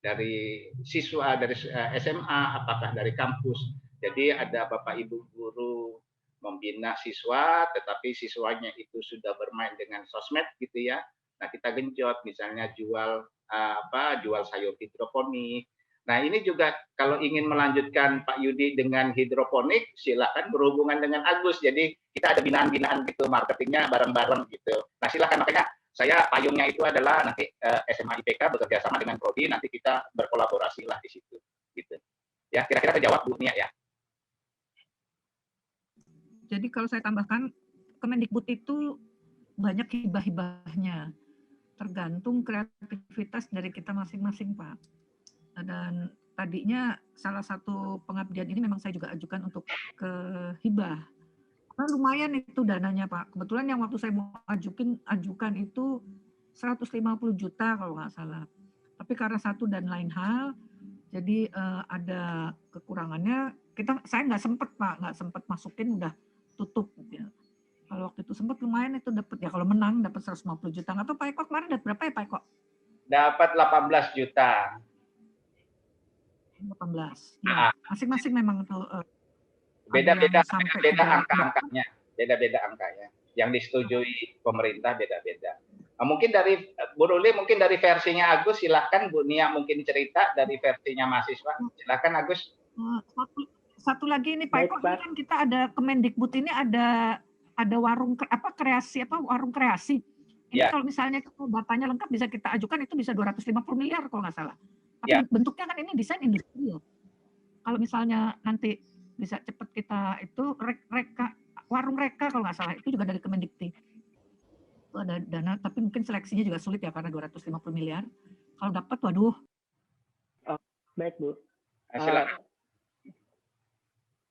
dari siswa, dari SMA, apakah dari kampus. Jadi ada Bapak Ibu guru membina siswa, tetapi siswanya itu sudah bermain dengan sosmed gitu ya. Nah, kita genjot misalnya jual jual sayur hidroponik. Nah, ini juga kalau ingin melanjutkan Pak Yudi dengan hidroponik, silakan berhubungan dengan Agus. Jadi kita ada binaan-binaan gitu, marketingnya bareng-bareng gitu. Nah, silakan, makanya saya payungnya itu adalah nanti SMA IPK bekerja sama dengan Prodi, nanti kita berkolaborasi lah di situ. Gitu. Ya, kira-kira terjawab Bu Nia ya. Jadi kalau saya tambahkan, Kemendikbud itu banyak hibah-hibahnya, tergantung kreativitas dari kita masing-masing, Pak. Dan tadinya salah satu pengabdian ini memang saya juga ajukan untuk ke hibah. Nah, lumayan itu dananya, Pak. Kebetulan yang waktu saya mau ajukan itu 150 juta kalau nggak salah. Tapi karena satu dan lain hal, jadi ada kekurangannya. Saya nggak sempat, Pak, nggak sempat masukin, udah tutup. Gitu ya. Kalau waktu itu sempat lumayan itu dapat ya, kalau menang dapat 150 juta. Nggak tahu Pak Eko kemarin dapat berapa ya Pak Eko? Dapat 18 juta. 18. Ya, masing-masing memang itu beda-beda angka-angkanya, beda-beda angkanya. Yang disetujui pemerintah beda-beda. Nah, mungkin dari Bu Ruli, mungkin dari versinya Agus, silakan Bu Nia mungkin cerita dari versinya mahasiswa. Silakan Agus. Satu lagi ini Pak Eko, kan kita ada Kemendikbud ini ada warung warung kreasi. Ini kalau misalnya datanya lengkap bisa kita ajukan, itu bisa 250 miliar kalau nggak salah. Tapi bentuknya kan ini desain industrial. Kalau misalnya nanti bisa cepat kita itu warung reka kalau nggak salah, itu juga dari Kemendikti. Itu ada dana, tapi mungkin seleksinya juga sulit ya karena 250 miliar. Kalau dapat, waduh. Oh, baik Bu. Silakan.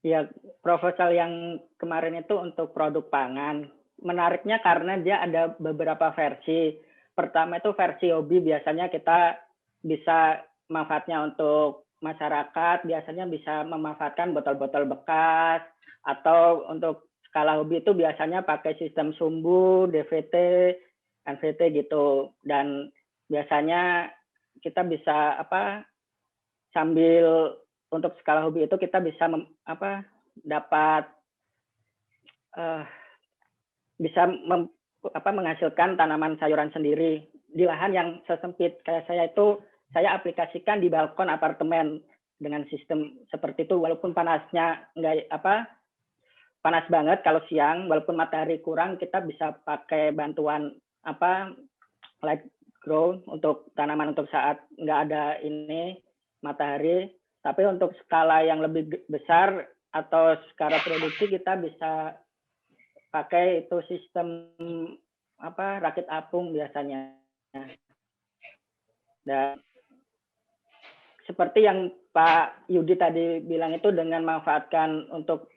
Ya, proposal yang kemarin itu untuk produk pangan. Menariknya karena dia ada beberapa versi. Pertama itu versi hobi, biasanya kita bisa manfaatnya untuk masyarakat, biasanya bisa memanfaatkan botol-botol bekas, atau untuk skala hobi itu biasanya pakai sistem sumbu, DVT, NVT gitu. Dan biasanya kita bisa sambil untuk skala hobi itu kita bisa menghasilkan tanaman sayuran sendiri di lahan yang sesempit kayak saya itu. Saya aplikasikan di balkon apartemen dengan sistem seperti itu, walaupun panasnya panas banget kalau siang, walaupun matahari kurang, kita bisa pakai bantuan light grow untuk tanaman untuk saat nggak ada ini matahari. Tapi untuk skala yang lebih besar atau skala produksi kita bisa pakai itu sistem rakit apung biasanya. Dan seperti yang Pak Yudi tadi bilang itu dengan manfaatkan untuk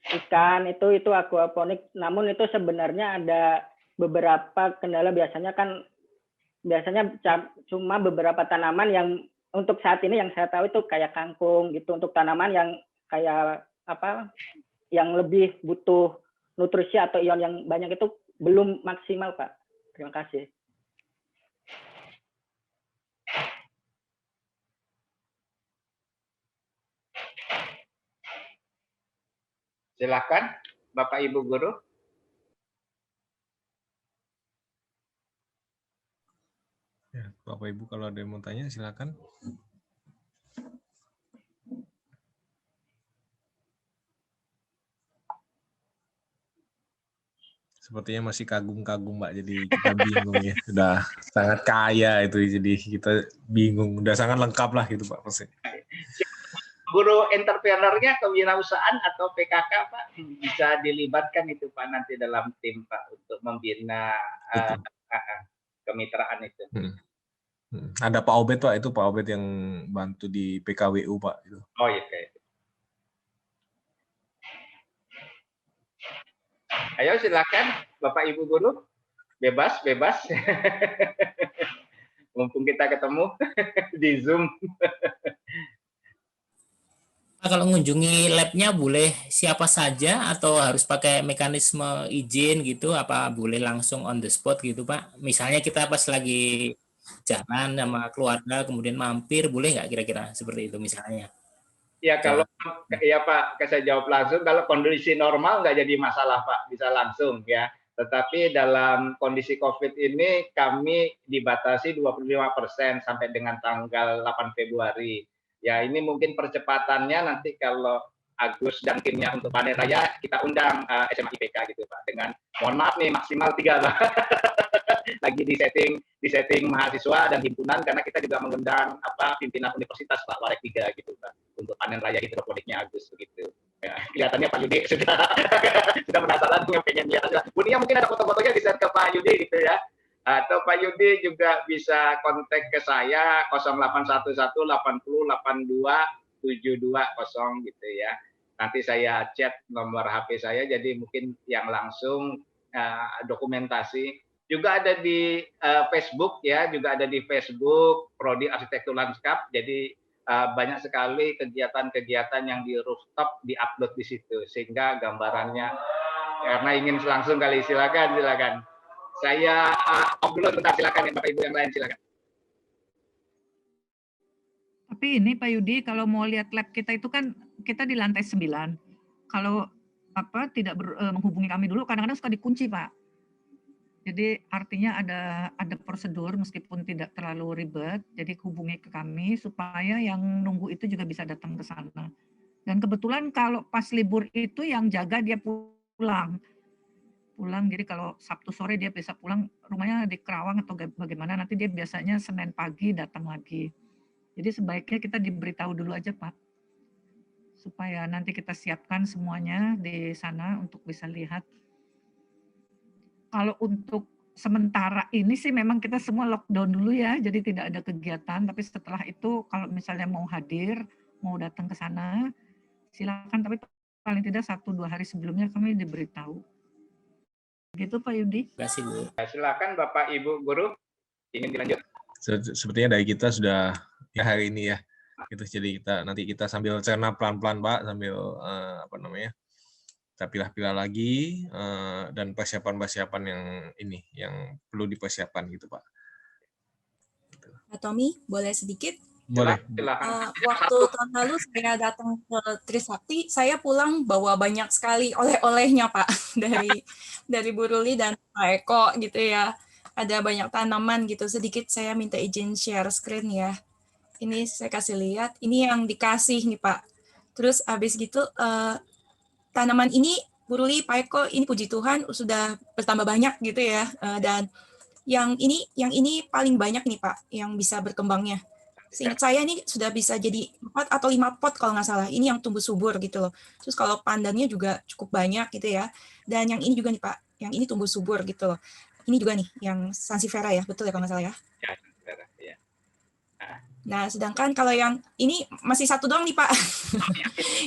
ikan itu aquaponik, namun itu sebenarnya ada beberapa kendala. Biasanya cuma beberapa tanaman yang untuk saat ini yang saya tahu itu kayak kangkung gitu, untuk tanaman yang kayak yang lebih butuh nutrisi atau ion yang banyak itu belum maksimal, Pak. Terima kasih. Silakan Bapak Ibu guru. Ya, Bapak Ibu kalau ada yang mau tanya silakan. Sepertinya masih kagum-kagum Mbak, jadi kita bingung ya. Udah sangat kaya itu, jadi kita bingung. Udah sangat lengkap lah gitu Pak Persen. Guru entrepreneurnya kewirausahaan atau PKK Pak bisa dilibatkan itu Pak nanti dalam tim Pak untuk membina kemitraan itu. Ada Pak Obed Pak, itu Pak Obed yang bantu di PKWU Pak. Oh iya. Ayo silakan Bapak Ibu guru, bebas. Mumpung kita ketemu di Zoom. Kalau mengunjungi labnya boleh siapa saja atau harus pakai mekanisme izin gitu? Apa boleh langsung on the spot gitu Pak? Misalnya kita pas lagi jalan sama keluarga kemudian mampir, boleh nggak kira-kira seperti itu misalnya? Ya kalau Jalan. ya Pak, saya jawab langsung. Kalau kondisi normal nggak jadi masalah Pak, bisa langsung ya. Tetapi dalam kondisi COVID ini kami dibatasi 25% sampai dengan tanggal 8 Februari. Ya ini mungkin percepatannya nanti kalau Agus dan timnya untuk panen raya kita undang SMA IPK gitu Pak. Dengan mohon maaf nih maksimal 3 Pak. Lagi di setting mahasiswa dan himpunan karena kita juga mengundang pimpinan universitas Pak Warek 3 gitu Pak untuk panen raya hidroponiknya Agus begitu. Ya, kelihatannya Pak Yudi sudah penasaran yang pengen lihat. Bunia mungkin ada foto-fotonya bisa ke Pak Yudi gitu ya. Atau Pak Yudi juga bisa kontak ke saya 0811 80 82 720 gitu ya. Nanti saya chat nomor HP saya jadi mungkin yang langsung dokumentasi. Juga ada di Facebook ya, juga ada di Facebook Prodi Arsitektur Lanskap. Jadi banyak sekali kegiatan-kegiatan yang di rooftop diupload di situ sehingga gambarannya karena ingin langsung kali silakan saya dulu sebentar silakan ya Bapak Ibu yang lain silakan. Tapi ini Pak Yudi kalau mau lihat lab kita itu kan kita di lantai 9. Kalau tidak menghubungi kami dulu kadang-kadang suka dikunci Pak. Jadi artinya ada prosedur meskipun tidak terlalu ribet, jadi hubungi ke kami supaya yang nunggu itu juga bisa datang ke sana. Dan kebetulan kalau pas libur itu yang jaga dia pulang, jadi kalau Sabtu sore dia bisa pulang, rumahnya di Kerawang atau bagaimana, nanti dia biasanya Senin pagi datang lagi. Jadi sebaiknya kita diberitahu dulu aja Pak, supaya nanti kita siapkan semuanya di sana untuk bisa lihat. Kalau untuk sementara ini sih memang kita semua lockdown dulu ya, jadi tidak ada kegiatan. Tapi setelah itu kalau misalnya mau hadir, mau datang ke sana, silakan. Tapi paling tidak 1-2 hari sebelumnya kami diberitahu. Gitu Pak Yudi. Terima kasih Bu. Silakan Bapak Ibu Guru, ingin dilanjut. Sepertinya dari kita sudah ya hari ini ya. Gitu, jadi nanti kita sambil cerna pelan-pelan Pak, sambil kita pilah-pilah lagi dan persiapan-persiapan yang perlu dipersiapkan gitu Pak. Pak Tommy, boleh sedikit? Boleh. Waktu tahun lalu saya datang ke Trisakti, saya pulang bawa banyak sekali oleh-olehnya Pak dari Bu Ruli dan Pak Eko gitu ya. Ada banyak tanaman gitu. Sedikit saya minta izin share screen ya. Ini saya kasih lihat. Ini yang dikasih nih Pak. Terus habis gitu tanaman ini, Bu Ruli, Pak Eko, ini puji Tuhan sudah bertambah banyak gitu ya. Dan yang ini paling banyak nih Pak, yang bisa berkembangnya. Seingat saya ini sudah bisa jadi 4 atau 5 pot kalau nggak salah. Ini yang tumbuh subur gitu loh. Terus kalau pandannya juga cukup banyak gitu ya. Dan yang ini juga nih Pak, yang ini tumbuh subur gitu loh. Ini juga nih, yang Sansevieria ya, betul ya kalau nggak salah ya? Ya. Nah, sedangkan kalau yang ini masih satu doang nih Pak.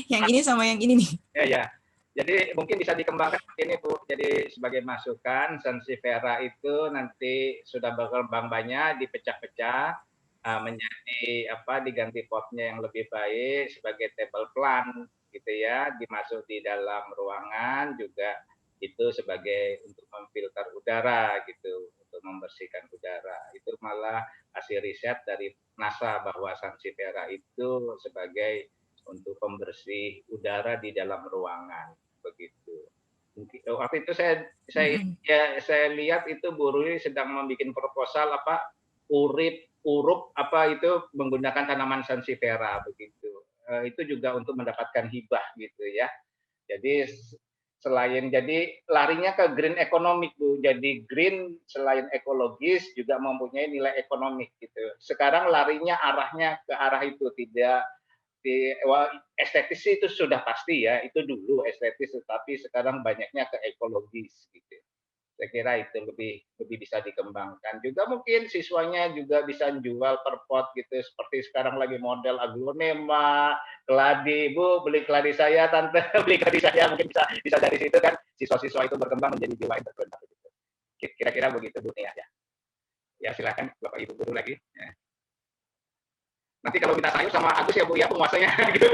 Yang ini sama yang ini nih. Ya. Jadi mungkin bisa dikembangkan ini Bu. Jadi sebagai masukan, Sansevieria itu nanti sudah berkembang banyak, dipecah-pecah menjadi diganti potnya yang lebih baik sebagai table plant gitu ya, dimasuk di dalam ruangan juga itu sebagai untuk memfilter udara gitu, untuk membersihkan udara. Itu malah hasil riset dari NASA bahwa Sansevieria itu sebagai untuk pembersih udara di dalam ruangan begitu. Mungkin waktu itu saya lihat itu Bu Ruli sedang membuat proposal urup itu menggunakan tanaman Sansevieria begitu. Itu juga untuk mendapatkan hibah gitu ya. Jadi larinya ke green economic Bu. Jadi green selain ekologis juga mempunyai nilai ekonomik gitu. Sekarang larinya arahnya ke arah itu, tidak estetis itu sudah pasti ya, itu dulu estetis, tetapi sekarang banyaknya ke ekologis gitu. Saya kira itu lebih bisa dikembangkan. Juga mungkin siswanya juga bisa jual per pot gitu, seperti sekarang lagi model aglonema, keladi. Bu, beli keladi saya, Tante, beli keladi saya, mungkin bisa dari situ kan siswa-siswa itu berkembang menjadi jiwa entrepreneur gitu. Kira-kira begitu Bu ya. Ya silakan Bapak Ibu Guru lagi. Ya. Nanti kalau minta sayur sama Agus ya Bu ya penguasanya gitu.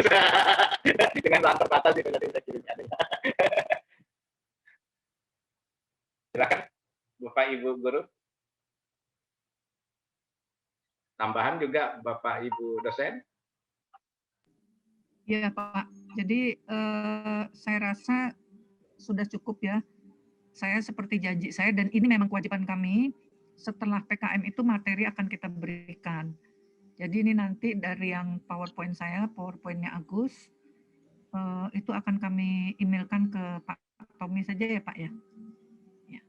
dengan lahan terbatas itu jadi bisa kirimnya. Silakan Bapak Ibu guru. Tambahan juga Bapak Ibu dosen. Ya Pak, jadi saya rasa sudah cukup ya. Saya seperti janji saya, dan ini memang kewajiban kami, setelah PKM itu materi akan kita berikan. Jadi ini nanti dari yang PowerPoint saya, PowerPoint-nya Agus, itu akan kami emailkan ke Pak Tommy saja ya Pak ya. Ya.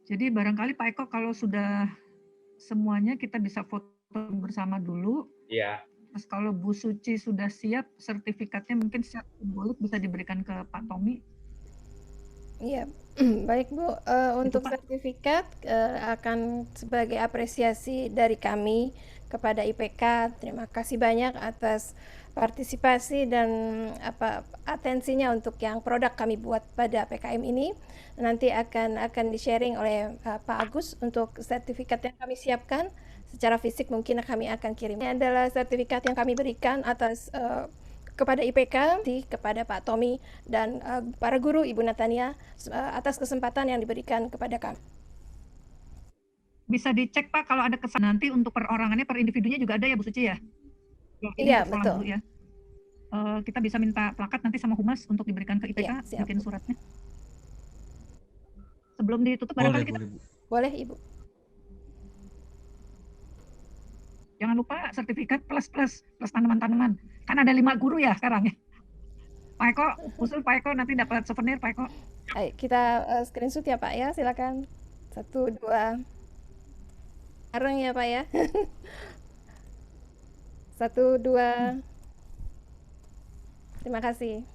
Jadi barangkali Pak Eko kalau sudah semuanya kita bisa foto bersama dulu. Iya. Terus kalau Bu Suci sudah siap, sertifikatnya mungkin secara simbolik bisa diberikan ke Pak Tommy. Iya, baik Bu. Untuk Pak. sertifikat akan sebagai apresiasi dari kami kepada IPK. Terima kasih banyak atas partisipasi dan atensinya untuk yang produk kami buat pada PKM ini. Nanti akan di-sharing oleh Pak Agus untuk sertifikat yang kami siapkan. Secara fisik mungkin kami akan kirim. Ini adalah sertifikat yang kami berikan atas kepada IPK, kepada Pak Tommy dan para guru Ibu Natania atas kesempatan yang diberikan kepada kami. Bisa dicek Pak kalau ada kesan nanti untuk perorangannya, per individunya juga ada ya Bu Suci ya? Iya, betul. Ya. Kita bisa minta plakat nanti sama Humas untuk diberikan ke IPK, Ya, bikin suratnya. Sebelum ditutup barangkali kita... Boleh Ibu. Jangan lupa sertifikat plus tanaman-tanaman. Kan ada 5 guru ya sekarang ya. Pak Eko, usul Pak Eko nanti dapat souvenir Pak Eko. Ayo, kita screenshot ya Pak ya, silakan. 1, 2. Bareng ya Pak ya. 1, 2. Terima kasih.